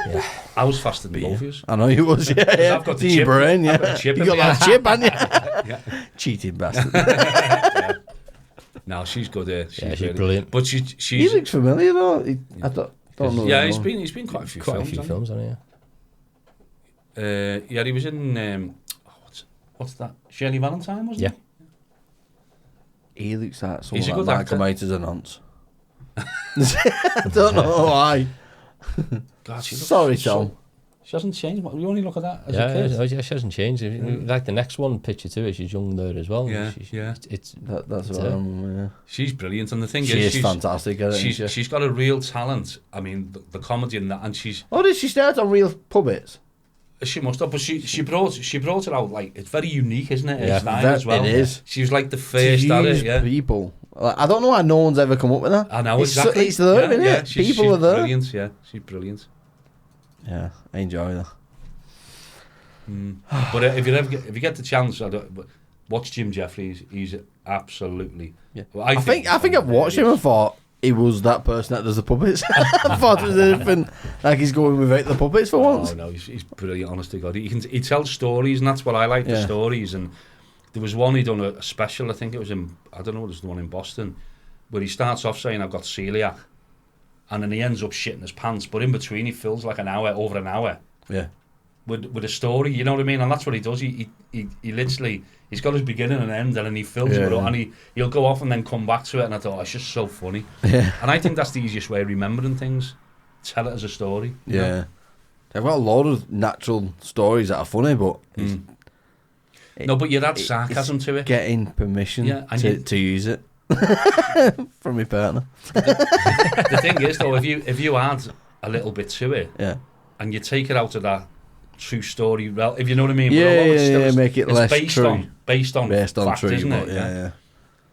S3: Yeah.
S4: I was faster than both of you.
S2: I know you was, yeah.
S4: I've got the
S2: It's in your
S4: chip.
S2: brain, yeah.
S4: I've got a chip
S2: You
S4: in
S2: got
S4: me.
S2: that chip, haven't you?
S4: Yeah.
S2: Cheating bastard.
S4: Yeah. No, she's good. She's really
S3: brilliant.
S4: But
S2: He
S4: she's
S2: looks familiar though. I don't know.
S4: yeah.
S2: him.
S4: He's been quite a few
S3: Quite
S4: films.
S3: a few films, hasn't he?
S4: Yeah, he was in what's that? Shirley Valentine, wasn't
S3: Yeah.
S2: He looks like
S4: He's
S2: someone
S4: a
S2: like
S4: good
S2: Michael
S4: actor.
S2: Mater's a nonce. I don't know why.
S4: he? God, she looks
S2: Sorry,
S4: so-
S2: Tom.
S4: She hasn't changed. You only look at that as
S3: Yeah,
S4: a kid.
S3: yeah, she hasn't changed. Like the next one picture too, is she's young there as well.
S4: Yeah,
S3: She's,
S4: yeah.
S3: It's
S2: That's
S3: That's
S2: what
S3: it.
S2: yeah.
S4: She's brilliant, and the thing
S2: She
S4: is,
S2: is fantastic, isn't she?
S4: she's got a real talent. I mean, the comedy in that, and
S2: Oh, did she start on Real Puppets?
S4: she must have, but she brought it out like it's very unique, isn't it? Her
S3: Yeah,
S4: style
S2: that-
S4: as well.
S2: it is.
S4: She was like the
S2: To
S4: first at
S2: use
S4: it. Yeah,
S2: people. Like, I don't know why no one's ever come up with that.
S4: I know
S2: It's so-
S4: exactly.
S2: it's there, isn't it?
S4: She's
S2: People are there.
S4: Brilliant. Yeah, she's brilliant.
S2: Yeah, I enjoy that.
S4: But if you get the chance, watch Jim Jeffries. He's absolutely.
S2: Yeah.
S4: Well,
S2: I think I've watched him and thought he was that person that does the puppets. I thought it was anything like he's going without the puppets for once.
S4: Oh no, he's brilliant. Honest to God, he tells stories, and that's what I like. The
S2: Yeah.
S4: stories, and there was one he done a special. I think it was in I don't know. It was the one in Boston where he starts off saying I've got celiac, and then he ends up shitting his pants. But in between, he fills like over an hour.
S2: Yeah.
S4: With a story, you know what I mean, and that's what he does. He literally he's got his beginning and end, and then he fills it up, and he'll go off and then come back to it. And I thought it's just so funny.
S2: Yeah.
S4: And I think that's the easiest way of remembering things. Tell it as a story. you know?
S2: Yeah. They've got a lot of natural stories that are funny, but
S4: No, but you add sarcasm to it.
S2: getting permission
S4: Yeah, and
S2: to use it from my partner.
S4: The thing is, though, if you add a little bit to it,
S2: Yeah.
S4: and you take it out of that true story, well, if you know what I mean.
S2: Yeah,
S4: but although it's
S2: yeah, make it
S4: it's
S2: less
S4: based
S2: true.
S4: based on fact,
S2: true,
S4: isn't it?
S2: but yeah.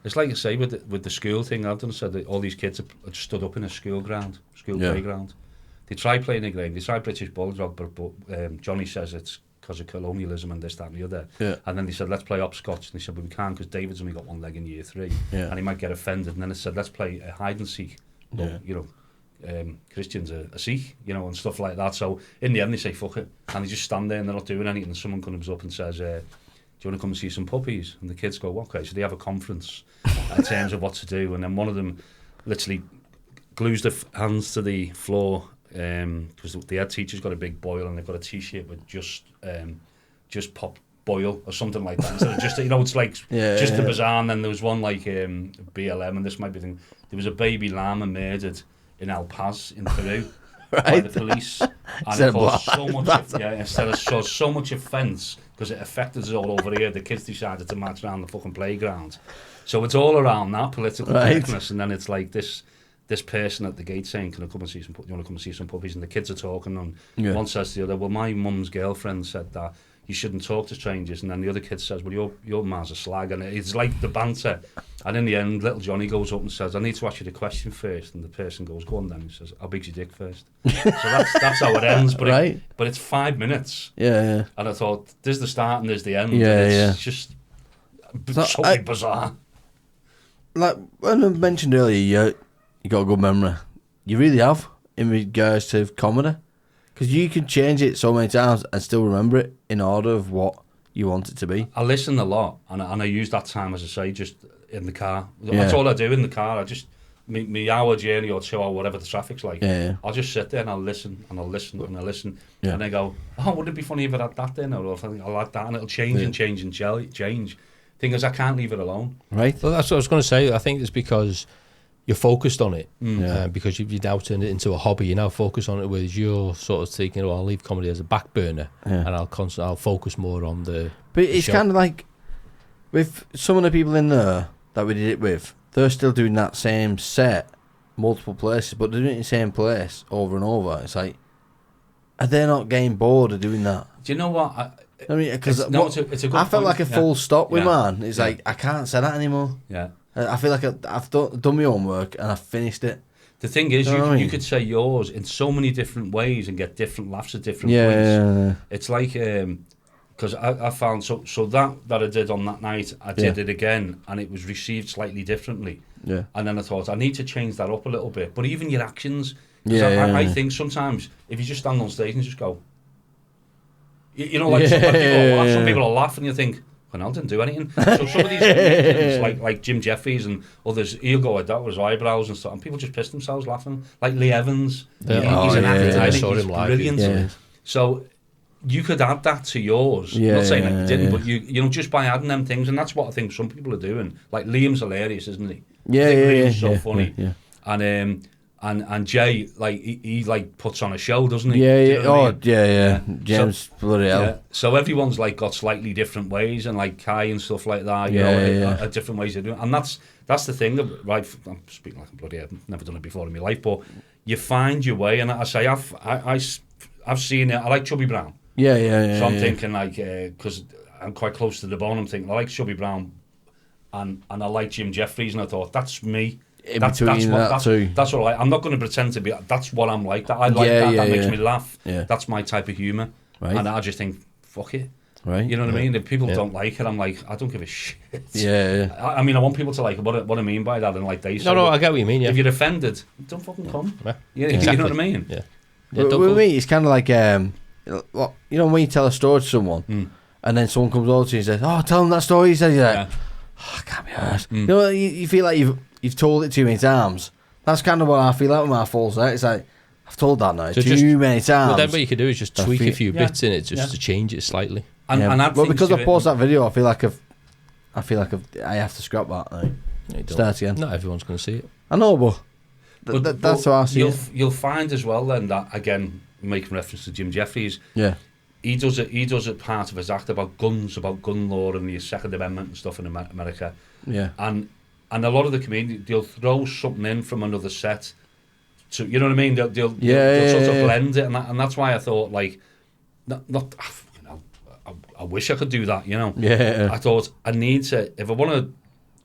S4: It's like you say with the school thing. I've done said that all these kids are stood up in a school
S2: Yeah.
S4: playground. They try playing a game. They try British Bulldog, but Johnny says it's because of colonialism and this, that, and the other.
S2: Yeah.
S4: And then they said, let's play hopscotch. And they said, but we can't because David's only got one leg in year 3,
S2: Yeah.
S4: and he might get offended. And then it said, let's play hide and seek. Well,
S2: Yeah.
S4: you know. Christians are Sikh, you know, and stuff like that. So in the end, they say fuck it, and they just stand there and they're not doing anything. And someone comes up and says, "Do you want to come and see some puppies?" And the kids go, "Okay." So they have a conference in terms of what to do, and then one of them literally glues their hands to the floor because the head teacher's got a big boil and they've got a T-shirt with just pop boil or something like that. Instead of just, you know, it's like just the bazaar. And then there was one like BLM, and this might be the thing. There was a baby llama murdered in El Paz in Peru by the police, and it caused so much offence because it affected us all over here. The kids decided to march around the fucking playground. So it's all around that political correctness, and then it's like this person at the gate saying, "Can I come and see some? You want to come and see some puppies?" And the kids are talking, and one says to the other, "Well, my mum's girlfriend said that you shouldn't talk to strangers," and then the other kid says, "Well, your man's a slag," and it's like the banter. And in the end, little Johnny goes up and says, "I need to ask you the question first." And the person goes, "Go on then." He says, "How big's your dick first?" So that's how it ends. But but it's 5 minutes.
S2: Yeah.
S4: And I thought, there's the start and there's the end.
S2: Yeah,
S4: and it's just so bizarre.
S2: Like when I mentioned earlier, you got a good memory. You really have in regards to comedy, because you can change it so many times and still remember it in order of what you want it to be.
S4: I listen a lot, and I use that time, as I say, just in the car. That's all I do in the car. I just, me hour journey or 2 hour, whatever the traffic's like, I'll just sit there and I'll listen and I'll listen and I'll listen.
S2: Yeah.
S4: And I go, oh, wouldn't it be funny if I had that then? Or if I'll add that, and it'll change and change and change. Thing is, I can't leave it alone.
S2: Right.
S3: Well, that's what I was going to say. I think it's because you're focused on it, because you've now turned it into a hobby. You're now focused on it, whereas you're sort of thinking, well, I'll leave comedy as a back burner, and I'll focus more on the.
S2: But it's
S3: show.
S2: kind of like with some of the people in there that we did it with, they're still doing that same set, multiple places, but they're doing it in the same place over and over. It's like, are they not getting bored of doing that?
S4: Do you know what?
S2: I mean, because
S4: it's a good
S2: I felt
S4: point.
S2: like a full stop with man. It's
S4: Yeah.
S2: like, I can't say that anymore.
S4: Yeah.
S2: I feel like I've done my homework and I've finished it.
S4: The thing is,
S2: You know what I
S4: you
S2: mean?
S4: could say yours in so many different ways and get different laughs at different
S2: Yeah,
S4: points.
S2: yeah.
S4: It's like, because I found, so that I did on that night, I did it again, and it was received slightly differently.
S2: Yeah.
S4: And then I thought, I need to change that up a little bit. But even your actions, 'cause
S2: Yeah,
S4: I
S2: yeah.
S4: think sometimes if you just stand on stage and just go, you know, like
S2: Yeah,
S4: some
S2: yeah.
S4: people will laugh and you think, well, I didn't do anything. So some of these comedians, like Jim Jeffries and others, he'll go like that with his eyebrows and stuff, and people just piss themselves laughing. Like Lee Evans,
S3: Yeah.
S4: he's an
S2: Oh,
S4: actor.
S2: yeah.
S4: I
S3: I
S4: think
S3: saw
S4: he's
S3: him live,
S4: brilliant.
S2: yeah.
S4: So you could add that to yours.
S2: Yeah,
S4: I'm not saying that
S2: yeah,
S4: you didn't,
S2: yeah.
S4: but you know, just by adding them things, and that's what I think some people are doing. Like Liam's hilarious, isn't he?
S2: Yeah,
S4: I think
S2: yeah,
S4: Liam's
S2: yeah,
S4: so funny.
S2: yeah.
S4: And Jay, like he like puts on a show, doesn't he?
S2: Yeah,
S4: Do you
S2: yeah.
S4: know what I
S2: Oh,
S4: mean?
S2: yeah. James, bloody hell.
S4: Yeah. So everyone's like got slightly different ways, and like Kai and stuff like that, you
S2: Yeah,
S4: know,
S2: yeah.
S4: are different ways of doing it. And that's the thing, right? I'm speaking like a bloody, I've never done it before in my life, but you find your way. And I say, I've seen it. I like Chubby Brown,
S2: Yeah, yeah.
S4: so I'm
S2: yeah.
S4: thinking like, because I'm quite close to the bone, I'm thinking I like Chubby Brown, and I like Jim Jeffries, and I thought that's me.
S2: In between that too.
S4: That's what I like. I'm not going to pretend to be. That's what I'm like. That I like
S2: Yeah,
S4: that.
S2: yeah,
S4: That makes
S2: yeah.
S4: me laugh.
S2: Yeah.
S4: That's my type of humour.
S2: Right.
S4: And I just think, fuck it.
S2: Right.
S4: You know what I mean? If people
S3: Yeah.
S4: don't like it, I'm like, I don't give a shit.
S2: Yeah,
S4: I mean, I want people to like it. What I mean by that, and like they say,
S3: No,
S4: but
S3: I get what you mean. Yeah.
S4: if you're offended, don't fucking come.
S3: Yeah.
S4: You
S3: Exactly.
S4: know what I mean?
S3: Yeah.
S2: yeah.
S3: Yeah,
S2: With
S3: don't go-
S2: me, it's kind of like, what, you know, when you tell a story to someone,
S4: Mm.
S2: and then someone comes over to you and says, "Oh, tell them that story." You said, "You're like,
S4: Yeah.
S2: oh, I can't be arsed."
S4: Mm.
S2: You know, you feel like you've told it too many times. That's kind of what I feel like with my falls out. It's like I've told that now
S3: So
S2: too
S3: just-
S2: many times.
S3: Well, then what you could do is just
S2: I
S3: tweak a
S2: feel-
S3: few
S4: Yeah.
S3: bits in it just
S4: Yeah.
S3: to change it slightly.
S4: And
S2: Yeah.
S4: add
S2: well,
S4: things
S2: because
S4: to
S2: I
S4: it.
S2: posted that video, I feel like I have to scrap that now.
S3: You don't-
S2: Start again.
S3: Not everyone's going to see it.
S2: I know, but,
S4: But
S2: that's how I see
S4: you'll,
S2: it.
S4: You'll find as well then that, again, making reference to Jim Jeffries,
S2: Yeah,
S4: he does it part of his act about guns, about gun law and the Second Amendment and stuff in America.
S2: yeah,
S4: And a lot of the comedians, they'll throw something in from another set to, you know what I mean? They'll sort of blend it, and that's why I thought, like, not you know, I wish I could do that, you know.
S2: yeah.
S4: I thought I need to, if I want to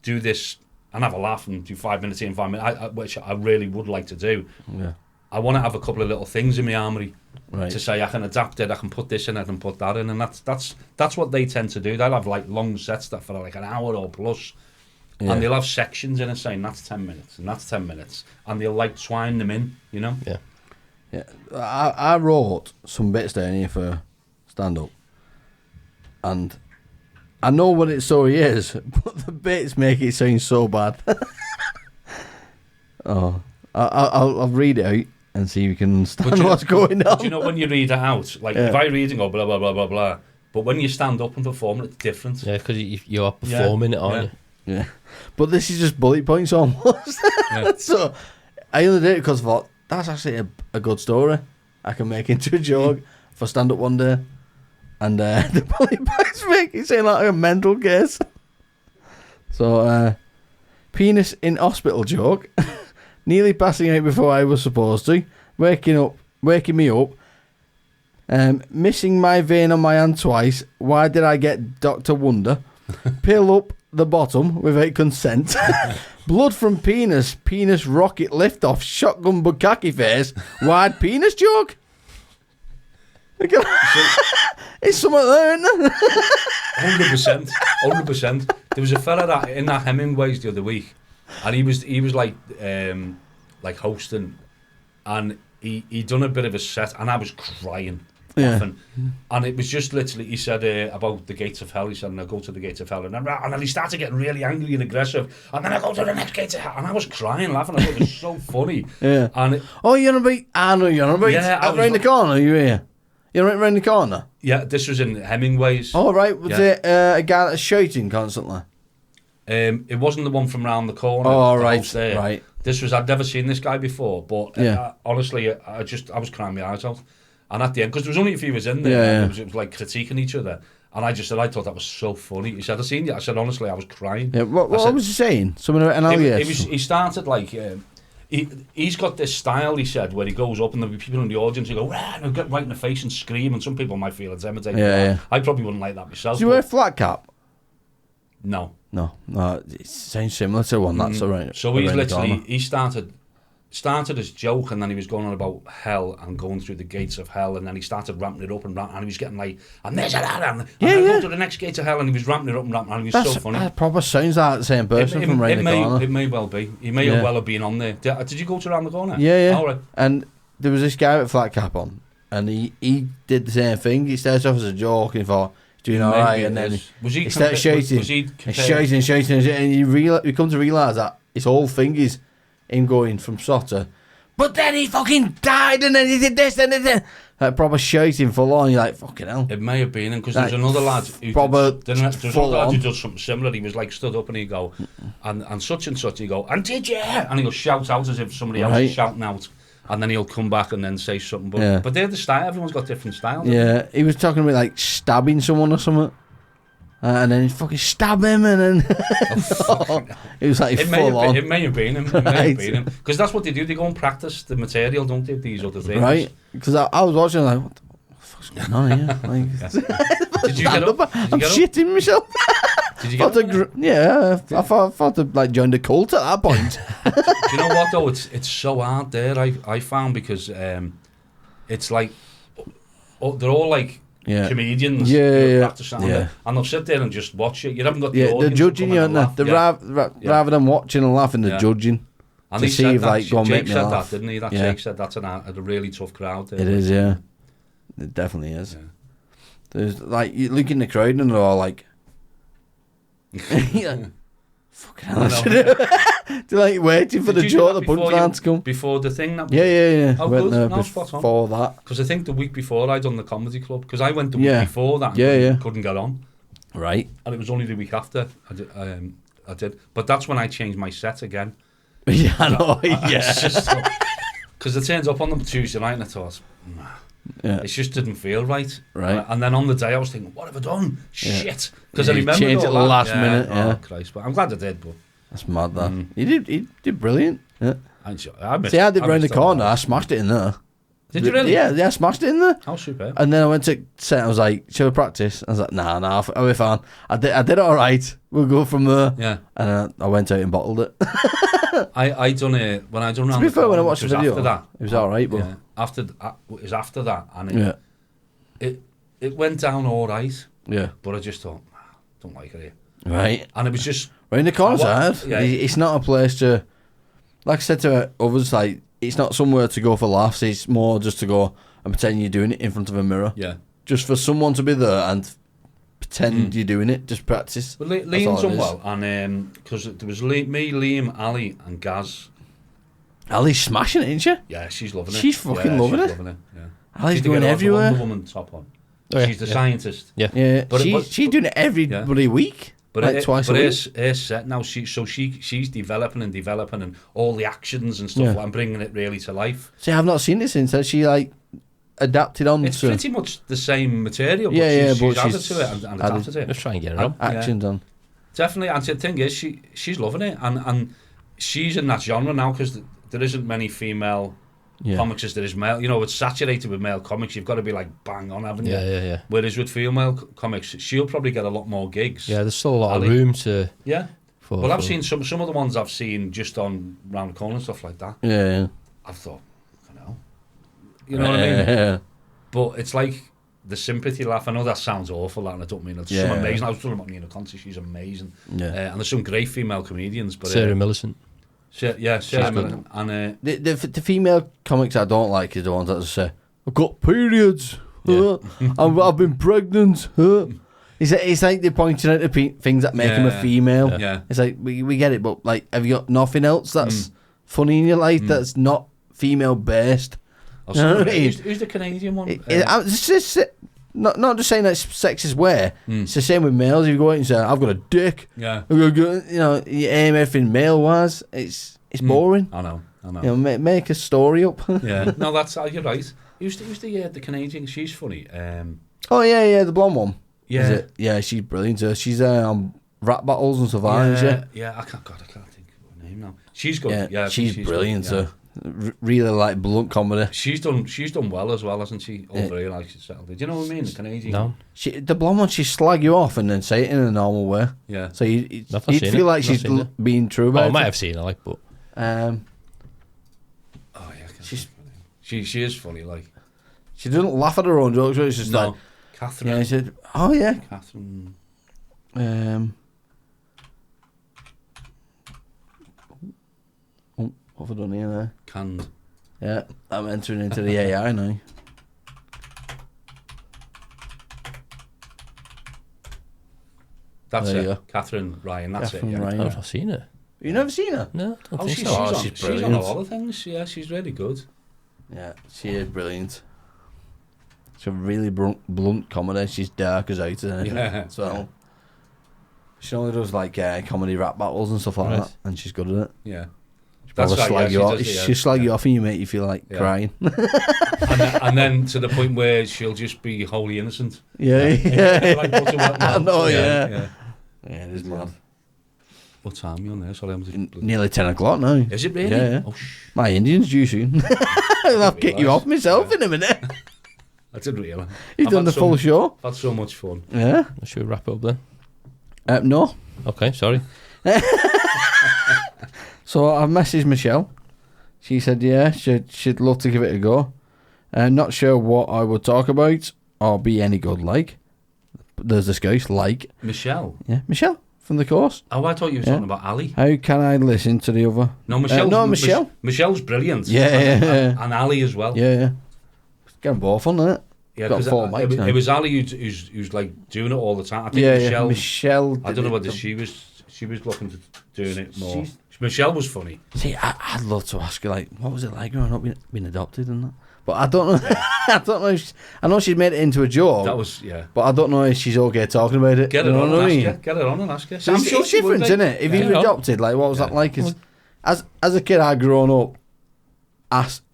S4: do this and have a laugh and do 5 minutes in 5 minutes, which I really would like to do.
S2: Yeah.
S4: I want to have a couple of little things in my armory
S2: Right.
S4: to say I can adapt it, I can put this in, I can put that in, and that's what they tend to do. They'll have like long sets that for like an hour or plus.
S2: Yeah.
S4: And they'll have sections in it saying that's 10 minutes and that's 10 minutes, and they'll like twine them in, you know.
S3: Yeah.
S2: Yeah, I wrote some bits down here for stand up, and I know what its story is, but the bits make it sound so bad. Oh, I'll read it out and see if you can understand what's going on.
S4: Do you know when you read it out, like if I read and go blah blah blah blah blah, but when you stand up and perform it, it's different.
S3: Yeah, because you are performing it, aren't you?
S2: Yeah, but this is just bullet points almost.
S4: Yeah.
S2: So I only did it because I thought that's actually a good story. I can make into a joke for stand up one day, and the bullet points make it sound like a mental case. So penis in hospital joke, nearly passing out before I was supposed to, waking me up, missing my vein on my hand twice. Why did I get Dr. Wonder? Pill up the bottom without consent. Blood from penis rocket lift off, shotgun bukkake face, wide penis joke. It's something there, isn't there?
S4: 100%. There was a fella that in that Hemingway's the other week, and he was like hosting, and he done a bit of a set, and I was crying.
S2: Yeah.
S4: Laughing. And it was just literally, he said about the gates of hell. He said, and I go to the gates of hell, and then he started getting really angry and aggressive, and then I go to the next gate of hell, and I was crying, laughing. I thought it was so funny.
S2: Yeah.
S4: And
S2: Oh, you're on a beat. I know you're on a beat.
S4: Yeah, I was
S2: round the
S4: like-
S2: corner. You here? You're right round the corner.
S4: yeah, this was in Hemingway's.
S2: Oh, right. Was
S4: Yeah.
S2: it a guy that's shouting constantly?
S4: It wasn't the one from round the corner.
S2: Oh,
S4: the
S2: right.
S4: house there.
S2: Right.
S4: This was, I'd never seen this guy before, but
S2: Yeah.
S4: honestly, I was crying my eyes out. And at the end, because there was only a few of us in there,
S2: Yeah,
S4: and it was like critiquing each other. And I just said, I thought that was so funny. He said, I seen you. I said, honestly, I was crying.
S2: Yeah. What
S4: I said,
S2: was he saying? Something about an alias?
S4: he started like, he's got this style, he said, where he goes up and there'll be people in the audience who go, rah, and he'll get right in the face and scream. And some people might feel intimidated.
S2: Yeah, yeah.
S4: I probably wouldn't like that myself.
S2: Does he wear a
S4: but
S2: flat cap?
S4: no.
S2: No. It sounds similar to one. That's all right.
S4: So he's
S2: around the
S4: literally,
S2: corner.
S4: he started started as joke, and then he was going on about hell and going through the gates of hell, and then he started ramping it up and he was getting like, and there's a ladder, and go to the next gate of hell, and he was ramping it up and he was so funny.
S2: That probably sounds like the same person from around the corner.
S4: It may well be. He may well have been on there. Did you go to around the corner?
S2: Yeah.
S4: All right.
S2: And there was this guy with flat cap on, and he did the same thing. He started off as a joke, and he thought, doing all right, and then he started shouting, and you come to realise that his whole thing is him going from Sotter, but then he fucking died, and then he did this, and then like proper shouting full on. You're like, fucking hell.
S4: It may have been him, because there's another lad who does something similar. He was like stood up and he'd go, and such and such, he'd go, and did you? And he'll shout out as if somebody else is shouting out. And then he'll come back and then say something. But they're the style. Everyone's got different styles.
S2: Yeah, he was talking about like stabbing someone or something. And then he fucking stab him, and then it was like full on.
S4: It may have been him. It may have been him. Because that's what they do. They go and practice the material, don't they? These other things.
S2: Right. Because I was watching like, what the fuck's going on here? Like,
S4: did you get up?
S2: I'm shitting myself.
S4: Did you get up?
S2: Yeah, I thought to like join the cult at that point.
S4: Do you know what though? It's so hard there. I found, because it's like they're all like comedians. And they'll sit there and just watch it. You haven't got the audience.
S2: They're judging you, aren't they? Rather than watching and laughing, they're judging.
S4: And
S2: to see if like go and make me laugh.
S4: That, didn't he? Jake said that's a really tough crowd. There,
S2: it is, yeah. It definitely is. Yeah. There's like you look in the crowd and they're all like. Fucking hell, they're like waiting for the punchline to come.
S4: Before the thing that
S2: yeah.
S4: Oh,
S2: went
S4: good.
S2: there before that.
S4: Because I think the week before I done the comedy club, because I went the week before that and couldn't get on.
S2: Right.
S4: And it was only the week after I did. But that's when I changed my set again.
S2: Yeah, I know.
S4: Because it turns up on the Tuesday night and I thought, nah. Yeah. It just didn't feel right.
S2: And
S4: then on the day I was thinking, what have I done? Shit. Because I remember
S2: changed it the last minute.
S4: Oh, Christ. But I'm glad I did. But
S2: that's mad, that. He did brilliant. Yeah.
S4: I
S2: did round the corner. I smashed it in there.
S4: Did you really?
S2: Yeah, I smashed it in there.
S4: How superb.
S2: And then I went to set. I was like, shall we practice? I was like, nah, I'll be fine. I did it all right. We'll go from there.
S4: Yeah.
S2: And I went out and bottled it.
S4: I done it when I done
S2: round the corner. When I watched the video, after that, it was all right. But
S4: it was after that, and it went down all right.
S2: Yeah.
S4: But I just thought, don't like it here.
S2: Right.
S4: And it was just
S2: round the corner side. Yeah. It's not a place to, like I said to others, like it's not somewhere to go for laughs. It's more just to go and pretend you're doing it in front of a mirror.
S4: Yeah. Just
S2: for someone to be there and pretend you're doing it, just practice.
S4: Well, Liam's done well, and because there was me, Liam, Ali, and Gaz.
S2: Ali's smashing it, isn't she?
S4: Yeah, she's loving it.
S2: She's fucking loving it.
S4: Yeah.
S2: Ali's going everywhere.
S4: Wonder Woman top on. She's the scientist.
S2: Yeah. But she's doing it every bloody week.
S4: But
S2: like twice a week.
S4: Her set now, she's developing and all the actions and stuff and bringing it really to life.
S2: See, I've not seen it since. Has she like adapted on?
S4: It's pretty much the same material, but she's added to it and adapted it.
S3: Just try and get it on.
S2: Action done.
S4: Definitely, and the thing is, she's loving it, and she's in that genre now because there isn't many female comics as there is male. You know, it's saturated with male comics. You've got to be like bang on, haven't you?
S3: Yeah.
S4: Whereas with female comics, she'll probably get a lot more gigs.
S3: Yeah, there's still a lot of room to.
S4: Yeah. Well, I've seen some of the ones I've seen just on round the corner and stuff like that.
S2: Yeah.
S4: I've thought, you know what I mean?
S2: Yeah.
S4: But it's like the sympathy laugh. I know that sounds awful, and I don't mean it. Some amazing. I was talking about Nina Conti. She's amazing.
S2: Yeah.
S4: And there's some great female comedians. But
S3: Sarah Millicent.
S4: Sarah Millicent. And
S2: the female comics I don't like is the ones that say, I've got periods. I've been pregnant. It's like they're pointing out the things that make him a female.
S4: Yeah.
S2: It's like, we get it, but like, have you got nothing else that's funny in your life that's not female based?
S4: You know what I mean? Who's the Canadian one?
S2: It's just, not just saying that's sexist way. It's the same with males. If you go out and say, I've got a dick.
S4: Yeah.
S2: You aim everything male wise. It's boring.
S4: I know.
S2: Make a story up.
S4: Yeah. No, that's you're right. Who's the Canadian? She's funny.
S2: Oh yeah, the blonde one.
S4: Yeah.
S2: Is it? Yeah, she's brilliant. She's on rap battles and stuff, isn't she?
S4: Yeah. I can't think of her name now. She's good. Yeah,
S2: she's brilliant. Really like blunt comedy.
S4: She's done well as well, hasn't she? Over here, like she's settled. Do you know what I mean? The Canadian.
S3: No.
S2: The blonde one, she slag you off and then say it in a normal way.
S4: Yeah.
S2: So you'd feel like she's being true about it.
S3: I might have seen her, but
S4: She is funny, like.
S2: She doesn't laugh at her own jokes, but it's just like,
S4: Catherine.
S2: yeah, he said, oh yeah.
S4: Catherine.
S2: What have I done here there?
S4: Canned.
S2: Yeah, I'm entering into the AI now.
S4: That's
S2: There you
S4: it.
S2: go.
S4: Catherine Ryan, that's
S2: Catherine
S4: it, yeah.
S2: Ryan.
S3: I've not seen it.
S2: You never seen her?
S3: No, I don't
S4: Oh,
S3: think
S4: she's,
S3: so.
S4: on,
S2: she's
S4: she's on
S2: brilliant.
S4: a lot of things. Yeah, she's really good.
S2: Yeah, she is brilliant. It's a really blunt comedy. She's dark as out, isn't it?
S4: Yeah.
S2: So she only does like comedy rap battles and stuff like
S3: Right.
S2: that, and she's good at it.
S4: Yeah.
S2: Probably
S4: That's right,
S2: slag
S4: yeah,
S2: you
S4: she
S2: off.
S4: does it, yeah.
S2: She'll slag you off and you make you feel like
S4: Yeah.
S2: crying.
S4: And then to the point where she'll just be wholly innocent.
S2: yeah,
S4: Like Butterworth
S2: I
S4: now.
S2: know, yeah.
S4: yeah.
S2: Yeah, it is mad.
S4: What time are you on there? Sorry, I'm just...
S2: Nearly 10 o'clock now.
S4: Is it really?
S2: Yeah, yeah.
S4: Oh,
S2: My Indian's due soon. I'll have to kick you off myself in a minute.
S4: I didn't realise.
S2: You've done the full show.
S4: I've had so much fun.
S2: Yeah.
S3: Should we wrap it up then?
S2: No.
S3: Okay, sorry.
S2: So I messaged Michelle. She said, yeah, she'd love to give it a go. Not sure what I would talk about or be any good like. There's this ghost, like.
S4: Michelle?
S2: Yeah, Michelle from the course.
S4: Oh, I thought you were talking about Ali.
S2: How can I listen to the other?
S4: No, Michelle.
S2: no, Michelle.
S4: Michelle's brilliant.
S2: Yeah,
S4: and,
S2: yeah.
S4: and Ali as well.
S2: Yeah. Get them both on, isn't it?
S4: Yeah,
S2: Got
S4: 'cause
S2: four mics now.
S4: it was Ali who's like doing it all the time. I think
S2: Yeah,
S4: Michelle.
S2: Michelle.
S4: I don't know whether
S2: did it.
S4: she was looking to doing it more.
S2: She's-
S4: Michelle was funny.
S2: See, I'd love to ask her, like, what was it like growing up being adopted and that? But I don't know. I don't know. I know she's made it into a joke.
S4: That was
S2: But I don't know if she's okay talking about it.
S4: Get
S2: You
S4: it
S2: know
S4: on
S2: what I
S4: and ask
S2: mean?
S4: her. Get it on and ask her.
S2: So it's different, isn't it? If
S3: Yeah.
S2: you've adopted, like, what was that like? As a kid, I'd grown up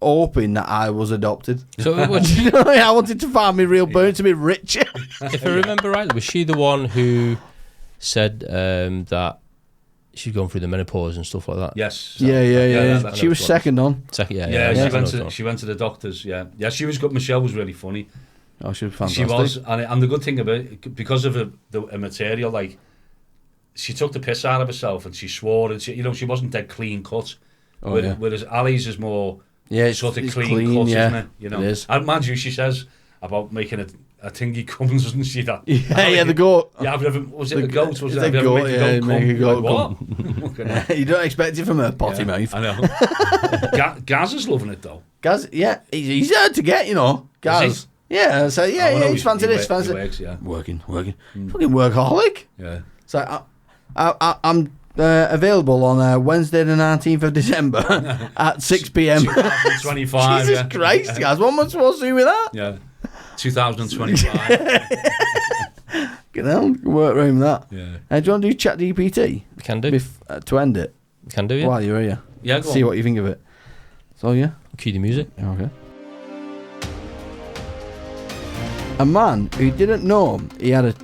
S2: hoping that I was adopted.
S3: So,
S2: You know, I wanted to find my real parents to be rich.
S3: if I remember rightly, was she the one who said that she'd gone through the menopause and stuff like that?
S4: Yes.
S2: Yeah.
S4: that-
S2: She was second on.
S3: Second,
S4: Yeah,
S3: yeah.
S4: she went to the doctors. Yeah, she was good. Michelle was really funny.
S2: Oh, she was fantastic.
S4: She was, and the good thing about it, because of the material, like she took the piss out of herself and she swore, and she wasn't dead clean cut.
S2: Oh,
S4: whereas,
S2: yeah.
S4: whereas Ali's is more sort of
S2: it's
S4: clean cut,
S2: yeah.
S4: isn't it? You know,
S2: It is.
S4: and mind you, she says about making a thingy comes, doesn't she? That
S2: Yeah, the goat.
S4: Yeah, I've never, was it a goat? Was
S2: it's
S4: it
S2: a
S4: have you ever
S2: goat,
S4: made
S2: yeah,
S4: a goat
S2: make a
S4: come?
S2: goat
S4: Like, what?
S2: You don't expect it from her potty mouth.
S4: I know. Gaz is loving it though.
S2: Gaz, yeah, he's hard to get, you know. Gaz. Yeah, so
S4: I know
S2: he's fancy this, fancy
S4: works, yeah.
S2: Working. Fucking workaholic.
S4: Yeah.
S2: So I'm available on Wednesday the 19th of December at 6 p.m.
S4: 2025.
S2: Jesus
S4: yeah.
S2: Christ, guys, what am I supposed to do with that?
S4: Yeah. 2025.
S2: Get on, work around that.
S4: Yeah.
S2: Do you want to do chat GPT
S3: Can do.
S2: to end it?
S3: Can do, yeah.
S2: While you're here.
S4: Yeah, go
S2: See
S4: on.
S2: what you think of it. So, yeah.
S3: Cue the music.
S2: Okay. A man who didn't know he had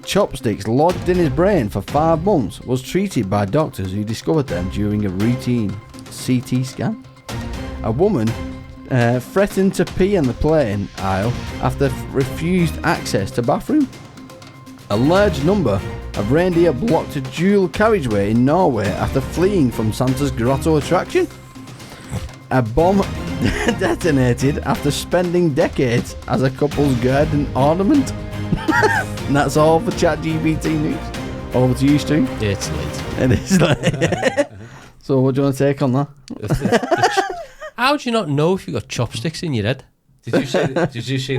S2: chopsticks lodged in his brain for 5 months was treated by doctors who discovered them during a routine CT scan. A woman threatened to pee on the plane aisle after refused access to bathroom. A large number of reindeer blocked a dual carriageway in Norway after fleeing from Santa's grotto attraction. A bomb detonated after spending decades as a couple's garden ornament. And that's all for ChatGPT news. Over to you, Stu.
S3: Yeah, it's late.
S2: It is like So what do you want to take on that?
S3: How do you not know if you've got chopsticks in your head?
S4: Did you say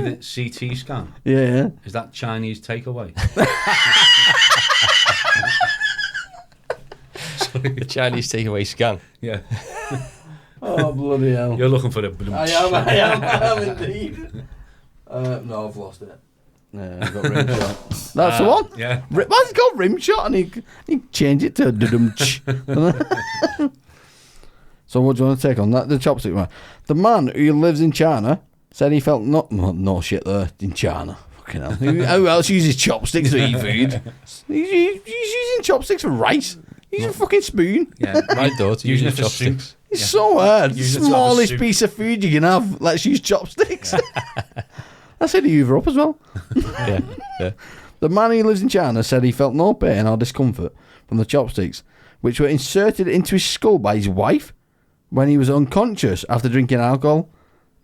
S4: the CT scan?
S2: Yeah.
S4: Is that Chinese takeaway?
S3: The Chinese takeaway scan.
S4: Yeah.
S2: Oh, bloody hell.
S4: You're looking for the bloom.
S2: I am indeed. No, I've lost it. Yeah, I've got rim shot. That's the one?
S4: Yeah.
S2: Why's it called rim shot? And he changed it to dudum-ch. So what do you want to take on that? The chopstick one. The man who lives in China said he felt no shit there in China. Fucking hell. Who else uses chopsticks to eat food? He's using chopsticks for rice. He's a fucking spoon.
S4: Yeah.
S3: My daughter
S4: Using
S3: uses
S4: it for soup.
S3: chopsticks.
S2: It's so hard.
S4: Use it to have a
S2: Smallest
S4: soup.
S2: piece of food you can have. Let's use chopsticks. I said to Hoover up as well.
S3: Yeah.
S2: The man who lives in China said he felt no pain or discomfort from the chopsticks, which were inserted into his skull by his wife when he was unconscious after drinking alcohol.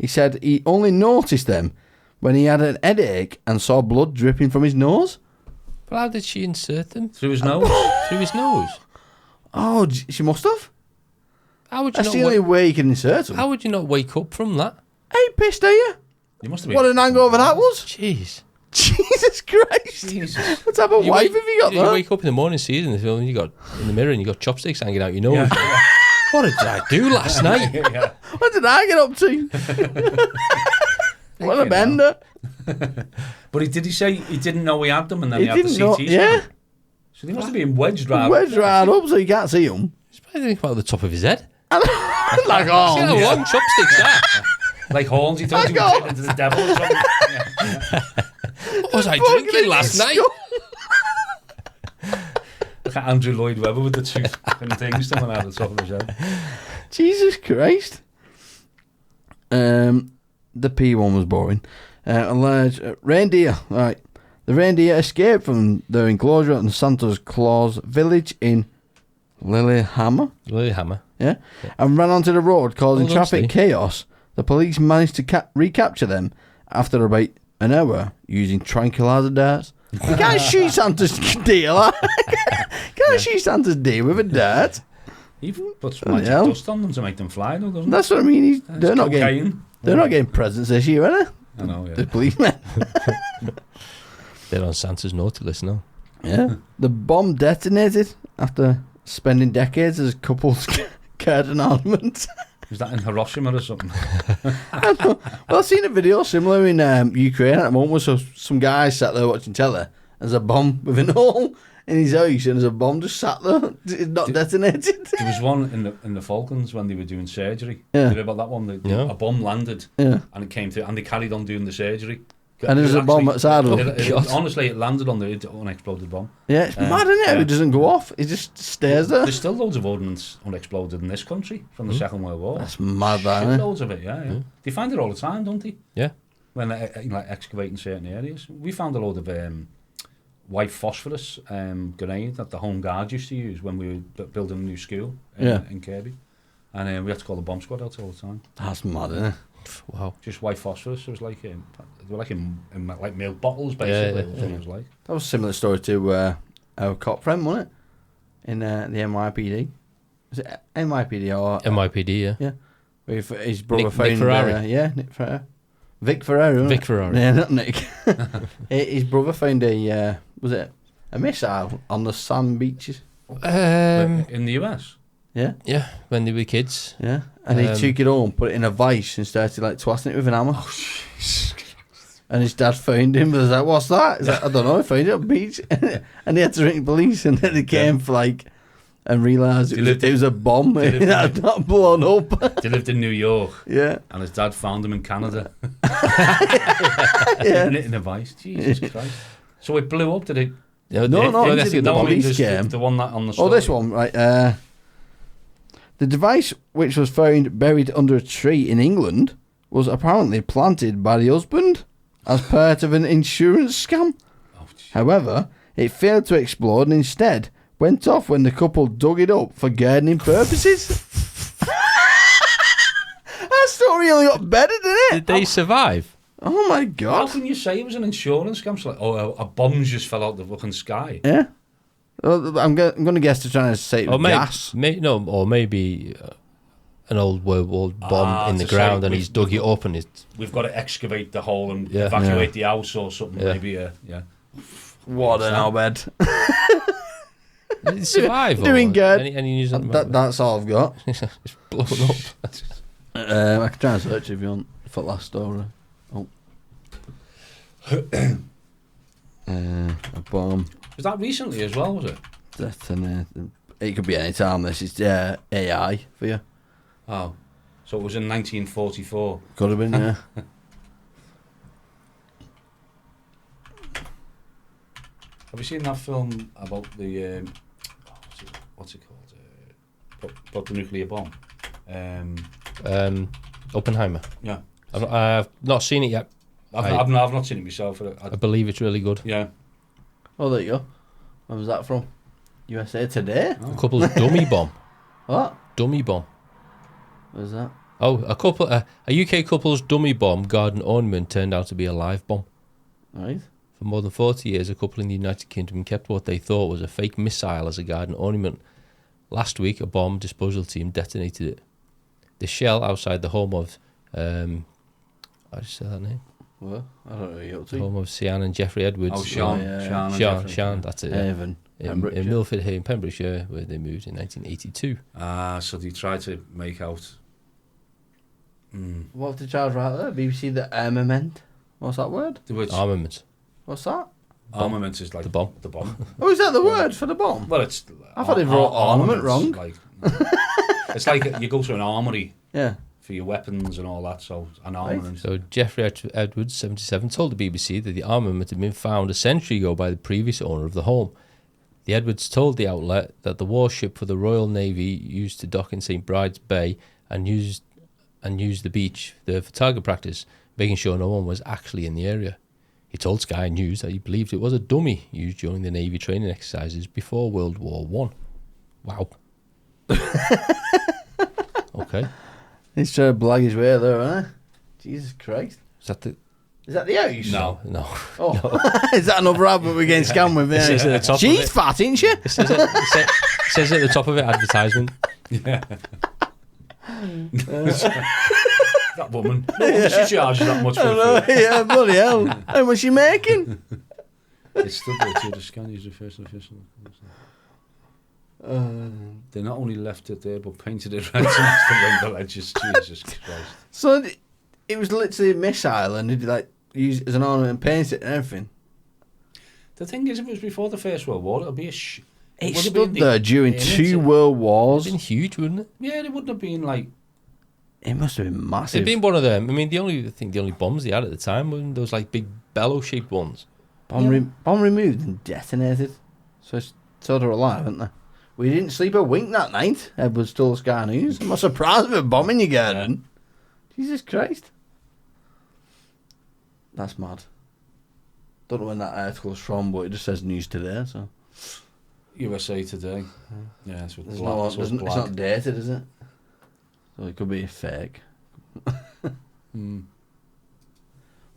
S2: He said he only noticed them when he had an headache and saw blood dripping from his nose.
S3: But how did she insert them?
S4: Through his nose.
S3: Through his nose?
S2: Oh, she must have.
S3: How would you
S2: That's
S3: not
S2: the only way you can insert them.
S3: How would you not wake up from that?
S2: Ain't pissed, are you?
S4: You must have been.
S2: What an hangover that was.
S3: Jeez.
S2: Jesus Christ.
S4: Jesus.
S2: What type of wife have you got
S3: You
S2: there?
S3: wake up in the morning, see it in the film, and you got in the mirror and you got chopsticks hanging out your nose. What did I do last night?
S4: Yeah.
S2: What did I get up to? What a bender.
S4: But did he say he didn't know he had them and then
S2: He
S4: he had the
S2: didn't know.
S4: CT
S2: Yeah.
S4: scan? So he must have been wedged right
S2: Wedged right up so you can't see them.
S3: He's probably thinking about the top of his head.
S2: Like,
S3: See
S2: oh,
S3: how long chopsticks are?
S4: Like horns, he thought he was into the devil or something.
S3: What was I drinking last night?
S4: Look at Andrew Lloyd Webber with the two fucking things coming out of the top of his head.
S2: Jesus Christ. The P one was boring. A large reindeer. Right. The reindeer escaped from their enclosure in Santa's Claus village in Lillehammer.
S3: Lillehammer.
S2: Yeah. And ran onto the road, causing
S3: Well done,
S2: traffic
S3: Steve.
S2: chaos. The police managed to recapture them after about an hour using tranquilizer darts. You can't shoot Santa's deer. Like. Can't shoot Santa's deer with a dart.
S4: He puts magic
S2: hell.
S4: dust on them to make them fly, though, doesn't he?
S2: That's what I mean. They're not getting.
S4: Cocaine.
S2: They're not getting presents this year, are they?
S4: I know,
S2: The
S4: yeah.
S2: policemen.
S3: They're on Santa's naughty list now.
S2: Yeah. The bomb detonated after spending decades as couples cared an ornament.
S4: Was that in Hiroshima or something?
S2: Well, I've seen a video similar in Ukraine at the moment where some guy sat there watching telly. There's a bomb with an hole in his house and there's a bomb just sat there. It's not detonated.
S4: There was one in the Falklands when they were doing surgery.
S2: Yeah.
S4: You heard about that one?
S3: Yeah.
S4: A bomb landed
S2: Yeah.
S4: and it came through and they carried on doing the surgery.
S2: And there's a bomb outside of
S3: it.
S2: him.
S4: Honestly, it landed on the unexploded bomb.
S2: Yeah, it's mad, isn't it?
S4: yeah.
S2: It doesn't go off. It just stays there.
S4: There's still loads of ordnance unexploded in this country from the Second World War.
S2: That's mad, that, isn't it?
S4: Loads of it, yeah. They find it all the time, don't they?
S3: Yeah.
S4: When they're excavating certain areas. We found a load of white phosphorus grenade that the Home Guard used to use when we were building a new school in Kirby. And we had to call the bomb squad out all the time.
S2: That's mad, isn't it?
S3: Wow.
S4: Just white phosphorus. It was like they were like in like milk bottles, basically. That's what it was like.
S2: That was a similar story to our cop friend, wasn't it? In the NYPD. Was it NYPD or
S3: NYPD, yeah.
S2: Yeah. Where his brother
S3: Nick
S2: found
S3: Ferrari.
S2: Nick Ferrari. Vic Ferrari, wasn't
S3: Vic
S2: it?
S3: Ferrari.
S2: Yeah, not Nick. His brother found a was it a missile on the sand beaches?
S4: In the US.
S2: Yeah.
S3: Yeah, when they were kids.
S2: Yeah. And he
S3: Um,
S2: took it home, put it in a vice and started like twisting it with an hammer. And his dad found him, but was like, "What's that?" He's like, "I don't know." I found it on the beach, and he had to ring the police, and then they came for like, and realised it was a bomb. It had not blown up.
S4: They lived in New York,
S2: Yeah,
S4: and his dad found him in Canada.
S2: yeah.
S4: In a vice. Jesus Christ. So it blew up, did it?
S3: Yeah,
S2: No,
S3: that's
S2: the
S3: the bomb.
S2: police
S4: there's
S2: came.
S4: the one that on the
S2: Oh,
S4: story.
S2: this one, right? The device, which was found buried under a tree in England, was apparently planted by the husband as part of an insurance scam.
S4: Oh,
S2: However, it failed to explode and instead went off when the couple dug it up for gardening purposes. That story only got better, didn't it?
S3: Did they survive?
S2: Oh my
S4: How
S2: god!
S4: can you say it was an insurance scam? It's like, a bomb just fell out the fucking sky.
S2: Yeah. Well, I'm going to guess they're trying to say it was
S3: Or maybe,
S2: gas.
S3: or maybe an old World War bomb in the
S4: to say
S3: ground, and
S4: we've-
S3: he's dug it up, and it's
S4: We've got to excavate the hole and
S3: Yeah.
S4: evacuate the house or something.
S3: Yeah.
S4: Maybe, yeah.
S2: What an obed.
S3: did it survive.
S2: Doing
S3: or
S2: good.
S3: Any news on
S2: That's all I've got.
S3: it's blown up.
S2: I can try and search if you want for last story. Oh. A bomb
S4: Was that recently as well, was it?
S2: detonated. It could be any time. This is AI for you.
S4: Oh. So it was in 1944.
S2: Could have been, yeah.
S4: Have you seen that film about the what's it called? About the nuclear bomb.
S3: Oppenheimer.
S4: Yeah,
S3: I've not seen it yet.
S4: I've not seen it myself.
S3: I believe it's really good.
S4: Yeah,
S2: Oh, there you go. When was that from? USA Today?
S3: A couple of dummy bomb.
S2: What?
S3: Dummy bomb.
S2: What was that?
S3: Oh, a UK couple's dummy bomb garden ornament turned out to be a live bomb.
S2: Right.
S3: For more than 40 years, a couple in the United Kingdom kept what they thought was a fake missile as a garden ornament. Last week, a bomb disposal team detonated it. The shell outside the home of... how do you say that name?
S2: What? I don't know what you're up
S3: The
S2: to.
S3: home of Sian and Jeffrey Edwards.
S4: Oh, Sean.
S2: yeah.
S4: Sean, and
S3: Sean,
S4: Jeffrey.
S3: Sean, that's it. Yeah.
S2: Avon.
S3: In Milford Hay in Pembrokeshire, where they moved in 1982.
S4: So they tried to make out...
S2: What did Charles write there? BBC the armament. What's that word?
S4: The word
S3: Armament.
S2: What's that?
S4: armament is like...
S3: The bomb.
S4: The bomb.
S2: Oh, is that the word for the bomb?
S4: Well, it's...
S2: I thought they wrote ornament
S4: armaments,
S2: wrong.
S4: Like, it's like you go to an armoury
S2: Yeah.
S4: for your weapons and all that, so an armament.
S3: So Jeffrey Edwards, 77, told the BBC that the armament had been found a century ago by the previous owner of the home. The Edwards told the outlet that the warship for the Royal Navy used to dock in St Bride's Bay and used the beach there for target practice, making sure no one was actually in the area. He told Sky News that he believed it was a dummy used during the Navy training exercises before World War One. Wow. Okay.
S2: He's trying to blag his way there, isn't he? Jesus Christ.
S3: Is that the...
S2: Is that the house?
S3: No.
S2: Oh. Is that another advert we're getting scammed with?
S3: It says at the top of
S2: She's
S3: it.
S2: fat, isn't she?
S3: It says at the top of it, advertisement.
S4: Yeah. That woman. No wonder she charges that much for
S2: Oh,
S4: food.
S2: yeah, bloody hell. How much she making?
S4: It's still built to the scan is the first official. They not only left it there, but painted it red to match the window ledges. Jesus Christ.
S2: So it was literally a missile and did like use it as an ornament and paint it and everything.
S4: The thing is, if it was before the First World War, it'd be a
S2: It
S4: would have
S2: stood
S4: been
S2: there during
S4: in it.
S2: 2 world wars.
S3: It'd been huge, wouldn't it?
S4: Yeah, it wouldn't have been like...
S2: It must have been massive.
S3: It'd been one of them. I mean, the only bombs they had at the time were those like big bellow-shaped ones.
S2: Bomb removed and detonated. So they're alive, aren't they? We didn't sleep a wink that night. Edward told Sky News. I'm not surprised with a bomb in your garden. Jesus Christ. That's mad. Don't know when that article's from, but it just says News Today, so.
S4: USA Today. Yeah, it's with
S2: There's
S4: black.
S2: no,
S4: it's with
S2: it's
S4: black.
S2: not dated, is it? So it could be a fake.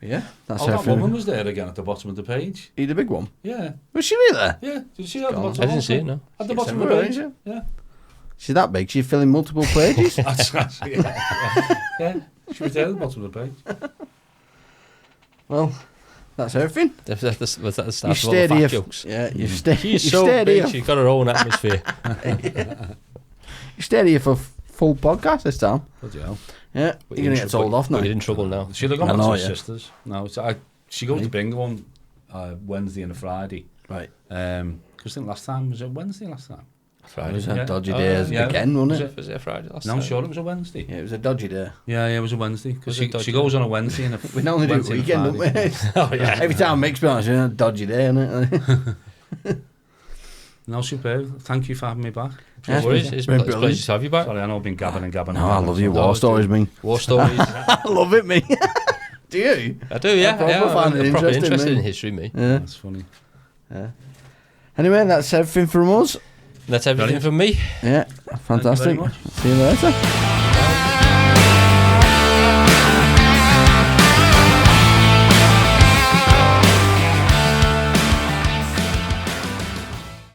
S2: Yeah, that's
S4: Oh, that
S2: everything.
S4: woman was there again at the bottom of the page.
S2: He the big one.
S4: Yeah.
S2: Was she really there?
S4: Yeah. Did you see that at the
S2: Gone.
S4: bottom?
S3: I didn't see it, no.
S4: At the
S2: She's
S4: bottom of the
S2: everywhere,
S4: page.
S2: isn't
S4: Yeah.
S2: She's that big. She's filling multiple pages.
S4: That's right. Yeah. Yeah. She was there at the bottom of the page.
S2: Well, that's everything.
S3: Was that the start
S2: You
S3: of all the
S2: stayed
S3: fat
S2: here.
S3: jokes?
S2: Yeah, you stayed. You
S3: She's so
S2: stayed
S3: big,
S2: here.
S3: she's got her own atmosphere.
S2: You stayed here for full podcast this time.
S4: Bloody hell.
S2: Yeah, you're gonna get told off now.
S3: You're in trouble now.
S4: She'll have gone
S2: I
S4: back
S2: know,
S4: to her
S2: yeah.
S4: sisters. No, she goes to Bingo on Wednesday and a Friday.
S2: Right.
S4: Because I think last time, was it Wednesday last time?
S2: It was
S3: Friday.
S2: a
S4: Yeah.
S2: dodgy
S3: Oh,
S2: day
S4: yeah.
S2: again, wasn't it?
S3: Was it a Friday last
S4: No,
S3: time?
S4: I'm sure it was a Wednesday.
S2: Yeah, it was a dodgy day.
S4: Yeah, it was a Wednesday. Because
S3: Was it
S4: she
S3: dodgy?
S4: goes on a Wednesday and a
S2: We normally do it
S4: Wednesday and
S2: weekend, don't we?
S4: Friday.
S3: Oh, yeah.
S2: Every time Mick's been on, it's been a dodgy day, isn't it?
S4: No, superb. Thank you for having me back.
S2: Yeah,
S3: No worries. It's a
S2: brilliant.
S3: pleasure to have you back.
S4: Sorry, I know I've been gabbing and gabbing.
S2: No, I love your
S3: No,
S2: war
S3: it's
S2: stories, me.
S3: War stories.
S2: I love it, me. Do you?
S3: I do, yeah.
S2: I proper find it
S3: I'm proper
S2: interesting,
S3: interested
S2: mate.
S3: in history, me.
S2: Yeah.
S4: That's funny.
S2: Anyway, that's everything from us.
S3: That's everything from me.
S2: Yeah, fantastic.
S4: much.
S2: See you later.